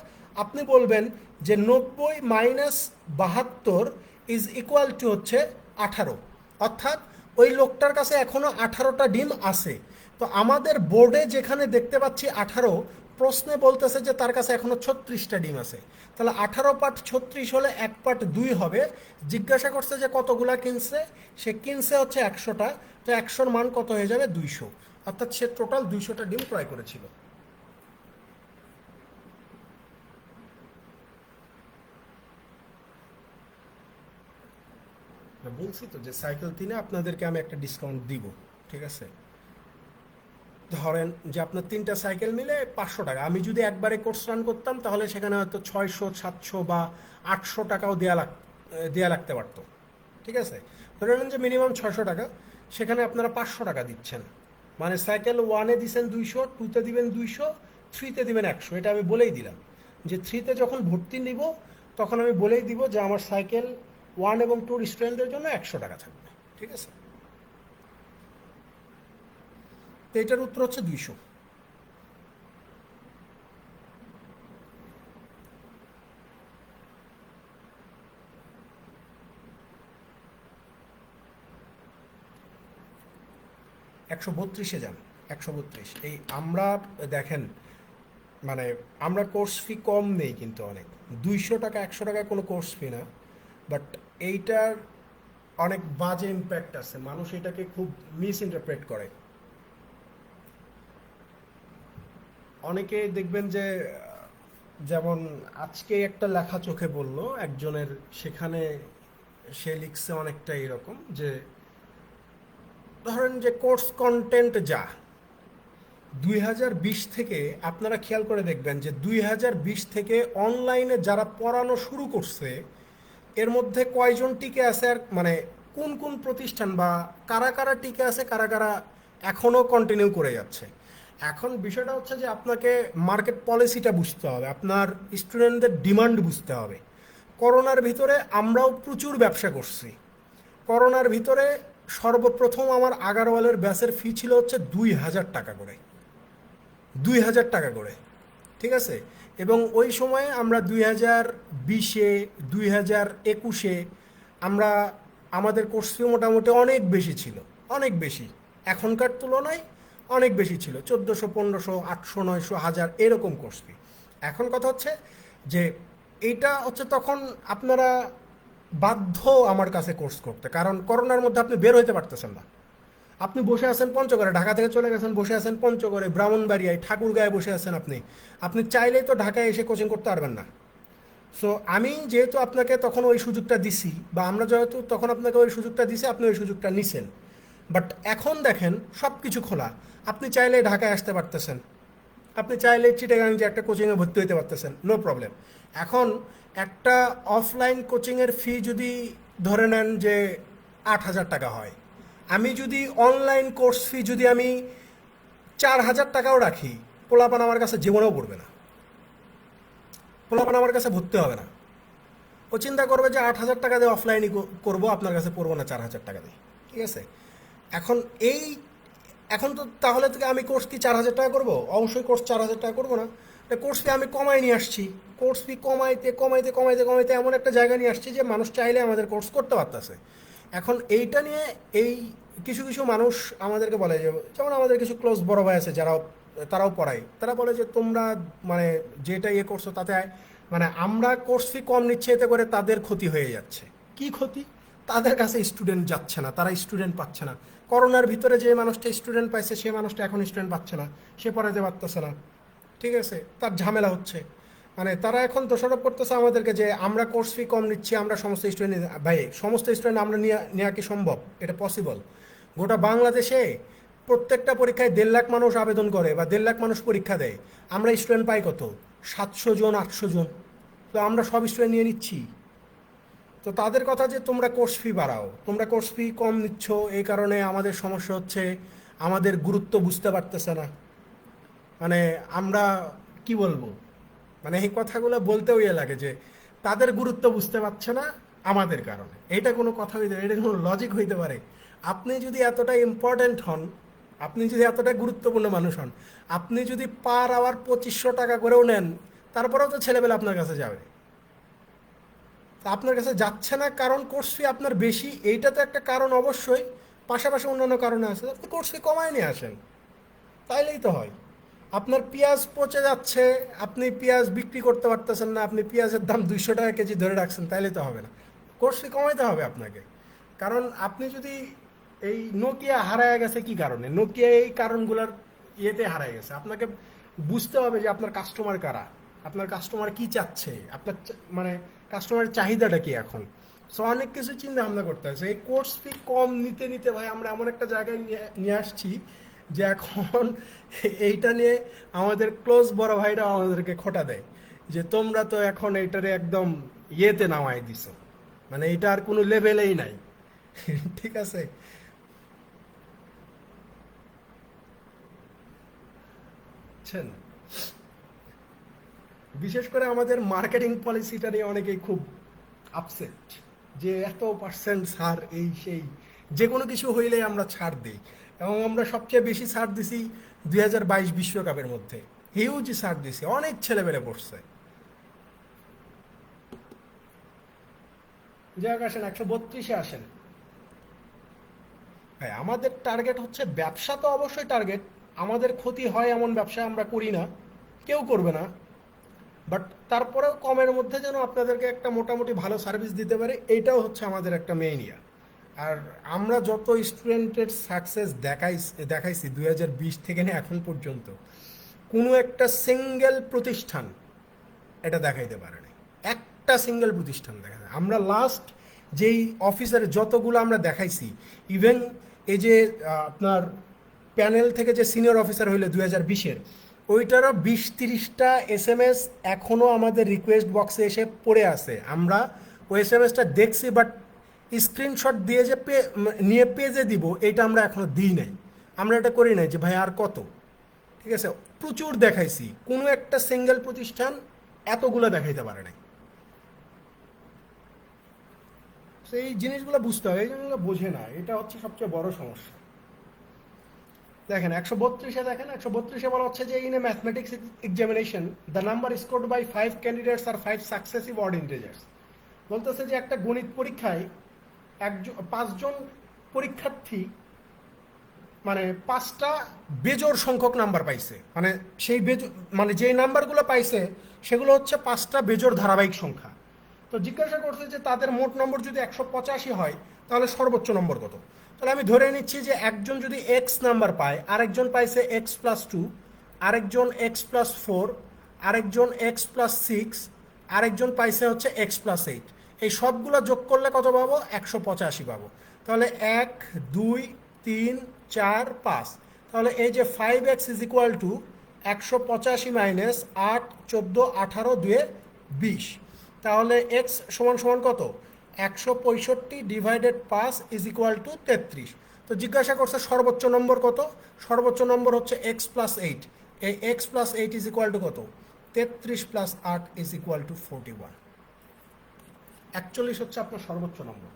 আপনি বলবেন যে 90 মাইনাস 72 ইজ ইকুয়াল টু হচ্ছে 18, অর্থাৎ ওই লোকটার কাছে এখনো 18টা ডিম আছে। তো আমাদের বোর্ডে যেখানে দেখতে পাচ্ছি 18, প্রশ্নে বলতেছে যে তার কাছে এখনো 36টা ডিম আছে। তাহলে 18 পার্ট 36 হলে 1 পার্ট 2 হবে। জিজ্ঞাসা করছে যে কতগুলা কিনছে, সে কিনছে হচ্ছে 100টা। তো 100-র মান কত হয়ে যাবে? 200, অর্থাৎ সে টোটাল 200টা ডিম ক্রয় করেছিল। বলছি তো যে সাইকেল 3-এ আপনাদেরকে আমি একটা ডিসকাউন্ট দিব, ঠিক আছে? ধরেন যে আপনার 3টা সাইকেল মিলে 500 টাকা। আমি যদি একবারে কোর্স রান করতাম তাহলে সেখানে হয়তো 600, 700 বা 800 টাকাও দেয়া লাগতে পারতো, ঠিক আছে? ধরে নেন যে মিনিমাম 600 টাকা, সেখানে আপনারা 500 টাকা দিচ্ছেন। মানে সাইকেল 1-এ দিচ্ছেন 200, 2-তে দিবেন 200, 3-তে দিবেন 100। এটা আমি বলেই দিলাম যে 3-তে যখন ভর্তি নিব তখন আমি বলেই দিব যে আমার সাইকেল 1 এবং 2 স্টুডেন্টদের জন্য 100 টাকা থাকবে, ঠিক আছে? তো এটার উত্তর হচ্ছে 200। 132-এ যান। 132 এই আমরা দেখেন, মানে আমরা কোর্স ফি কম নেই কিন্তু অনেক। 200 টাকা 100 টাকায় কোনো কোর্স ফি না, বাট এইটার অনেক বাজে ইম্প্যাক্ট আছে, মানুষ এটাকে খুব মিস ইন্টারপ্রেট করে। অনেকে দেখবেন যে যেমন আজকে একটা লেখা চোখে পড়লো একজনের, সেখানে সে লিখছে অনেকটা এরকম যে ধরেন যে কোর্স কন্টেন্ট যা 2020 থেকে, আপনারা খেয়াল করে দেখবেন যে 2020 থেকে অনলাইনে যারা পড়ানো শুরু করছে এর মধ্যে কয়জন টিকে আছে, আর মানে কোন কোন প্রতিষ্ঠান বা কারা কারা টিকে আছে, কারা কারা এখনও কন্টিনিউ করে যাচ্ছে। এখন বিষয়টা হচ্ছে যে আপনাকে মার্কেট পলিসিটা বুঝতে হবে, আপনার স্টুডেন্টদের ডিমান্ড বুঝতে হবে। করোনার ভিতরে আমরাও প্রচুর ব্যবসা করছি। করোনার ভিতরে সর্বপ্রথম আমার আগারওয়ালের ব্যাচের ফি ছিল হচ্ছে 2000 টাকা করে, 2000 টাকা করে, ঠিক আছে? এবং ওই সময়ে আমরা 2020-এ 2021-এ আমরা আমাদের কোর্স ফি মোটামুটি অনেক বেশি ছিল, অনেক বেশি, এখনকার তুলনায় অনেক বেশি ছিল। 1400, 1500, 800, 900, 1000 এরকম কোর্স ফি। এখন কথা হচ্ছে যে এইটা হচ্ছে তখন আপনারা বাধ্য আমার কাছে কোর্স করতে, কারণ করোনার মধ্যে আপনি বের হইতে পারতেছেন না। আপনি বসে আছেন পঞ্চগড়ে, ঢাকা থেকে চলে গেছেন, বসে আছেন পঞ্চগড়ে, ব্রাহ্মণবাড়িয়ায়, ঠাকুরগাঁয়ে বসে আছেন। আপনি চাইলেই তো ঢাকায় এসে কোচিং করতে পারবেন না। সো আমি যেহেতু আপনাকে তখন ওই সুযোগটা দিছি, বা আমরা যেহেতু তখন আপনাকে ওই সুযোগটা দিছি, আপনি ওই সুযোগটা নিছেন। বাট এখন দেখেন সব কিছু খোলা, আপনি চাইলে ঢাকায় আসতে পারতেছেন, আপনি চাইলে চিটাগাং যে একটা কোচিংয়ে ভর্তি হতে পারতেছেন, নো প্রবলেম। এখন একটা অফলাইন কোচিংয়ের ফি যদি ধরে নেন যে 8000 টাকা হয়, আমি যদি অনলাইন কোর্স ফি যদি আমি 4000 টাকাও রাখি, পোলাপান আমার কাছে জীবনেও পড়বে না, পোলাপান আমার কাছে ভর্তি হবে না। ও চিন্তা করবে যে 8000 টাকা দিয়ে অফলাইনই করবো, আপনার কাছে পড়বো না 4000 টাকা দিয়ে, ঠিক আছে? এখন এখন তো তাহলে থেকে আমি কোর্স কি 4000 টাকা করবো? অবশ্যই কোর্স 4000 টাকা করবো না। কোর্স ফি আমি কমাই নিয়ে আসছি, কোর্স ফি কমাইতে কমাইতে কমাইতে কমাইতে এমন একটা জায়গা নিয়ে আসছি যে মানুষ চাইলে আমাদের কোর্স করতে পারতেছে। এখন এইটা নিয়ে এই কিছু কিছু মানুষ আমাদেরকে বলে যে, যেমন আমাদের কিছু ক্লোজ বড় ভাই আছে তারাও পড়ায়, তারা বলে যে তোমরা মানে যেটা ইয়ে করছো তাতে মানে আমরা কোর্স ফি কম নিচ্ছি, এতে করে তাদের ক্ষতি হয়ে যাচ্ছে। কি ক্ষতি? তাদের কাছে স্টুডেন্ট যাচ্ছে না, তারা স্টুডেন্ট পাচ্ছে না। করোনার ভিতরে যে মানুষটা স্টুডেন্ট পাইছে সে মানুষটা এখন স্টুডেন্ট পাচ্ছে না, সে পড়াতে পারতেছে না, ঠিক ঠিক আছে, তার ঝামেলা হচ্ছে। মানে তারা এখন দোষারোপ করতেছে আমাদেরকে যে আমরা কোর্স ফি কম নিচ্ছি, আমরা সমস্ত স্টুডেন্ট। ভাই সমস্ত স্টুডেন্ট আমরা নেওয়া কি সম্ভব? এটা পসিবল? গোটা বাংলাদেশে প্রত্যেকটা পরীক্ষায় 1.5 লাখ মানুষ আবেদন করে বা 1.5 লাখ মানুষ পরীক্ষা দেয়, আমরা স্টুডেন্ট পাই কত? 700 জন 800 জন। তো আমরা সব স্টুডেন্ট নিয়ে নিচ্ছি। তো তাদের কথা যে তোমরা কোর্স ফি বাড়াও, তোমরা কোর্স ফি কম নিচ্ছ, এই কারণে আমাদের সমস্যা হচ্ছে, আমাদের গুরুত্ব বুঝতে পারতেছে না। মানে আমরা কি বলবো, মানে এই কথাগুলো বলতেও ইয়ে লাগে যে তাদের গুরুত্ব বুঝতে পারছে না আমাদের কারণে। এটা কোনো কথা হইতে, এটা কোনো লজিক হইতে পারে? আপনি যদি এতটা ইম্পর্ট্যান্ট হন, আপনি যদি এতটা গুরুত্বপূর্ণ মানুষ হন, আপনি যদি পার আওয়ার 2500 টাকা করেও নেন, তারপরেও তো ছেলেবেলা আপনার কাছে যাবে। তা আপনার কাছে যাচ্ছে না কারণ কোর্স ফি আপনার বেশি, এইটা তো একটা কারণ অবশ্যই। পাশাপাশি অন্যান্য কারণে আছে, আপনি কোর্স ফি কমায় নিয়ে আসেন, তাইলেই তো হয়। আপনার পেঁয়াজ পচে যাচ্ছে, আপনি পেঁয়াজ বিক্রি করতে পারতেছেন না, আপনি পেঁয়াজের দাম 200 টাকা কেজি ধরে রাখছেন, তাইলে তো হবে না। কোর্স ফি কমাইতে হবে আপনাকে। কারণ আপনি যদি এই নোকিয়া হারায় গেছে কি কারণে, নোকিয়া এই কারণগুলোর ইয়েতে হারায় গেছে। আপনাকে বুঝতে হবে যে আপনার কাস্টমার কারা, আপনার কাস্টমার কি চাচ্ছে, আপনার মানে কাস্টমারের চাহিদাটা কি এখন। সো অনেক কিছু চিন্তা ভাবনা করতে হবে। এই কোর্স ফি কম নিতে নিতে ভাই আমরা এমন একটা জায়গায় নিয়ে আসছি যে এখন এইটা নিয়ে আমাদের ক্লোজ বড় ভাইরা আমাদেরকে খোটা দেয় যে তোমরা তো এখন এইটারে একদম ইয়েতে নামাই দিছো, মানে এটা আর কোনো লেভেলেই নাই। ঠিক আছে। বুঝছেন? বিশেষ করে আমাদের মার্কেটিং পলিসিটা নিয়ে অনেকেই খুব আপসেট যে এত পার্সেন্ট ছাড়, এই সেই, যে কোনো কিছু হইলে আমরা ছাড় দিই। এবং আমরা সবচেয়ে বেশি ছাড় দিছি 2022 বিশ্বকাপের মধ্যে, হিউজ ছাড় দিছি, অনেক ছেলেমেলে পড়ছে। যাক আসেন 132-এ আসেন। ভাই আমাদের টার্গেট হচ্ছে, ব্যবসা তো অবশ্যই টার্গেট, আমাদের ক্ষতি হয় এমন ব্যবসা আমরা করি না, কেউ করবে না। বাট তারপরেও কমের মধ্যে যেন আপনাদেরকে একটা মোটামুটি ভালো সার্ভিস দিতে পারে, এইটাও হচ্ছে আমাদের একটা মেইন ইয়া। আর আমরা যত স্টুডেন্টের সাকসেস দেখাইছি 2020 থেকে নিয়ে এখন পর্যন্ত, কোনো একটা সিঙ্গেল প্রতিষ্ঠান এটা দেখাইতে পারে না। একটা সিঙ্গেল প্রতিষ্ঠান দেখা যায়। আমরা লাস্ট যেই অফিসার যতগুলো আমরা দেখাইছি, ইভেন এই যে আপনার প্যানেল থেকে যে সিনিয়র অফিসার হইলো 2020-এর, ওইটারও 20-30টা SMS এখনও আমাদের রিকোয়েস্ট বক্সে এসে পড়ে আছে। আমরা ওই SMS-টা দেখছি, বাট স্ক্রিনশট দিয়ে যে নিয়ে পেজে দিব, এটা আমরা এখনও দিই নাই। আমরা এটা করি নাই যে ভাই আর কত। ঠিক আছে, প্রচুর দেখাইছি, কোনো একটা সিঙ্গেল প্রতিষ্ঠান এতগুলো দেখাইতে পারে নাই। সেই জিনিসগুলো বুঝতে হবে, এই জিনিসগুলো বোঝে না, এটা হচ্ছে সবচেয়ে বড় সমস্যা। দেখেন 132-এ, দেখেন 132-এ বলা হচ্ছে যে in a mathematics examination the number scored by 5 candidates are 5 successive odd integers. বলতেছে যে একটা গণিত পরীক্ষায় 5জন পরীক্ষার্থী মানে 5টা বেজোড় সংখ্যক নাম্বার পাইছে। মানে সেই মানে যে নাম্বারগুলো পাইছে সেগুলো হচ্ছে 5টা বেজোড় ধারাবাহিক সংখ্যা। তো জিজ্ঞাসা করছে যে তাদের মোট নম্বর যদি 185 হয়, তাহলে সর্বোচ্চ নম্বর কত? তাহলে আমি ধরে নিচ্ছি যে একজন যদি এক্স নাম্বার পায়, আরেকজন পাইছে x+2, আরেকজন x+4, আরেকজন x+6, আরেকজন পাইছে হচ্ছে x+8। এই সবগুলো যোগ করলে কত পাবো? 185 পাবো। তাহলে 1, 2, 3, 4, 5। তাহলে এই যে 5x is equal two 185 minus 8, 14, 18, 2, 20। তাহলে x সমান সমান কত? 165 ডিভাইডেড 5 ইজ ইকুয়াল টু 33। তো জিজ্ঞাসা করছে সর্বোচ্চ নম্বর কত? সর্বোচ্চ নম্বর হচ্ছে x+8। এই x+8 ইজ ইকুয়াল টু কত? 33 + 8 ইজ ইকুয়াল টু 41। 41 হচ্ছে আপনার সর্বোচ্চ নম্বর।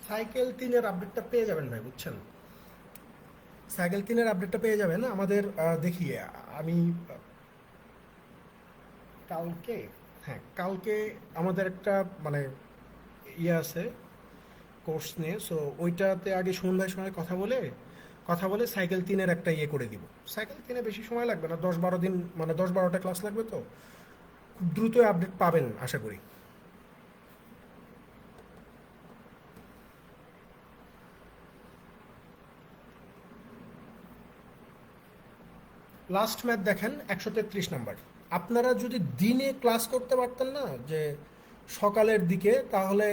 সাইকেল 3-এর আপডেটটা পেয়ে যাবেন ভাই, বুঝছেন? সাইকেল 3-এর আপডেটটা পেয়ে যাবেন আমাদের। দেখি আমি কালকে, হ্যাঁ কালকে আমাদের একটা মানে ইয়ে আছে কোর্স নিয়ে, সো ওইটাতে আগে সন্ধ্যার সময় কথা বলে কথা বলে সাইকেল 3-এর একটা ইয়ে করে দিব। সাইকেল 3-এ বেশি সময় লাগবে না, 10-12 দিন, মানে 10-12টা ক্লাস লাগবে, তো খুব দ্রুতই আপডেট পাবেন আশা করি। লাস্ট ম্যাথ দেখেন 133 নাম্বার। আপনারা যদি দিনে ক্লাস করতে পারতেন না, যে সকালের দিকে, তাহলে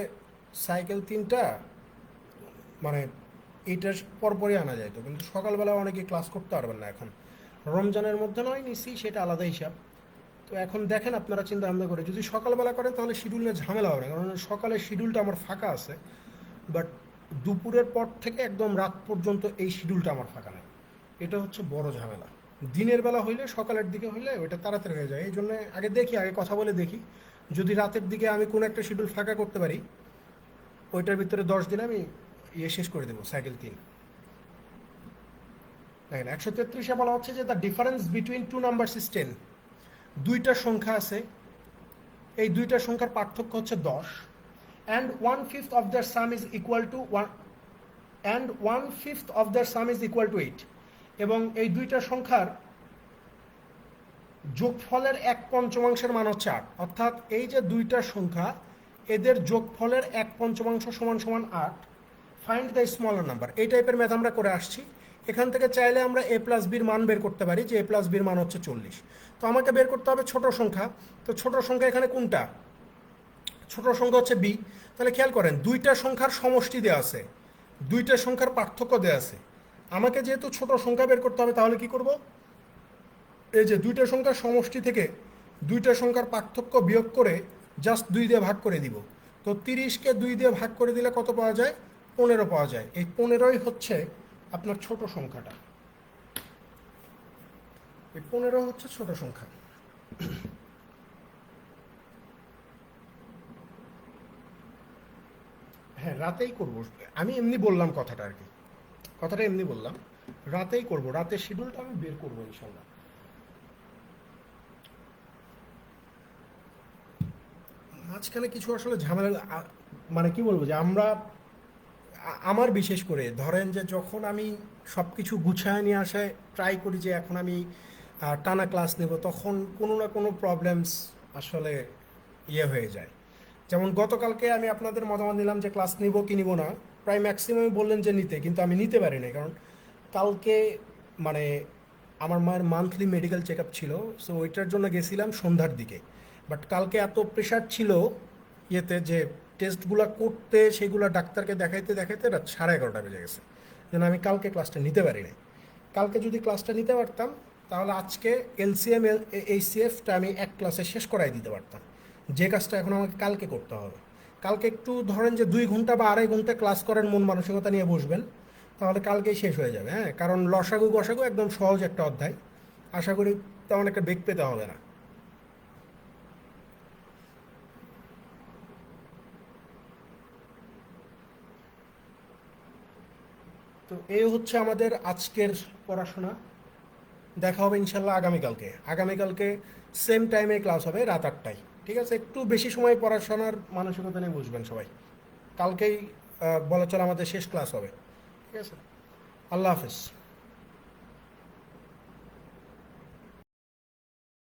সাইকেল 3টা মানে এইটার পরপরই আনা যায়। তো কিন্তু সকালবেলা অনেকে ক্লাস করতে পারবেন না। এখন রমজানের মধ্যে নয় নিছি, সেটা আলাদা হিসাব। তো এখন দেখেন আপনারা চিন্তা ভাবনা করে, যদি সকালবেলা করেন তাহলে শিডিউল নিয়ে ঝামেলা হবে না, কারণ সকালের শিডিউলটা আমার ফাঁকা আছে। বাট দুপুরের পর থেকে একদম রাত পর্যন্ত এই শিডিউলটা আমার ফাঁকা নেই। এটা হচ্ছে বড় ঝামেলা। দিনের বেলা হইলে, সকালের দিকে হইলে ওইটা তাড়াতাড়ি হয়ে যায়। এই জন্য আগে কথা বলে দেখি, যদি রাতের দিকে আমি কোনো একটা শিডিউল ফাঁকা করতে পারি, ওইটার ভিতরে 10 দিন আমি শেষ করে দেবো সাইকেল 3। দেখেন 133-এ বলা হচ্ছে যে the difference between 2 numbers is 10। দুইটা সংখ্যা আছে, এই দুইটা সংখ্যার পার্থক্য হচ্ছে 10, and 1/5 of their sum is equal to 1, and 1/5 of their sum is equal to 8। এবং এই দুইটা সংখ্যার যোগফলের 1/5 মান হচ্ছে 8। অর্থাৎ এই যে দুইটা সংখ্যা, এদের যোগফলের 1/5 সমান সমান 8। Find the smaller number. এই টাইপের ম্যাথ আমরা করে আসছি। এখান থেকে চাইলে আমরা a প্লাস বির মান বের করতে পারি, যে a প্লাস বির মান হচ্ছে 40। তো আমাকে বের করতে হবে ছোট সংখ্যা। তো ছোট সংখ্যা এখানে কোনটা? ছোট সংখ্যা হচ্ছে b। তাহলে খেয়াল করেন, দুইটা সংখ্যার সমষ্টি দেওয়া আছে, দুইটা সংখ্যার পার্থক্য দেওয়া আছে। আমাকে যেহেতু ছোট সংখ্যা বের করতে হবে, তাহলে কি করব? এই যে দুইটা সংখ্যার সমষ্টি থেকে দুইটা সংখ্যার পার্থক্য বিয়োগ করে জাস্ট 2 দিয়ে ভাগ করে দিব। তো 30কে 2 দিয়ে ভাগ করে দিলে কত পাওয়া যায়? 15 পাওয়া যায়। এই 15ই হচ্ছে আপনার ছোট সংখ্যাটা। এই 15 হচ্ছে ছোট সংখ্যা। হ্যাঁ, রাতেই করব। আমি এমনি বললাম কথাটা, আর কি কথাটা এমনি বললাম, রাতেই করব। রাতের শিডিউলটা আমি বের করবো ইনশাল্লাহ। মাঝখানে কিছু আসলে ঝামেলা, মানে কি বলবো, যে আমার বিশেষ করে ধরেন যে যখন আমি সব কিছু গুছায় নিয়ে আসায় ট্রাই করি, যে এখন আমি টানা ক্লাস নেব, তখন কোনো না কোনো প্রবলেমস আসলে হয়ে যায়। যেমন গতকালকে আমি আপনাদের মতামত নিলাম যে ক্লাস নিব কি নিব না, প্রায় ম্যাক্সিমাম বললেন যে নিতে, কিন্তু আমি নিতে পারি না, কারণ কালকে মানে আমার মায়ের মান্থলি মেডিকেল চেক আপ ছিল। সো ওইটার জন্য গেছিলাম সন্ধ্যার দিকে। বাট কালকে এত প্রেশার ছিল যে টেস্টগুলো করতে, সেগুলো ডাক্তারকে দেখাইতে দেখাইতে রাত 11:30 বেজে গেছে, যেন আমি কালকে ক্লাসটা নিতে পারি নাই। কালকে যদি ক্লাসটা নিতে পারতাম, তাহলে আজকে এলসিএম এইচসিএফটা আমি এক ক্লাসে শেষ করাই দিতে পারতাম, যে কাজটা এখন আমাকে কালকে করতে হবে। কালকে একটু ধরেন যে 2 ঘন্টা বা 2.5 ঘন্টা ক্লাস করার মন মানসিকতা নিয়ে বসবেন, তাহলে কালকেই শেষ হয়ে যাবে। হ্যাঁ, কারণ লসাগু গসাগু একদম সহজ একটা অধ্যায়, আশা করি তেমন একটা বেগ পেতে হবে না। তো এই হচ্ছে আমাদের আজকের পড়াশোনা। দেখা হবে ইনশাল্লাহ আগামীকালকে সেম টাইমে ক্লাস হবে, রাত 8টায়। ঠিক আছে, একটু বেশি সময় পড়াশোনার মানসিকতা নিয়ে বুঝবেন সবাই। কালকেই বলা চলে আমাদের শেষ ক্লাস হবে। ঠিক আছে, আল্লাহ হাফেজ।